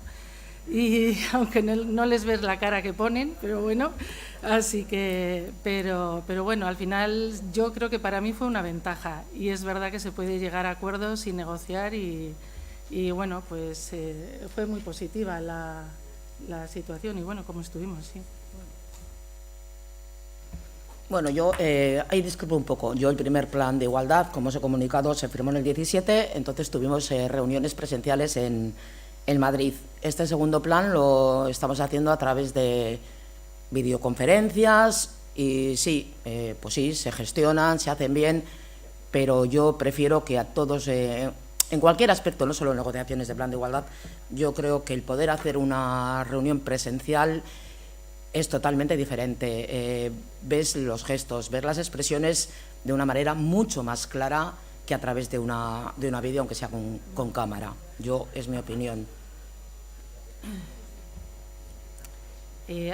y aunque no les ves la cara que ponen, pero bueno, así que, pero bueno, al final yo creo que para mí fue una ventaja y es verdad que se puede llegar a acuerdos y negociar y bueno, pues fue muy positiva la situación y bueno, como estuvimos, sí. Bueno, yo ahí discrepo un poco. Yo el primer plan de igualdad, como os he comunicado, se firmó en el 17, entonces tuvimos reuniones presenciales en Madrid. Este segundo plan lo estamos haciendo a través de videoconferencias y sí, pues sí, se gestionan, se hacen bien, pero yo prefiero que a todos, en cualquier aspecto, no solo en negociaciones de plan de igualdad, yo creo que el poder hacer una reunión presencial es totalmente diferente. Ves los gestos, ves las expresiones de una manera mucho más clara que a través de una vídeo, aunque sea con cámara. Es mi opinión.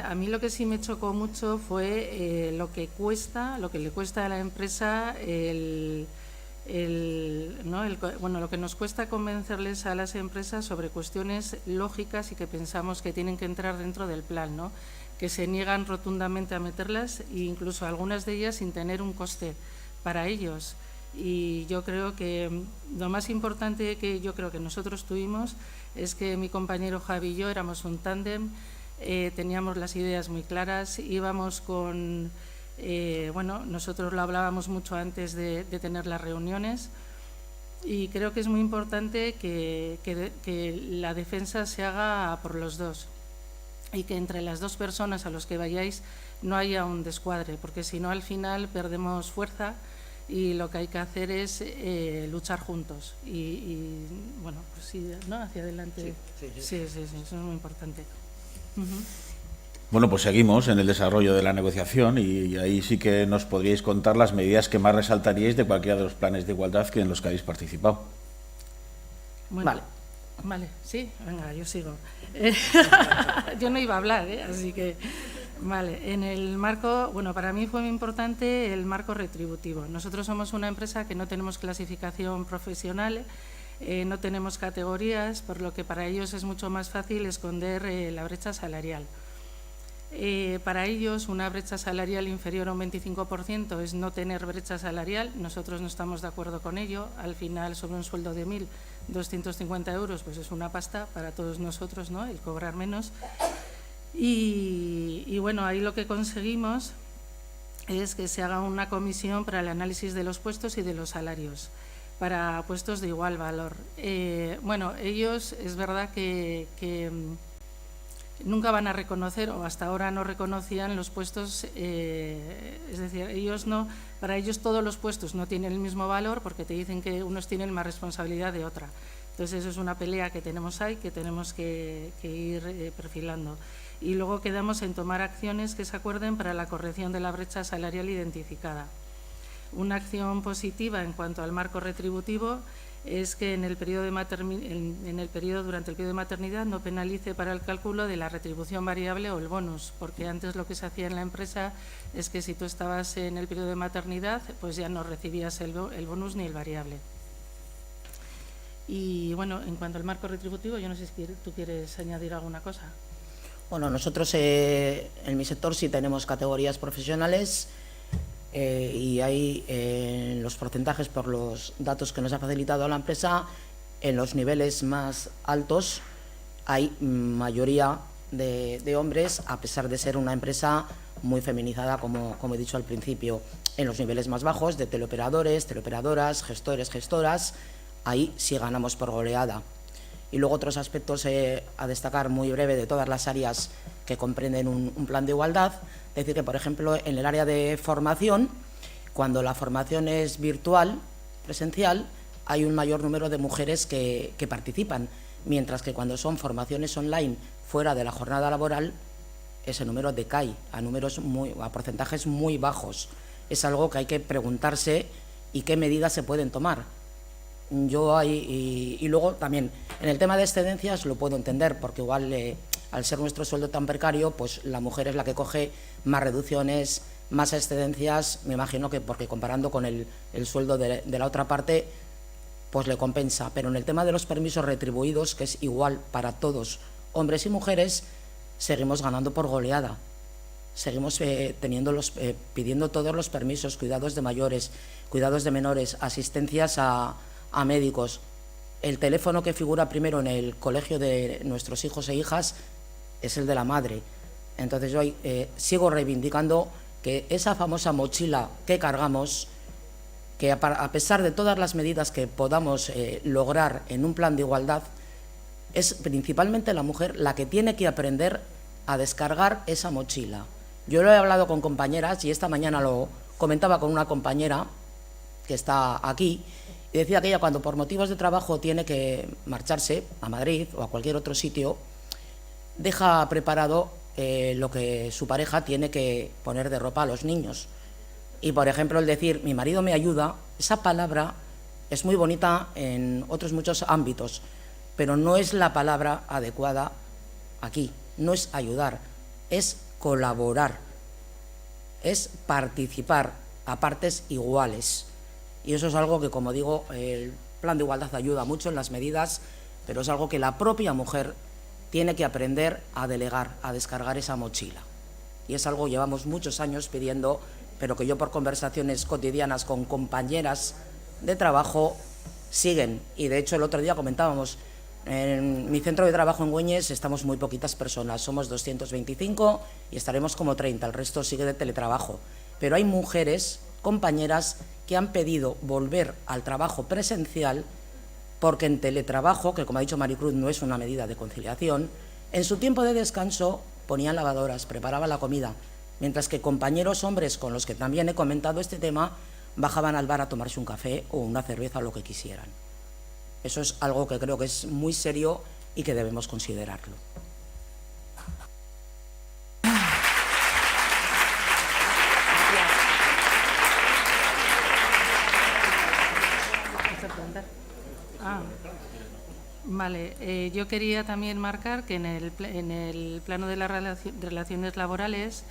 A mí lo que sí me chocó mucho fue lo que le cuesta a la empresa lo que nos cuesta convencerles a las empresas sobre cuestiones lógicas y que pensamos que tienen que entrar dentro del plan, ¿no? Que se niegan rotundamente a meterlas e incluso algunas de ellas sin tener un coste para ellos. Y yo creo que lo más importante que yo creo que nosotros tuvimos es que mi compañero Javi y yo éramos un tándem, teníamos las ideas muy claras, íbamos con... nosotros lo hablábamos mucho antes de tener las reuniones y creo que es muy importante que la defensa se haga por los dos y que entre las dos personas a los que vayáis no haya un descuadre, porque si no al final perdemos fuerza y lo que hay que hacer es luchar juntos y bueno, pues sí, ¿no? Hacia adelante. Sí, eso es muy importante. Bueno, pues seguimos en el desarrollo de la negociación y ahí sí que nos podríais contar las medidas que más resaltaríais de cualquiera de los planes de igualdad en los que habéis participado. Bueno, vale, sí, venga, yo sigo. Yo no iba a hablar, así que... Vale, en el marco, bueno, para mí fue muy importante el marco retributivo. Nosotros somos una empresa que no tenemos clasificación profesional, no tenemos categorías, por lo que para ellos es mucho más fácil esconder la brecha salarial. Para ellos, una brecha salarial inferior a un 25% es no tener brecha salarial. Nosotros no estamos de acuerdo con ello. Al final, sobre un sueldo de 1.250 euros, pues es una pasta para todos nosotros, ¿no? El cobrar menos. Y bueno, ahí lo que conseguimos es que se haga una comisión para el análisis de los puestos y de los salarios, para puestos de igual valor. Bueno, ellos es verdad que nunca van a reconocer, o hasta ahora no reconocían los puestos, es decir, para ellos todos los puestos no tienen el mismo valor porque te dicen que unos tienen más responsabilidad de otra. Entonces eso es una pelea que tenemos ahí, que tenemos que ir perfilando. Y luego quedamos en tomar acciones que se acuerden para la corrección de la brecha salarial identificada. Una acción positiva en cuanto al marco retributivo es que durante el periodo de maternidad no penalice para el cálculo de la retribución variable o el bonus, porque antes lo que se hacía en la empresa es que si tú estabas en el periodo de maternidad, pues ya no recibías el bonus ni el variable. Y bueno, en cuanto al marco retributivo, yo no sé si tú quieres añadir alguna cosa. Bueno, nosotros en mi sector sí tenemos categorías profesionales y hay los porcentajes por los datos que nos ha facilitado la empresa, en los niveles más altos hay mayoría de hombres, a pesar de ser una empresa muy feminizada, como he dicho al principio. En los niveles más bajos de teleoperadores, teleoperadoras, gestores, gestoras, ahí sí ganamos por goleada. Y luego otros aspectos a destacar muy breve de todas las áreas que comprenden un plan de igualdad. Decir que, por ejemplo, en el área de formación, cuando la formación es virtual, presencial, hay un mayor número de mujeres que participan, mientras que cuando son formaciones online fuera de la jornada laboral, ese número decae a porcentajes muy bajos. Es algo que hay que preguntarse y qué medidas se pueden tomar. Y luego también en el tema de excedencias lo puedo entender, porque igual al ser nuestro sueldo tan precario, pues la mujer es la que coge más reducciones, más excedencias, me imagino que porque comparando con el sueldo de la otra parte, pues le compensa. Pero en el tema de los permisos retribuidos, que es igual para todos hombres y mujeres, seguimos ganando por goleada. Seguimos pidiendo todos los permisos, cuidados de mayores, cuidados de menores, asistencias a médicos. El teléfono que figura primero en el colegio de nuestros hijos e hijas es el de la madre. Entonces yo sigo reivindicando que esa famosa mochila que cargamos, que a pesar de todas las medidas que podamos lograr en un plan de igualdad, es principalmente la mujer la que tiene que aprender a descargar esa mochila. Yo lo he hablado con compañeras y esta mañana lo comentaba con una compañera que está aquí y decía que ella, cuando por motivos de trabajo tiene que marcharse a Madrid o a cualquier otro sitio, deja preparado lo que su pareja tiene que poner de ropa a los niños. Y, por ejemplo, el decir, mi marido me ayuda, esa palabra es muy bonita en otros muchos ámbitos, pero no es la palabra adecuada aquí. No es ayudar, es colaborar, es participar a partes iguales. Y eso es algo que, como digo, el plan de igualdad ayuda mucho en las medidas, pero es algo que la propia mujer tiene que aprender a delegar, a descargar esa mochila. Y es algo que llevamos muchos años pidiendo, pero que yo, por conversaciones cotidianas con compañeras de trabajo, siguen. Y de hecho el otro día comentábamos, en mi centro de trabajo en Güeñes estamos muy poquitas personas, somos 225 y estaremos como 30, el resto sigue de teletrabajo. Pero hay mujeres, compañeras, que han pedido volver al trabajo presencial porque en teletrabajo, que como ha dicho Maricruz no es una medida de conciliación, en su tiempo de descanso ponían lavadoras, preparaban la comida, mientras que compañeros hombres con los que también he comentado este tema bajaban al bar a tomarse un café o una cerveza o lo que quisieran. Eso es algo que creo que es muy serio y que debemos considerarlo. Vale, yo quería también marcar que en el plano de las relaciones laborales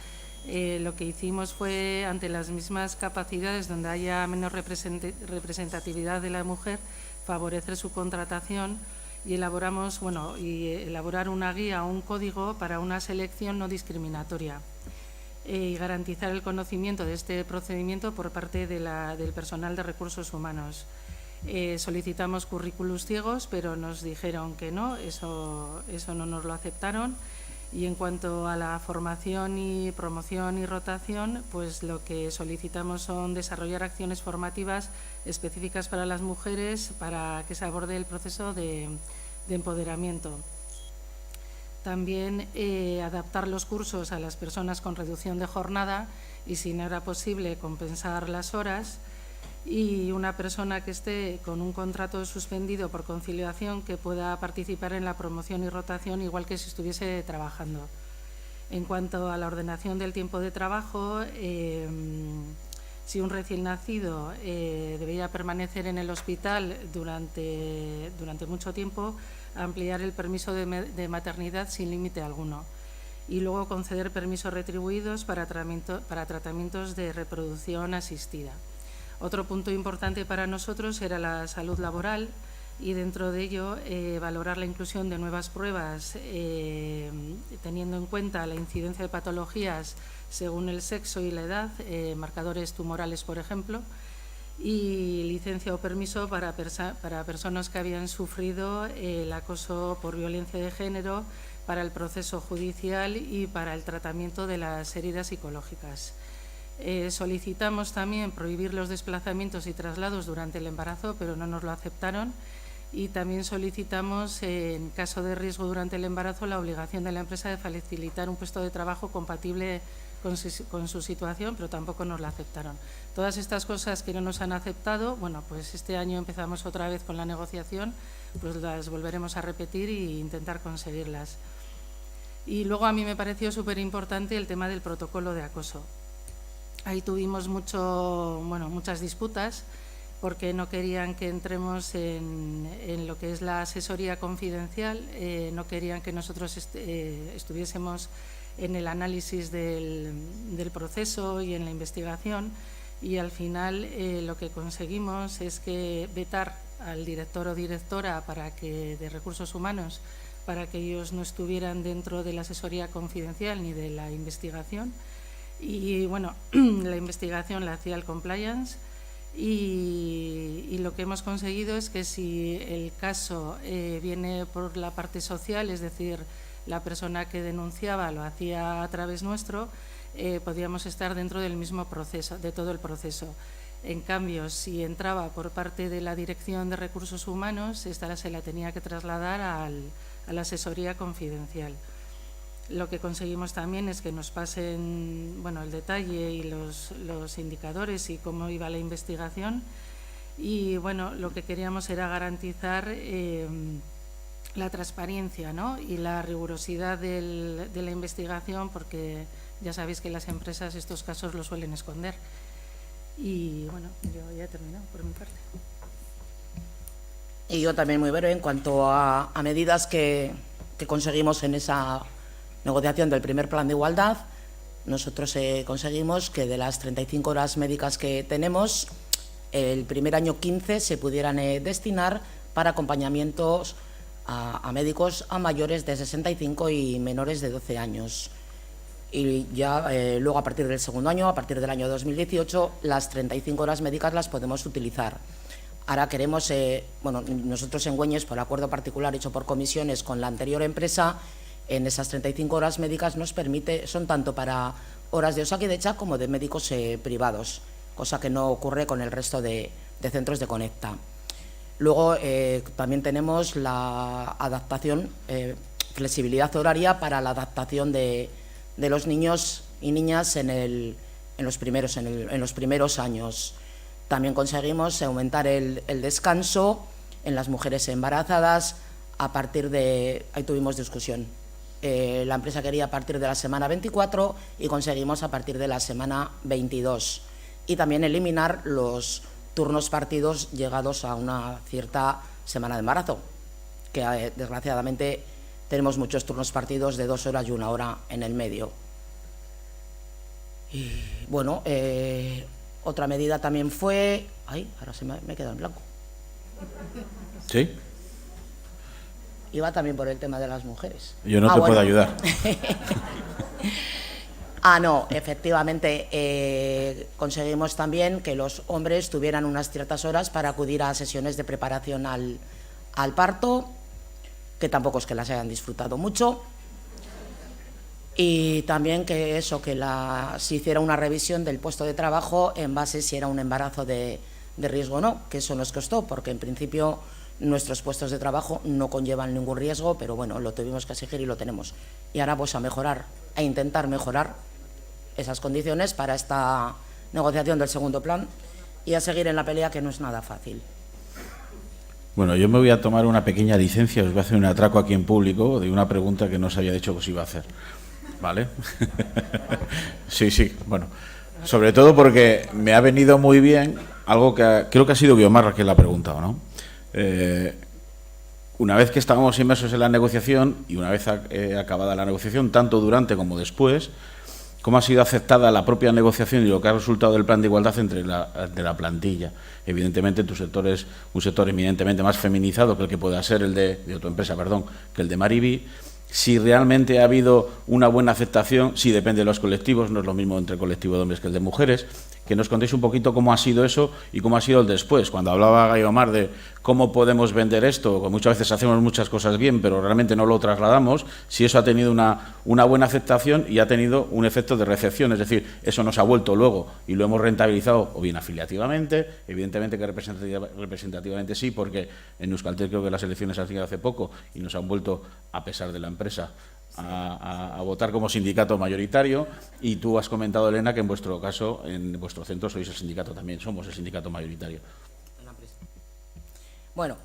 lo que hicimos fue, ante las mismas capacidades donde haya menos representatividad de la mujer, favorecer su contratación y elaborar una guía o un código para una selección no discriminatoria y garantizar el conocimiento de este procedimiento por parte del personal de recursos humanos. Solicitamos currículos ciegos, pero nos dijeron que no, eso no nos lo aceptaron. Y en cuanto a la formación y promoción y rotación, pues lo que solicitamos son desarrollar acciones formativas específicas para las mujeres para que se aborde el proceso de empoderamiento. También adaptar los cursos a las personas con reducción de jornada y, si no era posible, compensar las horas. Y una persona que esté con un contrato suspendido por conciliación que pueda participar en la promoción y rotación igual que si estuviese trabajando. En cuanto a la ordenación del tiempo de trabajo, si un recién nacido debía permanecer en el hospital durante mucho tiempo, ampliar el permiso de maternidad sin límite alguno. Y luego conceder permisos retribuidos para tratamientos de reproducción asistida. Otro punto importante para nosotros era la salud laboral y dentro de ello valorar la inclusión de nuevas pruebas teniendo en cuenta la incidencia de patologías según el sexo y la edad, marcadores tumorales, por ejemplo, y licencia o permiso para personas que habían sufrido el acoso por violencia de género, para el proceso judicial y para el tratamiento de las heridas psicológicas. Solicitamos también prohibir los desplazamientos y traslados durante el embarazo, pero no nos lo aceptaron. Y también solicitamos, en caso de riesgo durante el embarazo, la obligación de la empresa de facilitar un puesto de trabajo compatible con su situación, pero tampoco nos la aceptaron. Todas estas cosas que no nos han aceptado, bueno, pues este año empezamos otra vez con la negociación, pues las volveremos a repetir e intentar conseguirlas. Y luego a mí me pareció súper importante el tema del protocolo de acoso. Ahí tuvimos muchas disputas porque no querían que entremos en lo que es la asesoría confidencial, no querían que nosotros estuviésemos en el análisis del proceso y en la investigación, y al final lo que conseguimos es que vetar al director o directora de recursos humanos para que ellos no estuvieran dentro de la asesoría confidencial ni de la investigación. Y bueno, la investigación la hacía el compliance y lo que hemos conseguido es que si el caso viene por la parte social, es decir, la persona que denunciaba lo hacía a través nuestro, podíamos estar dentro del mismo proceso, de todo el proceso. En cambio, si entraba por parte de la Dirección de Recursos Humanos, esta se la tenía que trasladar a la asesoría confidencial. Lo que conseguimos también es que nos pasen, bueno, el detalle y los indicadores y cómo iba la investigación. Y bueno, lo que queríamos era garantizar la transparencia, ¿no?, y la rigurosidad de la investigación, porque ya sabéis que las empresas estos casos los suelen esconder. Y bueno, yo ya he terminado por mi parte. Y yo también muy breve en cuanto a medidas que conseguimos en esa negociación del primer plan de igualdad. Nosotros conseguimos que de las 35 horas médicas que tenemos, el primer año 15 se pudieran destinar para acompañamientos a médicos a mayores de 65 y menores de 12 años. Y ya luego, a partir del segundo año, a partir del año 2018, las 35 horas médicas las podemos utilizar. Ahora queremos, bueno, nosotros en Güeñes, por acuerdo particular hecho por comisiones con la anterior empresa, en esas 35 horas médicas nos permite, son tanto para horas de Osakidetza como de médicos privados, cosa que no ocurre con el resto de centros de Conecta. Luego también tenemos la adaptación, flexibilidad horaria para la adaptación de los niños y niñas en los primeros años. También conseguimos aumentar el descanso en las mujeres embarazadas a partir de… Ahí tuvimos discusión. La empresa quería a partir de la semana 24 y conseguimos a partir de la semana 22. Y también eliminar los turnos partidos llegados a una cierta semana de embarazo, que desgraciadamente tenemos muchos turnos partidos de 2 horas y 1 hora en el medio. Y bueno, otra medida también fue… Ay, ahora me he quedado en blanco. ¿Sí? Iba también por el tema de las mujeres. Yo no te puedo ayudar. No, efectivamente, conseguimos también que los hombres tuvieran unas ciertas horas para acudir a sesiones de preparación al parto, que tampoco es que las hayan disfrutado mucho. Y también que se hiciera una revisión del puesto de trabajo en base si era un embarazo de riesgo o no, que eso nos costó, porque en principio nuestros puestos de trabajo no conllevan ningún riesgo, pero bueno, lo tuvimos que exigir y lo tenemos. Y ahora pues a mejorar, a intentar mejorar esas condiciones para esta negociación del segundo plan y a seguir en la pelea, que no es nada fácil. Bueno, yo me voy a tomar una pequeña licencia, os voy a hacer un atraco aquí en público de una pregunta que no os había dicho que os iba a hacer. ¿Vale? Sí, bueno. Sobre todo porque me ha venido muy bien algo que creo que ha sido Guiomar que la ha preguntado, ¿no? Una vez que estábamos inmersos en la negociación y una vez acabada la negociación, tanto durante como después, ¿cómo ha sido aceptada la propia negociación y lo que ha resultado del plan de igualdad entre la plantilla? Evidentemente tu sector es un sector eminentemente más feminizado que el que pueda ser el de tu empresa, que el de Maribi. Si realmente ha habido una buena aceptación, sí, depende de los colectivos, no es lo mismo entre el colectivo de hombres que el de mujeres. Que nos contéis un poquito cómo ha sido eso y cómo ha sido el después. Cuando hablaba Guiomar de cómo podemos vender esto, que muchas veces hacemos muchas cosas bien, pero realmente no lo trasladamos, si eso ha tenido una buena aceptación y ha tenido un efecto de recepción, es decir, eso nos ha vuelto luego y lo hemos rentabilizado o bien afiliativamente, evidentemente que representativamente sí, porque en Euskaltel creo que las elecciones han sido hace poco y nos han vuelto, a pesar de la empresa, a votar como sindicato mayoritario, y tú has comentado, Elena, que en vuestro caso, en vuestro centro sois el sindicato también, somos el sindicato mayoritario. Bueno,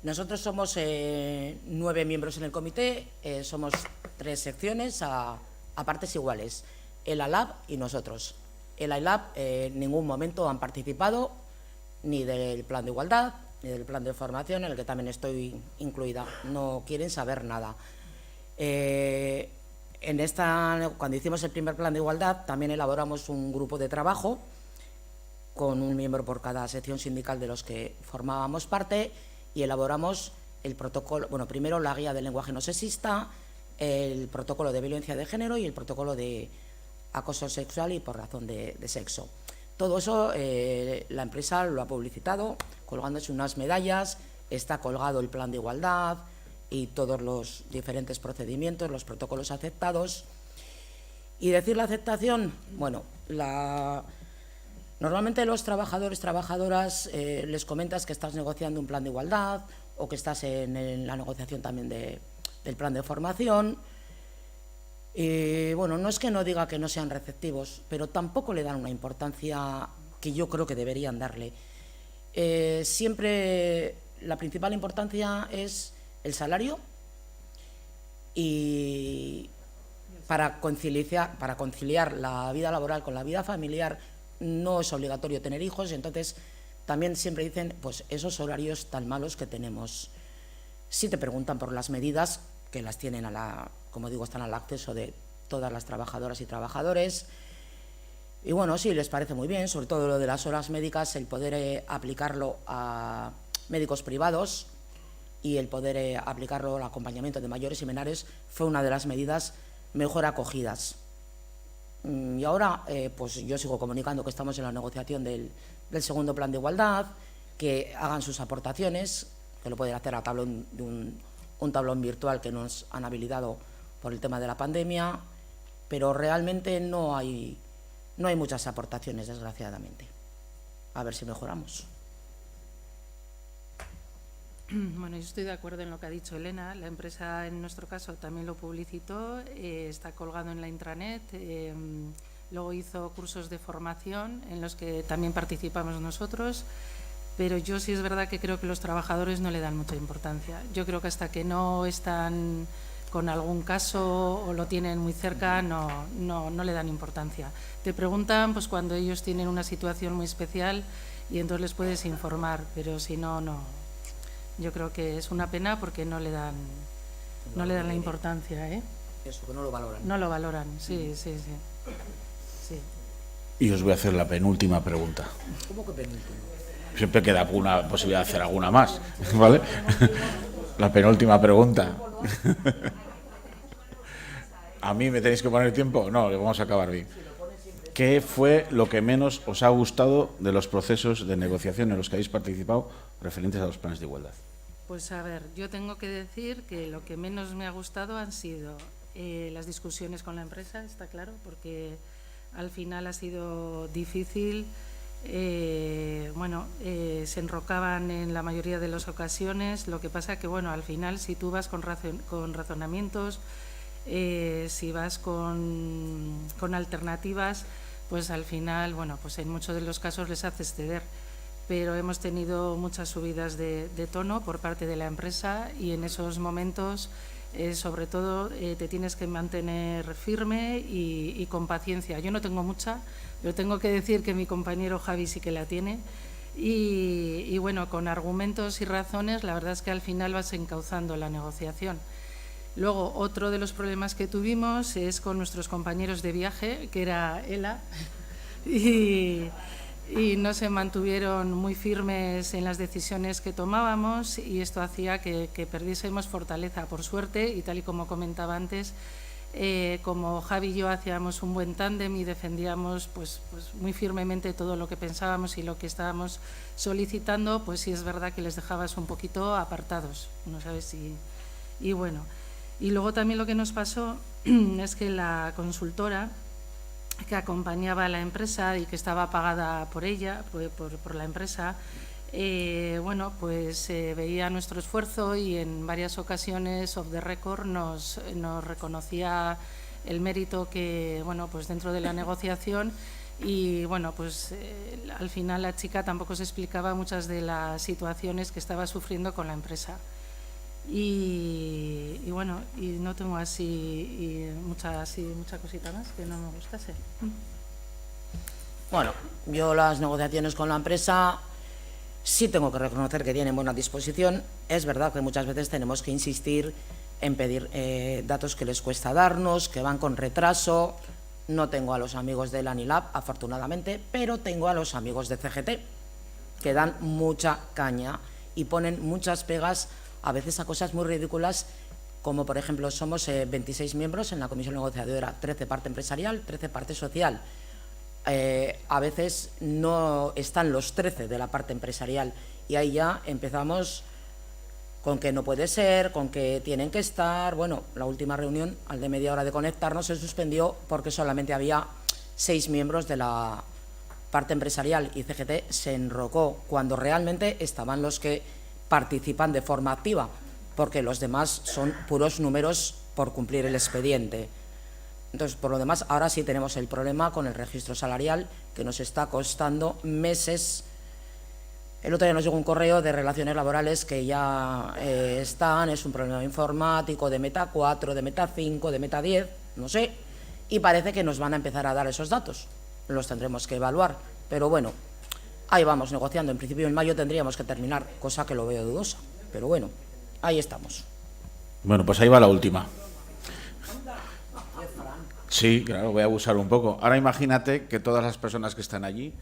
nosotros somos 9 miembros en el comité, somos 3 secciones a partes iguales, el ALAB y nosotros. El ALAB en ningún momento han participado ni del plan de igualdad ni del plan de formación, en el que también estoy incluida, no quieren saber nada. Cuando hicimos el primer plan de igualdad, también elaboramos un grupo de trabajo con un miembro por cada sección sindical de los que formábamos parte y elaboramos el protocolo, bueno, primero la guía del lenguaje no sexista, el protocolo de violencia de género y el protocolo de acoso sexual y por razón de sexo. Todo eso la empresa lo ha publicitado, colgándose unas medallas, está colgado el plan de igualdad y todos los diferentes procedimientos, los protocolos aceptados. Y decir la aceptación, bueno, normalmente los trabajadores, trabajadoras, les comentas que estás negociando un plan de igualdad o que estás en la negociación también del plan de formación. Y bueno, no es que no diga que no sean receptivos, pero tampoco le dan una importancia que yo creo que deberían darle. Siempre la principal importancia es el salario y para conciliar la vida laboral con la vida familiar no es obligatorio tener hijos, entonces también siempre dicen pues esos horarios tan malos que tenemos. Si te preguntan por las medidas, que las tienen como digo, están al acceso de todas las trabajadoras y trabajadores. Y bueno, sí, les parece muy bien, sobre todo lo de las horas médicas, el poder aplicarlo a médicos privados y el poder aplicarlo al acompañamiento de mayores y menores fue una de las medidas mejor acogidas. Y ahora, pues yo sigo comunicando que estamos en la negociación del segundo plan de igualdad, que hagan sus aportaciones, que lo pueden hacer a tablón de un tablón virtual que nos han habilitado por el tema de la pandemia, pero realmente no hay muchas aportaciones, desgraciadamente. A ver si mejoramos. Bueno, yo estoy de acuerdo en lo que ha dicho Elena. La empresa, en nuestro caso, también lo publicitó, está colgado en la intranet. Luego hizo cursos de formación en los que también participamos nosotros. Pero yo sí es verdad que creo que los trabajadores no le dan mucha importancia. Yo creo que hasta que no están con algún caso o lo tienen muy cerca, no le dan importancia. Te preguntan pues cuando ellos tienen una situación muy especial y entonces les puedes informar, pero si no, no. Yo creo que es una pena porque no le dan la importancia, ¿eh? Eso, que no lo valoran. No lo valoran, sí. Y os voy a hacer la penúltima pregunta. ¿Cómo que penúltima? Siempre queda alguna posibilidad de hacer alguna más, ¿vale? La penúltima pregunta. ¿A mí me tenéis que poner tiempo? No, vamos a acabar bien. ¿Qué fue lo que menos os ha gustado de los procesos de negociación en los que habéis participado referentes a los planes de igualdad? Pues a ver, yo tengo que decir que lo que menos me ha gustado han sido las discusiones con la empresa, está claro, porque al final ha sido difícil. Se enrocaban en la mayoría de las ocasiones. Lo que pasa que, bueno, al final, si tú vas con razonamientos, si vas con alternativas, pues al final, bueno, pues en muchos de los casos les haces ceder. Pero hemos tenido muchas subidas de tono por parte de la empresa y en esos momentos, sobre todo, te tienes que mantener firme y con paciencia. Yo no tengo mucha, pero tengo que decir que mi compañero Javi sí que la tiene y bueno, con argumentos y razones, la verdad es que al final vas encauzando la negociación. Luego, otro de los problemas que tuvimos es con nuestros compañeros de viaje, que era ELA, y no se mantuvieron muy firmes en las decisiones que tomábamos y esto hacía que perdiésemos fortaleza. Por suerte, y tal y como comentaba antes, como Javi y yo hacíamos un buen tándem y defendíamos pues muy firmemente todo lo que pensábamos y lo que estábamos solicitando, pues sí es verdad que les dejabas un poquito apartados, no sabes si... Y bueno, y luego también lo que nos pasó es que la consultora que acompañaba a la empresa y que estaba pagada por ella, por la empresa, veía nuestro esfuerzo y en varias ocasiones off the record nos reconocía el mérito que, dentro de la negociación y, al final la chica tampoco se explicaba muchas de las situaciones que estaba sufriendo con la empresa. Y no tengo mucha cosita más que no me gustase. Bueno, yo las negociaciones con la empresa sí tengo que reconocer que tienen buena disposición. Es verdad que muchas veces tenemos que insistir en pedir datos que les cuesta darnos, que van con retraso. No tengo a los amigos de Lanilab, afortunadamente, pero tengo a los amigos de CGT, que dan mucha caña y ponen muchas pegas a veces a cosas muy ridículas, como por ejemplo somos 26 miembros en la comisión negociadora, 13 parte empresarial, 13 parte social. A veces no están los 13 de la parte empresarial y ahí ya empezamos con que no puede ser, con que tienen que estar. Bueno, la última reunión, al de media hora de conectarnos, se suspendió porque solamente había 6 miembros de la parte empresarial y CGT se enrocó cuando realmente estaban los que participan de forma activa, porque los demás son puros números por cumplir el expediente. Entonces, por lo demás, ahora sí tenemos el problema con el registro salarial, que nos está costando meses. El otro día nos llegó un correo de relaciones laborales que ya están, es un problema informático de Meta 4, de Meta 5, de Meta 10, no sé, y parece que nos van a empezar a dar esos datos. Los tendremos que evaluar, pero bueno, ahí vamos negociando. En principio en mayo tendríamos que terminar, cosa que lo veo dudosa, pero bueno, ahí estamos. Bueno, pues ahí va la última. Sí, claro, voy a abusar un poco. Ahora imagínate que todas las personas que están allí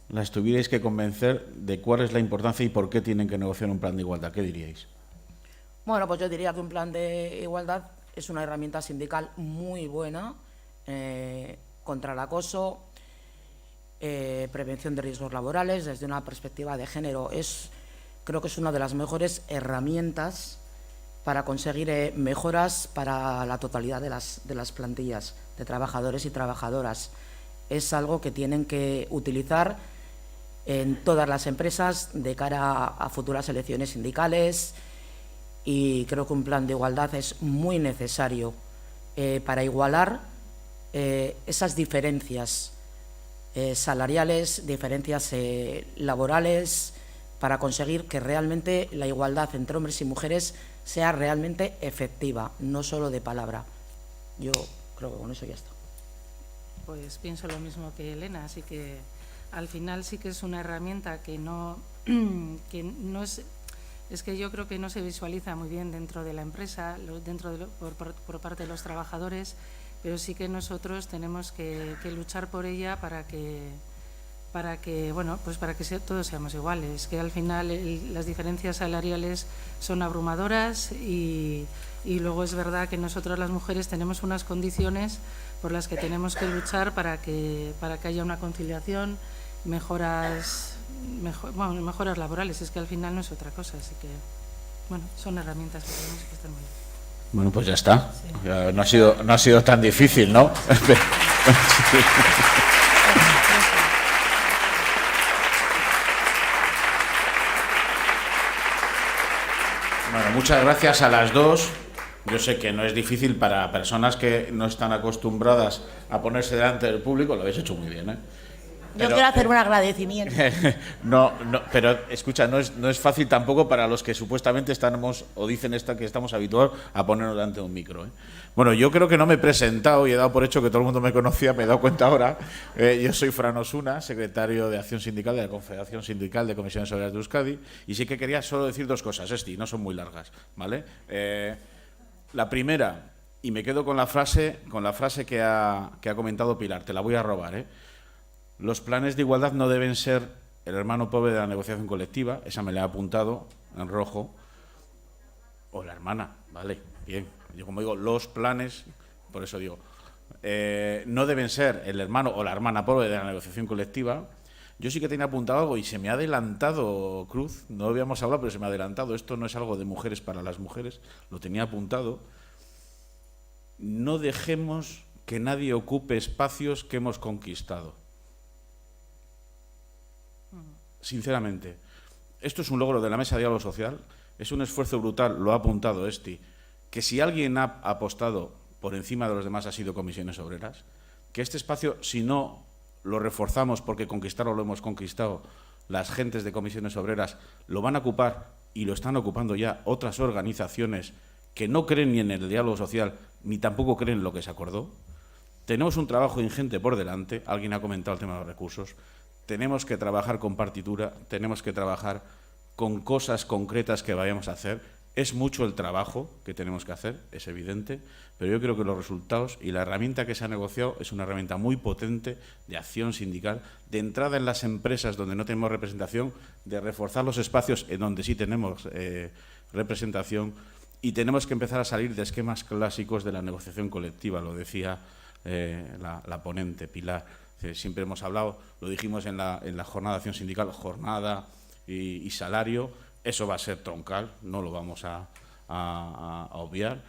las tuvierais que convencer de cuál es la importancia y por qué tienen que negociar un plan de igualdad. ¿Qué diríais? Bueno, pues yo diría que un plan de igualdad es una herramienta sindical muy buena contra el acoso, prevención de riesgos laborales. Desde una perspectiva de género, creo que es una de las mejores herramientas para conseguir mejoras para la totalidad de las plantillas de trabajadores y trabajadoras. Es algo que tienen que utilizar en todas las empresas de cara a futuras elecciones sindicales, y creo que un plan de igualdad es muy necesario para igualar esas diferencias salariales, diferencias laborales, para conseguir que realmente la igualdad entre hombres y mujeres sea realmente efectiva, no solo de palabra. Yo creo que con eso ya está. Pues pienso lo mismo que Elena, así que al final sí que es una herramienta que no es que yo creo que no se visualiza muy bien dentro de la empresa, por parte de los trabajadores, pero sí que nosotros tenemos que luchar por ella para que bueno, pues para que todos seamos iguales, que al final las diferencias salariales son abrumadoras y luego es verdad que nosotros las mujeres tenemos unas condiciones por las que tenemos que luchar para que haya una conciliación, mejoras laborales. Es que al final no es otra cosa, así que bueno, son herramientas que tenemos que estar muy bien. Bueno, pues ya está. Sí. No ha sido tan difícil, ¿no? Bueno, muchas gracias a las dos. Yo sé que no es difícil para personas que no están acostumbradas a ponerse delante del público, lo habéis hecho muy bien, ¿eh? Yo quiero hacer un agradecimiento. No, pero escucha, no es fácil tampoco para los que supuestamente estamos o dicen que estamos habituados a ponernos delante de un micro, ¿eh? Bueno, yo creo que no me he presentado y he dado por hecho que todo el mundo me conocía, me he dado cuenta ahora. Yo soy Fran Osuna, secretario de Acción Sindical de la Confederación Sindical de Comisiones Obreras de Euskadi, y sí que quería solo decir dos cosas, no son muy largas, ¿vale? La primera, y me quedo con la frase que ha comentado Pilar, te la voy a robar, ¿eh? Los planes de igualdad no deben ser el hermano pobre de la negociación colectiva, esa me la he apuntado en rojo, o la hermana, vale, bien. Yo como digo, los planes, por eso digo, no deben ser el hermano o la hermana pobre de la negociación colectiva. Yo sí que tenía apuntado algo y se me ha adelantado, Cruz, no habíamos hablado, pero se me ha adelantado, esto no es algo de mujeres para las mujeres, lo tenía apuntado. No dejemos que nadie ocupe espacios que hemos conquistado. Sinceramente, esto es un logro de la Mesa de Diálogo Social, es un esfuerzo brutal, lo ha apuntado Esti, que si alguien ha apostado por encima de los demás ha sido Comisiones Obreras, que este espacio, si no lo reforzamos porque conquistarlo lo hemos conquistado, las gentes de Comisiones Obreras lo van a ocupar y lo están ocupando ya otras organizaciones que no creen ni en el diálogo social ni tampoco creen en lo que se acordó. Tenemos un trabajo ingente por delante, alguien ha comentado el tema de los recursos. Tenemos que trabajar con partitura, tenemos que trabajar con cosas concretas que vayamos a hacer Es mucho el trabajo que tenemos que hacer, es evidente, pero yo creo que los resultados y la herramienta que se ha negociado es una herramienta muy potente de acción sindical, de entrada en las empresas donde no tenemos representación, de reforzar los espacios en donde sí tenemos representación, y tenemos que empezar a salir de esquemas clásicos de la negociación colectiva, lo decía la ponente Pilar. Siempre hemos hablado, lo dijimos en la jornada de acción sindical, jornada y salario. Eso va a ser troncal, no lo vamos a obviar,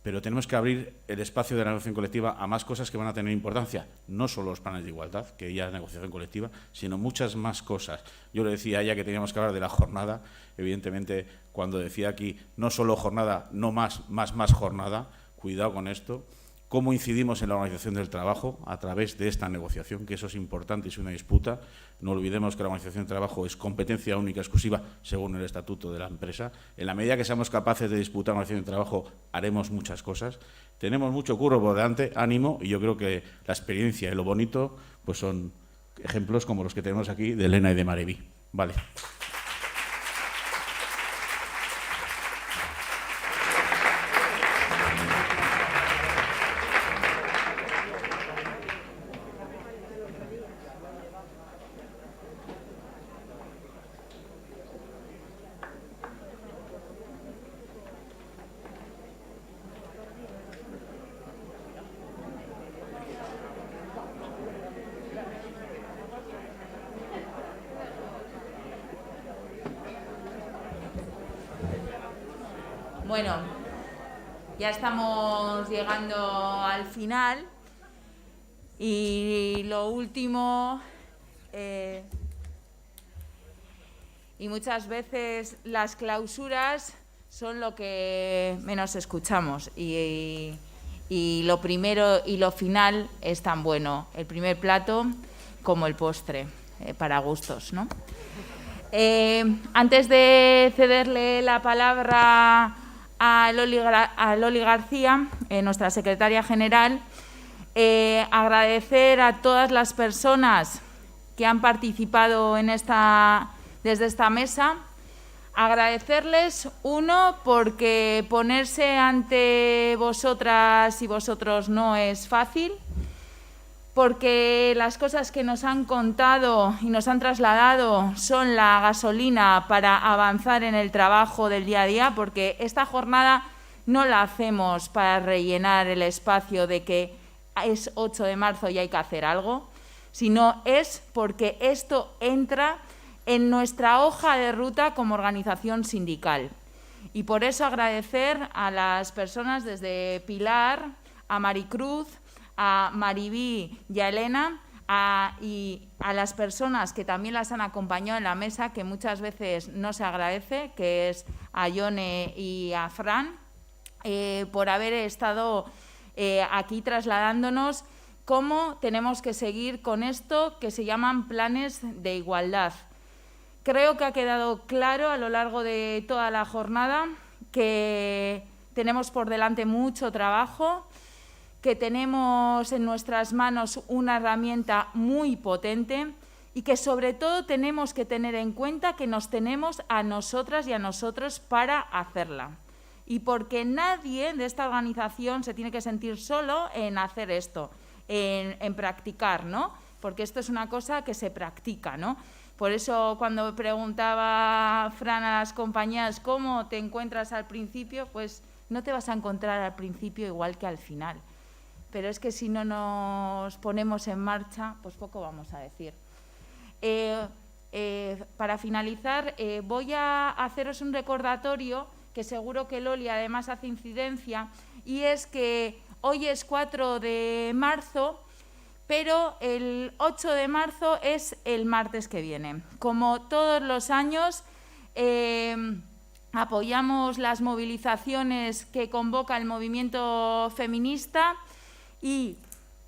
pero tenemos que abrir el espacio de la negociación colectiva a más cosas que van a tener importancia, no solo los planes de igualdad, que ya es negociación colectiva, sino muchas más cosas. Yo le decía a ella que teníamos que hablar de la jornada, evidentemente, cuando decía aquí, no solo jornada, no más jornada, cuidado con esto. Cómo incidimos en la organización del trabajo a través de esta negociación, que eso es importante y es una disputa. No olvidemos que la organización del trabajo es competencia única, exclusiva, según el estatuto de la empresa. En la medida que seamos capaces de disputar la organización del trabajo, haremos muchas cosas. Tenemos mucho curro por delante, ánimo, y yo creo que la experiencia y lo bonito pues son ejemplos como los que tenemos aquí de Elena y de Mariví. Vale. Bueno, ya estamos llegando al final y lo último, y muchas veces las clausuras son lo que menos escuchamos y lo primero y lo final es tan bueno, el primer plato como el postre, para gustos, ¿no? Antes de cederle la palabra a Loli García, nuestra secretaria general, agradecer a todas las personas que han participado en desde esta mesa, agradecerles, uno, porque ponerse ante vosotras y vosotros no es fácil, porque las cosas que nos han contado y nos han trasladado son la gasolina para avanzar en el trabajo del día a día, porque esta jornada no la hacemos para rellenar el espacio de que es 8 de marzo y hay que hacer algo, sino es porque esto entra en nuestra hoja de ruta como organización sindical. Y por eso agradecer a las personas desde Pilar, a Maricruz, a Mariví y a Elena, y a las personas que también las han acompañado en la mesa, que muchas veces no se agradece, que es a Yone y a Fran, por haber estado aquí trasladándonos cómo tenemos que seguir con esto que se llaman planes de igualdad. Creo que ha quedado claro a lo largo de toda la jornada que tenemos por delante mucho trabajo, que tenemos en nuestras manos una herramienta muy potente y que sobre todo tenemos que tener en cuenta que nos tenemos a nosotras y a nosotros para hacerla. Y porque nadie de esta organización se tiene que sentir solo en hacer esto, en practicar, ¿no? Porque esto es una cosa que se practica, ¿no? Por eso cuando preguntaba Fran a las compañías cómo te encuentras al principio, pues no te vas a encontrar al principio igual que al final. Pero es que si no nos ponemos en marcha, pues poco vamos a decir. Para finalizar, voy a haceros un recordatorio que seguro que Loli además hace incidencia, y es que hoy es 4 de marzo, pero el 8 de marzo es el martes que viene. Como todos los años, apoyamos las movilizaciones que convoca el movimiento feminista, y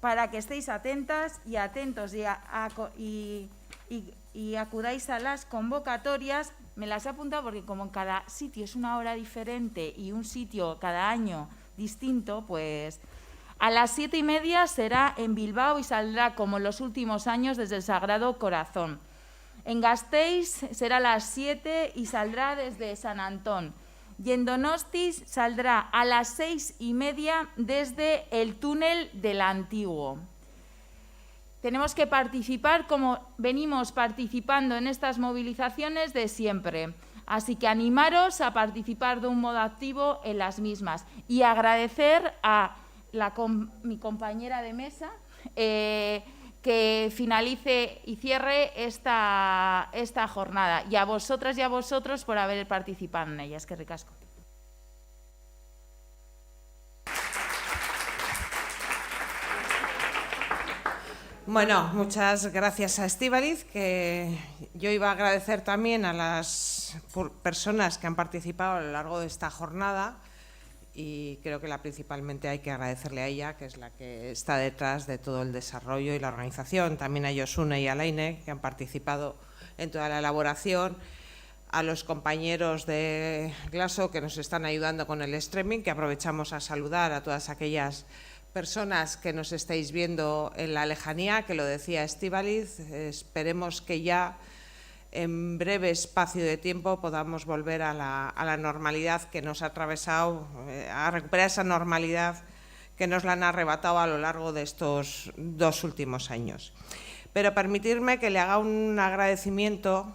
para que estéis atentas y atentos y acudáis a las convocatorias, me las he apuntado porque como en cada sitio es una hora diferente y un sitio cada año distinto, pues a las 7:30 será en Bilbao y saldrá como en los últimos años desde el Sagrado Corazón. En Gasteiz será a las 7 y saldrá desde San Antón. y en Donosti saldrá a las 6:30 desde el túnel del Antiguo. Tenemos que participar como venimos participando en estas movilizaciones de siempre. Así que animaros a participar de un modo activo en las mismas y agradecer a mi compañera de mesa que finalice y cierre esta jornada, y a vosotras y a vosotros por haber participado en ella. Es que ricasco. Bueno, muchas gracias a Estíbaliz, que yo iba a agradecer también a las personas que han participado a lo largo de esta jornada, y creo que principalmente hay que agradecerle a ella, que es la que está detrás de todo el desarrollo y la organización, también a Josune y a Laine, que han participado en toda la elaboración, a los compañeros de Glaso que nos están ayudando con el streaming, que aprovechamos a saludar a todas aquellas personas que nos estáis viendo en la lejanía, que lo decía Estíbaliz. Esperemos que ya en breve espacio de tiempo podamos volver a la normalidad que nos ha atravesado, a recuperar esa normalidad que nos la han arrebatado a lo largo de estos 2 últimos años. Pero permitirme que le haga un agradecimiento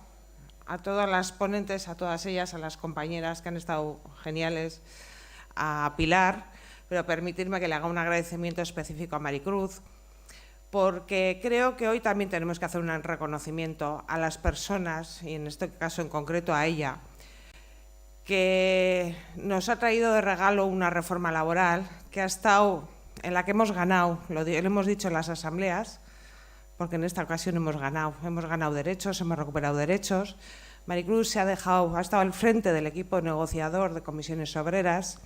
a todas las ponentes, a todas ellas, a las compañeras que han estado geniales, a Pilar, pero permitirme que le haga un agradecimiento específico a Maricruz, porque creo que hoy también tenemos que hacer un reconocimiento a las personas, y en este caso en concreto a ella, que nos ha traído de regalo una reforma laboral que ha estado, en la que hemos ganado, lo hemos dicho en las asambleas, porque en esta ocasión hemos ganado derechos, hemos recuperado derechos. Maricruz ha estado al frente del equipo negociador de comisiones obreras,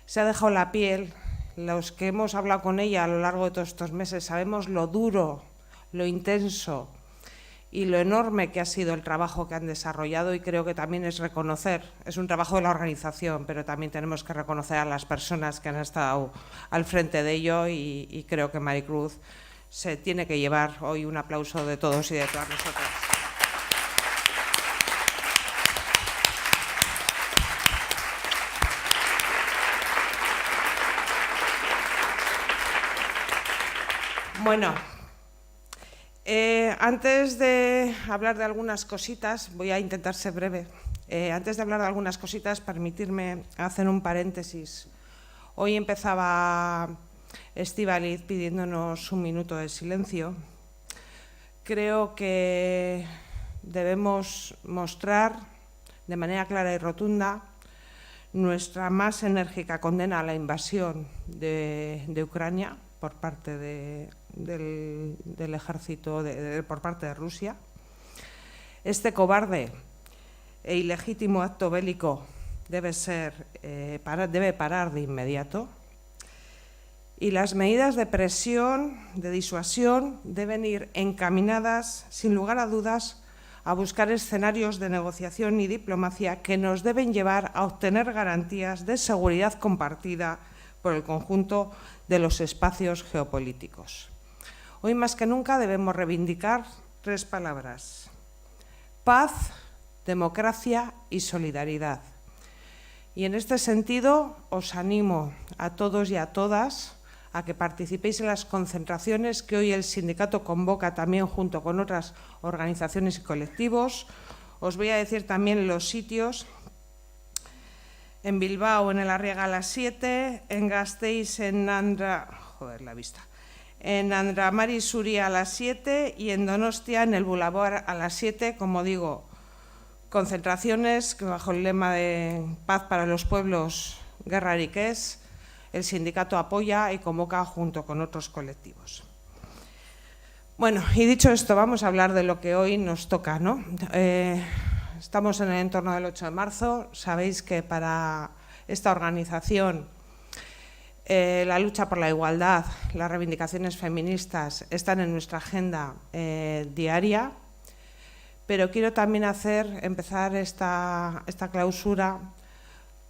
se ha dejado la piel. Los que hemos hablado con ella a lo largo de todos estos meses sabemos lo duro, lo intenso y lo enorme que ha sido el trabajo que han desarrollado, y creo que también es un trabajo de la organización, pero también tenemos que reconocer a las personas que han estado al frente de ello, y creo que Maricruz se tiene que llevar hoy un aplauso de todos y de todas nosotras. Bueno, antes de hablar de algunas cositas, voy a intentar ser breve. Antes de hablar de algunas cositas, permitirme hacer un paréntesis. Hoy empezaba Estíbaliz pidiéndonos un minuto de silencio. Creo que debemos mostrar de manera clara y rotunda nuestra más enérgica condena a la invasión de Ucrania por parte del ejército, por parte de Rusia. Este cobarde e ilegítimo acto bélico debe parar de inmediato, y las medidas de presión, de disuasión, deben ir encaminadas, sin lugar a dudas, a buscar escenarios de negociación y diplomacia que nos deben llevar a obtener garantías de seguridad compartida por el conjunto de los espacios geopolíticos. Hoy más que nunca debemos reivindicar 3 palabras: paz, democracia y solidaridad. Y en este sentido os animo a todos y a todas a que participéis en las concentraciones que hoy el sindicato convoca también junto con otras organizaciones y colectivos. Os voy a decir también los sitios: en Bilbao, en el Arriaga a las 7, en Gasteiz, en Andramari Suria a las 7 y en Donostia, en el Boulevard a las 7. Como digo, concentraciones que bajo el lema de Paz para los Pueblos, Guerra Ariqués, el sindicato apoya y convoca junto con otros colectivos. Bueno, y dicho esto, vamos a hablar de lo que hoy nos toca, ¿no? Estamos en el entorno del 8 de marzo. Sabéis que para esta organización la lucha por la igualdad, las reivindicaciones feministas están en nuestra agenda diaria, pero quiero también empezar esta clausura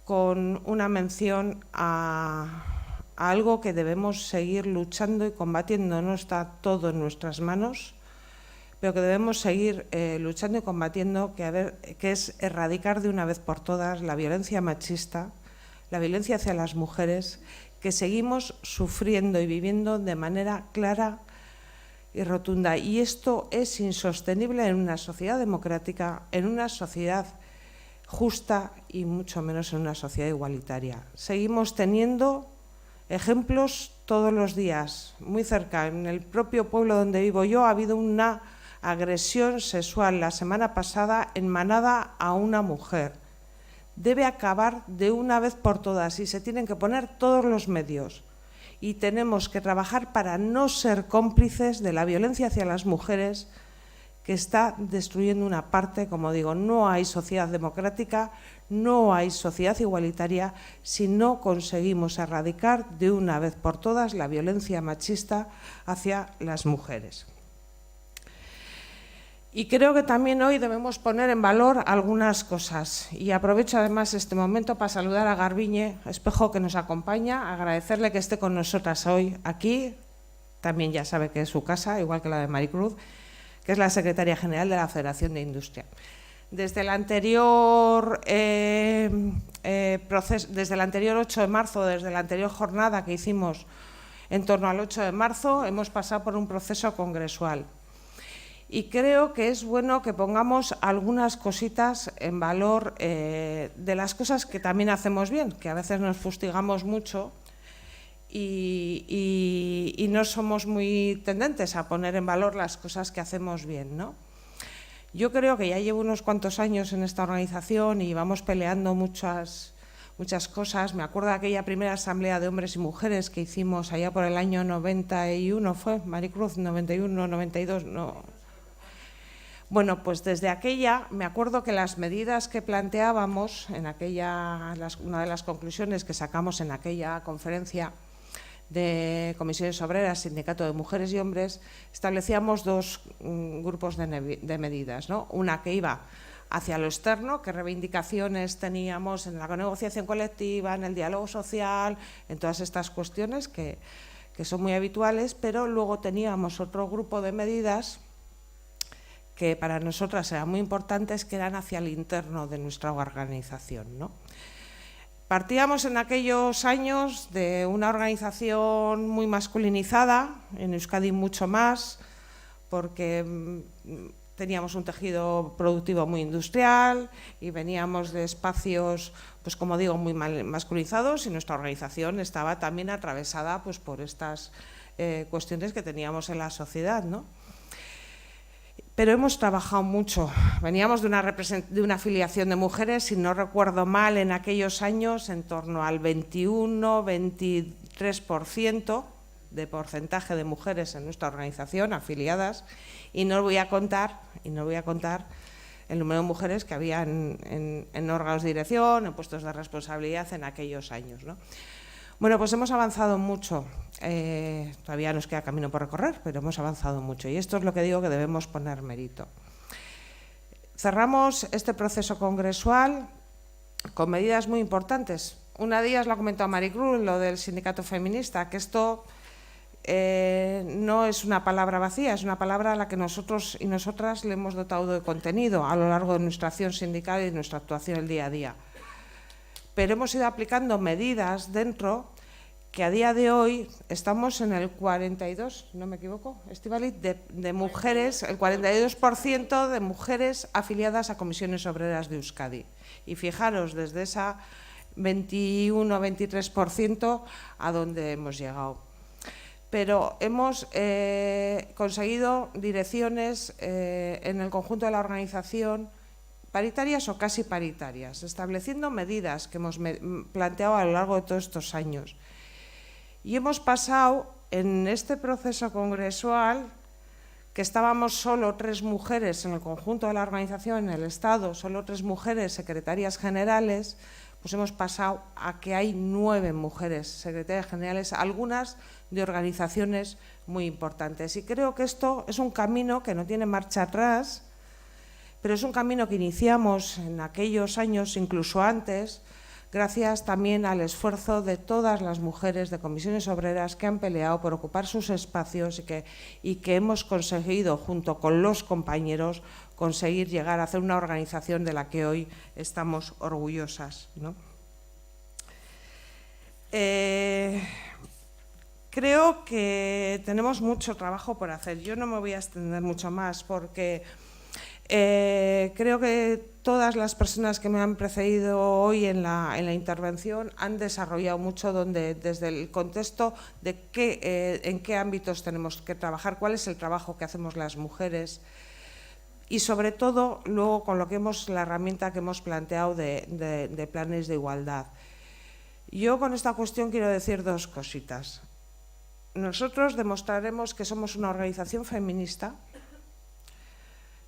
con una mención a algo que debemos seguir luchando y combatiendo. No está todo en nuestras manos, pero que debemos seguir luchando y combatiendo, que es erradicar de una vez por todas la violencia machista, la violencia hacia las mujeres, que seguimos sufriendo y viviendo de manera clara y rotunda. Y esto es insostenible en una sociedad democrática, en una sociedad justa y mucho menos en una sociedad igualitaria. Seguimos teniendo ejemplos todos los días, muy cerca. En el propio pueblo donde vivo yo ha habido una agresión sexual la semana pasada en Manada a una mujer. Debe acabar de una vez por todas y se tienen que poner todos los medios. Y tenemos que trabajar para no ser cómplices de la violencia hacia las mujeres que está destruyendo una parte, como digo, no hay sociedad democrática, no hay sociedad igualitaria si no conseguimos erradicar de una vez por todas la violencia machista hacia las mujeres. Y creo que también hoy debemos poner en valor algunas cosas. Y aprovecho además este momento para saludar a Garbiñe Espejo, que nos acompaña, agradecerle que esté con nosotras hoy aquí. También ya sabe que es su casa, igual que la de Maricruz, que es la secretaria general de la Federación de Industria. Desde el anterior 8 de marzo, desde la anterior jornada que hicimos en torno al 8 de marzo, hemos pasado por un proceso congresual. Y creo que es bueno que pongamos algunas cositas en valor de las cosas que también hacemos bien, que a veces nos fustigamos mucho y no somos muy tendentes a poner en valor las cosas que hacemos bien, ¿no? Yo creo que ya llevo unos cuantos años en esta organización y vamos peleando muchas cosas. Me acuerdo de aquella primera asamblea de hombres y mujeres que hicimos allá por el año 91, ¿fue, Maricruz? 91, 92, no. Bueno, pues desde aquella, me acuerdo que las medidas que planteábamos, una de las conclusiones que sacamos en aquella conferencia de comisiones obreras, sindicato de mujeres y hombres, establecíamos dos grupos de medidas, ¿no? Una que iba hacia lo externo, qué reivindicaciones teníamos en la negociación colectiva, en el diálogo social, en todas estas cuestiones que son muy habituales, pero luego teníamos otro grupo de medidas que para nosotras eran muy importantes, que eran hacia el interno de nuestra organización, ¿no? Partíamos en aquellos años de una organización muy masculinizada, en Euskadi mucho más, porque teníamos un tejido productivo muy industrial y veníamos de espacios, pues como digo, muy masculinizados, y nuestra organización estaba también atravesada pues por estas cuestiones que teníamos en la sociedad, ¿no? Pero hemos trabajado mucho. Veníamos de una afiliación de mujeres, si no recuerdo mal, en aquellos años en torno al 21-23% de porcentaje de mujeres en nuestra organización afiliadas, y no os voy a contar el número de mujeres que había en órganos de dirección, en puestos de responsabilidad en aquellos años, ¿no? Bueno, pues hemos avanzado mucho, todavía nos queda camino por recorrer, pero hemos avanzado mucho y esto es lo que digo que debemos poner mérito. Cerramos este proceso congresual con medidas muy importantes. Una de ellas la ha comentado Maricruz, lo del sindicato feminista, que esto no es una palabra vacía, es una palabra a la que nosotros y nosotras le hemos dotado de contenido a lo largo de nuestra acción sindical y de nuestra actuación el día a día. Pero hemos ido aplicando medidas dentro que a día de hoy estamos en el 42, no me equivoco, Estíbaliz, de mujeres, el 42% de mujeres afiliadas a comisiones obreras de Euskadi. Y fijaros, desde esa 21-23% a donde hemos llegado. Pero hemos conseguido direcciones en el conjunto de la organización paritarias o casi paritarias, estableciendo medidas que hemos planteado a lo largo de todos estos años. Y hemos pasado en este proceso congresual, que estábamos solo 3 mujeres en el conjunto de la organización, en el Estado, solo 3 mujeres secretarias generales, pues hemos pasado a que hay 9 mujeres secretarias generales, algunas de organizaciones muy importantes. Y creo que esto es un camino que no tiene marcha atrás, pero es un camino que iniciamos en aquellos años, incluso antes, gracias también al esfuerzo de todas las mujeres de comisiones obreras que han peleado por ocupar sus espacios y que hemos conseguido, junto con los compañeros, conseguir llegar a hacer una organización de la que hoy estamos orgullosas, ¿no? Creo que tenemos mucho trabajo por hacer. Yo no me voy a extender mucho más porque creo que todas las personas que me han precedido hoy en la intervención han desarrollado mucho desde el contexto de en qué ámbitos tenemos que trabajar, cuál es el trabajo que hacemos las mujeres y sobre todo luego con la herramienta que hemos planteado de planes de igualdad. Yo con esta cuestión quiero decir dos cositas. Nosotros demostraremos que somos una organización feminista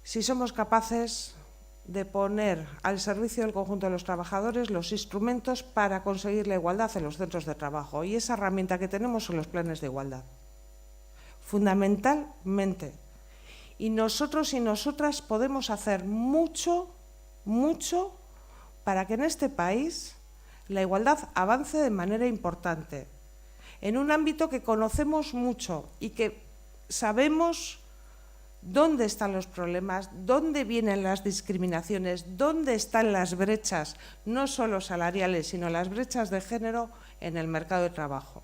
si somos capaces de poner al servicio del conjunto de los trabajadores los instrumentos para conseguir la igualdad en los centros de trabajo. Y esa herramienta que tenemos son los planes de igualdad, fundamentalmente. Y nosotros y nosotras podemos hacer mucho, mucho para que en este país la igualdad avance de manera importante, en un ámbito que conocemos mucho y que sabemos dónde están los problemas, dónde vienen las discriminaciones, dónde están las brechas, no solo salariales, sino las brechas de género en el mercado de trabajo.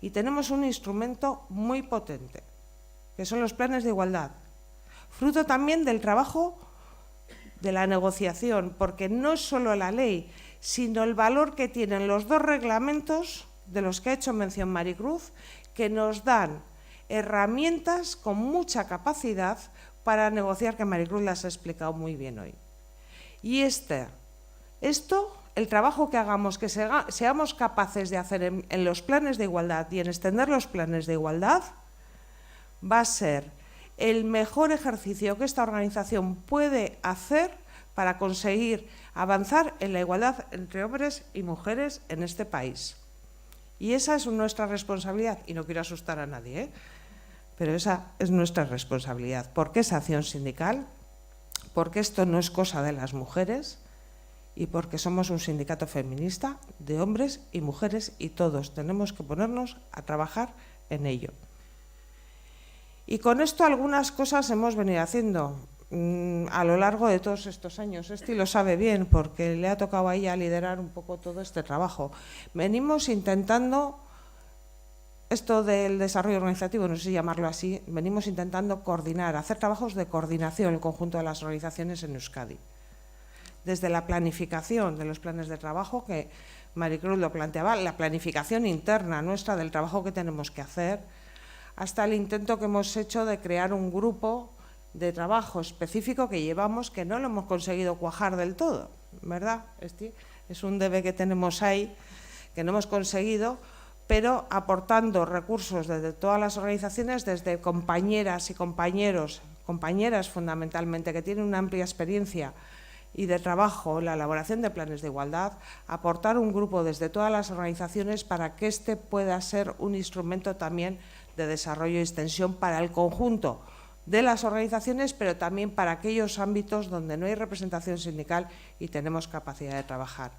Y tenemos un instrumento muy potente, que son los planes de igualdad, fruto también del trabajo de la negociación, porque no es solo la ley, sino el valor que tienen los dos reglamentos de los que ha hecho mención Maricruz, que nos dan herramientas con mucha capacidad para negociar, que Maricruz las ha explicado muy bien hoy. Y el trabajo que hagamos, que seamos capaces de hacer en los planes de igualdad y en extender los planes de igualdad, va a ser el mejor ejercicio que esta organización puede hacer para conseguir avanzar en la igualdad entre hombres y mujeres en este país. Y esa es nuestra responsabilidad, y no quiero asustar a nadie, pero esa es nuestra responsabilidad, porque es acción sindical, porque esto no es cosa de las mujeres y porque somos un sindicato feminista de hombres y mujeres y todos tenemos que ponernos a trabajar en ello. Y con esto algunas cosas hemos venido haciendo a lo largo de todos estos años. Esti lo sabe bien porque le ha tocado a ella liderar un poco todo este trabajo. Venimos intentando, esto del desarrollo organizativo, no sé si llamarlo así, venimos intentando coordinar, hacer trabajos de coordinación el conjunto de las organizaciones en Euskadi. Desde la planificación de los planes de trabajo, que Maricruz lo planteaba, la planificación interna nuestra del trabajo que tenemos que hacer, hasta el intento que hemos hecho de crear un grupo de trabajo específico que llevamos, que no lo hemos conseguido cuajar del todo, ¿verdad? Es un debe que tenemos ahí, que no hemos conseguido, pero aportando recursos desde todas las organizaciones, desde compañeras y compañeros, compañeras fundamentalmente, que tienen una amplia experiencia y de trabajo en la elaboración de planes de igualdad, aportar un grupo desde todas las organizaciones para que este pueda ser un instrumento también de desarrollo y extensión para el conjunto de las organizaciones, pero también para aquellos ámbitos donde no hay representación sindical y tenemos capacidad de trabajar.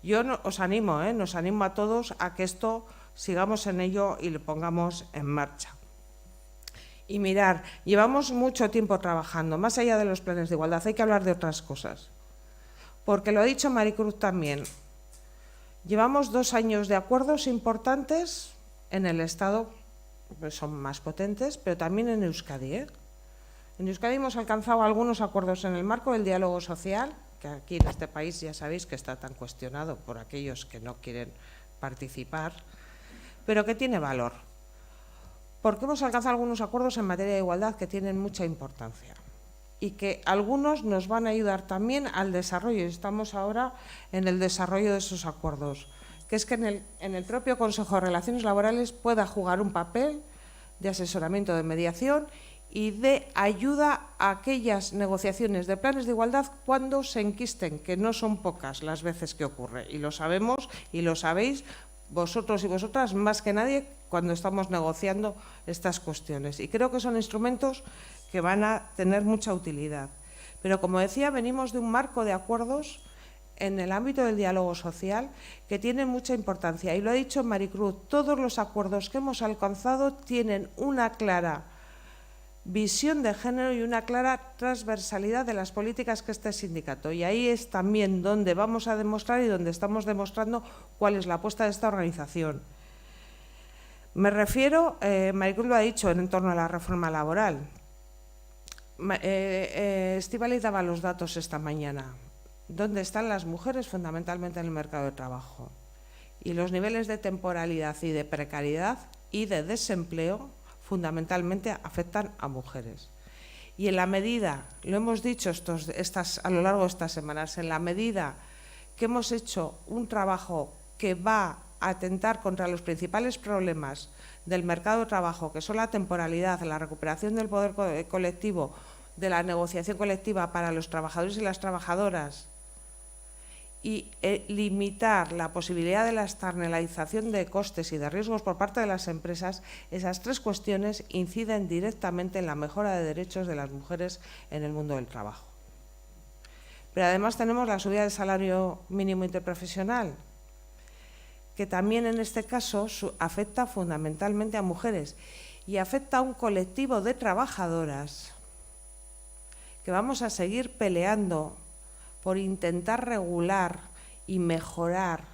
Yo os animo, nos animo a todos a que esto sigamos en ello y lo pongamos en marcha. Y mirar, llevamos mucho tiempo trabajando, más allá de los planes de igualdad, hay que hablar de otras cosas. Porque lo ha dicho Maricruz también, llevamos 2 años de acuerdos importantes en el Estado, pues son más potentes, pero también en Euskadi. En Euskadi hemos alcanzado algunos acuerdos en el marco del diálogo social, que aquí en este país ya sabéis que está tan cuestionado por aquellos que no quieren participar, pero que tiene valor. Porque hemos alcanzado algunos acuerdos en materia de igualdad que tienen mucha importancia y que algunos nos van a ayudar también al desarrollo, y estamos ahora en el desarrollo de esos acuerdos, que es que en el propio Consejo de Relaciones Laborales pueda jugar un papel de asesoramiento, de mediación y de ayuda a aquellas negociaciones de planes de igualdad cuando se enquisten, que no son pocas las veces que ocurre, y lo sabemos y lo sabéis vosotros y vosotras más que nadie cuando estamos negociando estas cuestiones. Y creo que son instrumentos que van a tener mucha utilidad. Pero como decía, venimos de un marco de acuerdos en el ámbito del diálogo social que tienen mucha importancia. Y lo ha dicho Maricruz, todos los acuerdos que hemos alcanzado tienen una clara visión de género y una clara transversalidad de las políticas que este sindicato. Y ahí es también donde vamos a demostrar y donde estamos demostrando cuál es la apuesta de esta organización. Me refiero, Maricruz lo ha dicho, en torno a la reforma laboral. Estíbaliz daba los datos esta mañana. ¿Dónde están las mujeres fundamentalmente en el mercado de trabajo? Y los niveles de temporalidad y de precariedad y de desempleo fundamentalmente afectan a mujeres. Y en la medida, lo hemos dicho a lo largo de estas semanas, en la medida que hemos hecho un trabajo que va a atentar contra los principales problemas del mercado de trabajo, que son la temporalidad, la recuperación del poder colectivo, de la negociación colectiva para los trabajadores y las trabajadoras, y limitar la posibilidad de la externalización de costes y de riesgos por parte de las empresas, esas tres cuestiones inciden directamente en la mejora de derechos de las mujeres en el mundo del trabajo. Pero además tenemos la subida del salario mínimo interprofesional, que también en este caso afecta fundamentalmente a mujeres y afecta a un colectivo de trabajadoras que vamos a seguir peleando por intentar regular y mejorar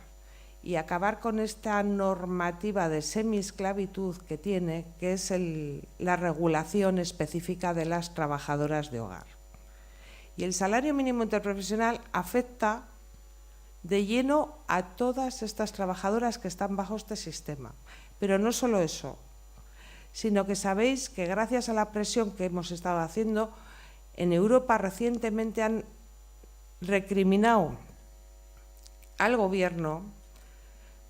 y acabar con esta normativa de semiesclavitud que tiene, que es la regulación específica de las trabajadoras de hogar. Y el salario mínimo interprofesional afecta de lleno a todas estas trabajadoras que están bajo este sistema. Pero no solo eso, sino que sabéis que gracias a la presión que hemos estado haciendo, en Europa recientemente han recriminado al Gobierno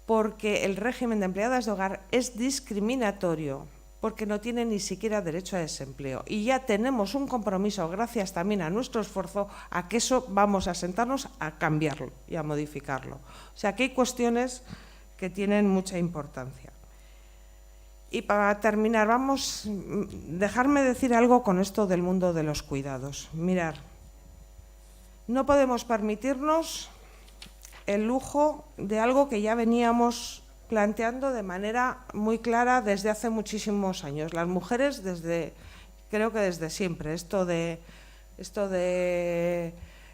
porque el régimen de empleadas de hogar es discriminatorio, porque no tienen ni siquiera derecho a desempleo. Y ya tenemos un compromiso, gracias también a nuestro esfuerzo, a que eso vamos a sentarnos a cambiarlo y a modificarlo. O sea, que hay cuestiones que tienen mucha importancia. Y para terminar, dejarme decir algo con esto del mundo de los cuidados. Mirad, no podemos permitirnos el lujo de algo que ya veníamos planteando de manera muy clara desde hace muchísimos años. Las mujeres, creo que desde siempre, esto de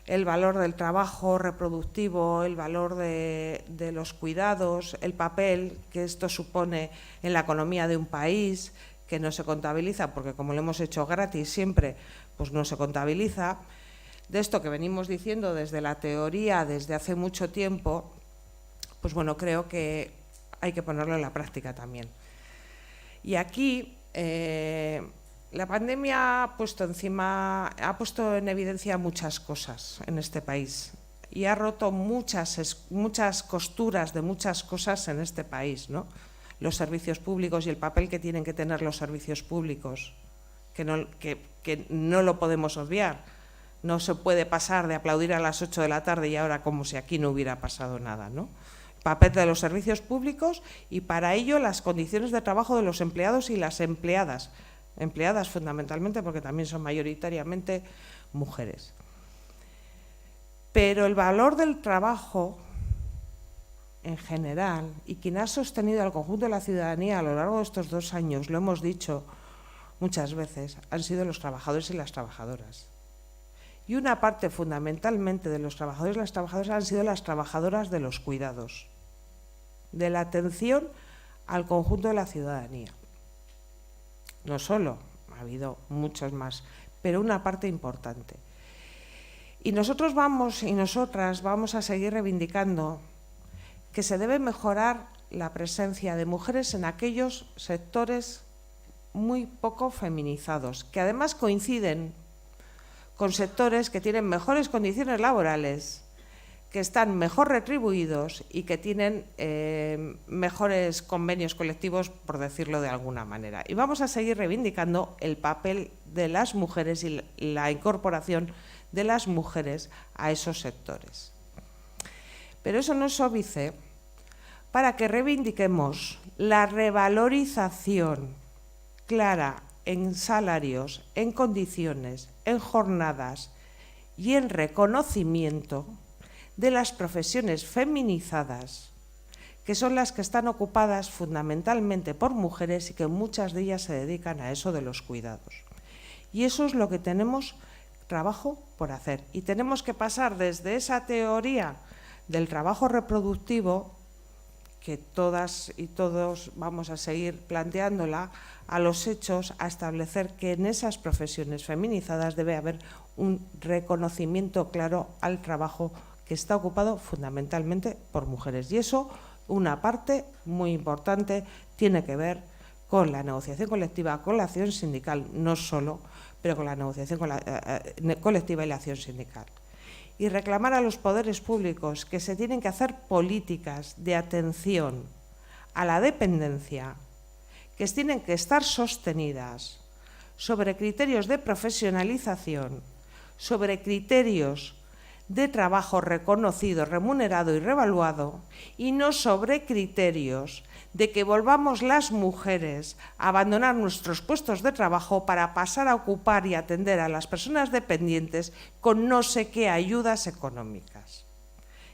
el valor del trabajo reproductivo, el valor de los cuidados, el papel que esto supone en la economía de un país, que no se contabiliza, porque como lo hemos hecho gratis siempre, pues no se contabiliza. De esto que venimos diciendo desde la teoría, desde hace mucho tiempo, pues bueno, creo que hay que ponerlo en la práctica también. Y aquí la pandemia ha puesto en evidencia muchas cosas en este país y ha roto muchas costuras de muchas cosas en este país, ¿no? Los servicios públicos y el papel que tienen que tener los servicios públicos, que no lo podemos obviar. No se puede pasar de aplaudir a las 8 de la tarde y ahora como si aquí no hubiera pasado nada, ¿no? El papel de los servicios públicos y para ello las condiciones de trabajo de los empleados y las empleadas fundamentalmente porque también son mayoritariamente mujeres. Pero el valor del trabajo en general y quien ha sostenido al conjunto de la ciudadanía a lo largo de estos 2 años, lo hemos dicho muchas veces, han sido los trabajadores y las trabajadoras. Y una parte fundamentalmente de los trabajadores y las trabajadoras han sido las trabajadoras de los cuidados, de la atención al conjunto de la ciudadanía. No solo, ha habido muchos más, pero una parte importante. Y nosotros y nosotras vamos a seguir reivindicando que se debe mejorar la presencia de mujeres en aquellos sectores muy poco feminizados, que además coinciden con sectores que tienen mejores condiciones laborales, que están mejor retribuidos y que tienen mejores convenios colectivos, por decirlo de alguna manera. Y vamos a seguir reivindicando el papel de las mujeres y la incorporación de las mujeres a esos sectores. Pero eso no es óbice para que reivindiquemos la revalorización clara en salarios, en condiciones, en jornadas y en reconocimiento de las profesiones feminizadas, que son las que están ocupadas fundamentalmente por mujeres y que muchas de ellas se dedican a eso de los cuidados. Y eso es lo que tenemos trabajo por hacer. Y tenemos que pasar desde esa teoría del trabajo reproductivo, que todas y todos vamos a seguir planteándola, a los hechos, a establecer que en esas profesiones feminizadas debe haber un reconocimiento claro al trabajo que está ocupado fundamentalmente por mujeres. Y eso, una parte muy importante, tiene que ver con la negociación colectiva, con la acción sindical, no solo, pero con la negociación colectiva y la acción sindical. Y reclamar a los poderes públicos que se tienen que hacer políticas de atención a la dependencia, que tienen que estar sostenidas sobre criterios de profesionalización, sobre criterios de trabajo reconocido, remunerado y revaluado, y no sobre criterios de que volvamos las mujeres a abandonar nuestros puestos de trabajo para pasar a ocupar y atender a las personas dependientes con no sé qué ayudas económicas.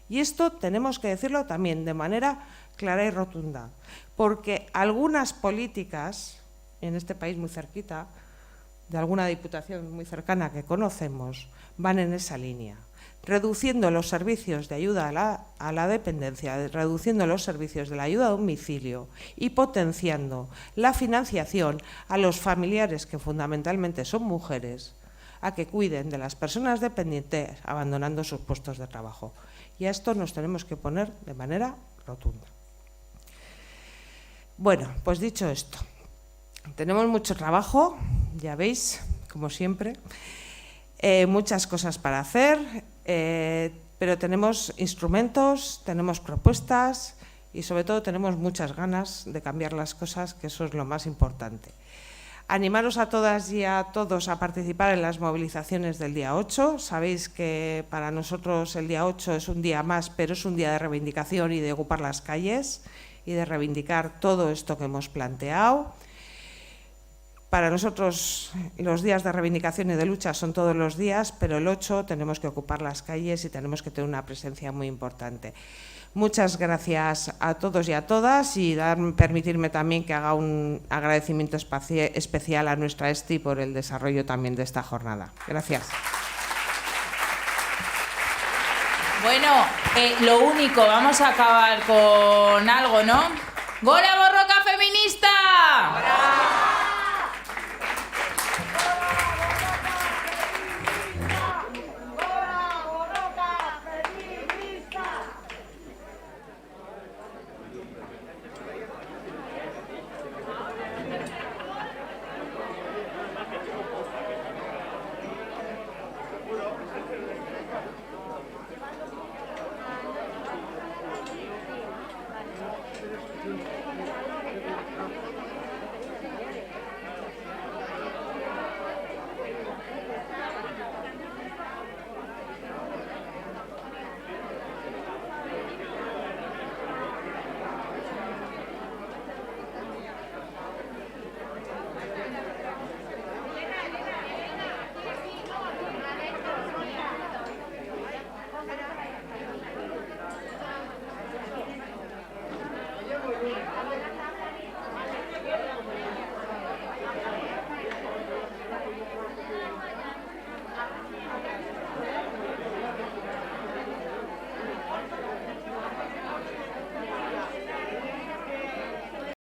Y esto tenemos que decirlo también de manera clara y rotunda, porque algunas políticas, en este país muy cerquita, de alguna diputación muy cercana que conocemos, van en esa línea, reduciendo los servicios de ayuda a la dependencia, reduciendo los servicios de la ayuda a domicilio y potenciando la financiación a los familiares, que fundamentalmente son mujeres, a que cuiden de las personas dependientes abandonando sus puestos de trabajo. Y a esto nos tenemos que poner de manera rotunda. Bueno, pues dicho esto, tenemos mucho trabajo, ya veis, como siempre, muchas cosas para hacer, pero tenemos instrumentos, tenemos propuestas y sobre todo tenemos muchas ganas de cambiar las cosas, que eso es lo más importante. Animaros a todas y a todos a participar en las movilizaciones del día 8. Sabéis que para nosotros el día 8 es un día más, pero es un día de reivindicación y de ocupar las calles y de reivindicar todo esto que hemos planteado. Para nosotros los días de reivindicación y de lucha son todos los días, pero el 8 tenemos que ocupar las calles y tenemos que tener una presencia muy importante. Muchas gracias a todos y a todas y permitirme también que haga un agradecimiento especial a nuestra ESTI por el desarrollo también de esta jornada. Gracias. Bueno, lo único, vamos a acabar con algo, ¿no? ¡Gora Borroka feminista! ¡Gora!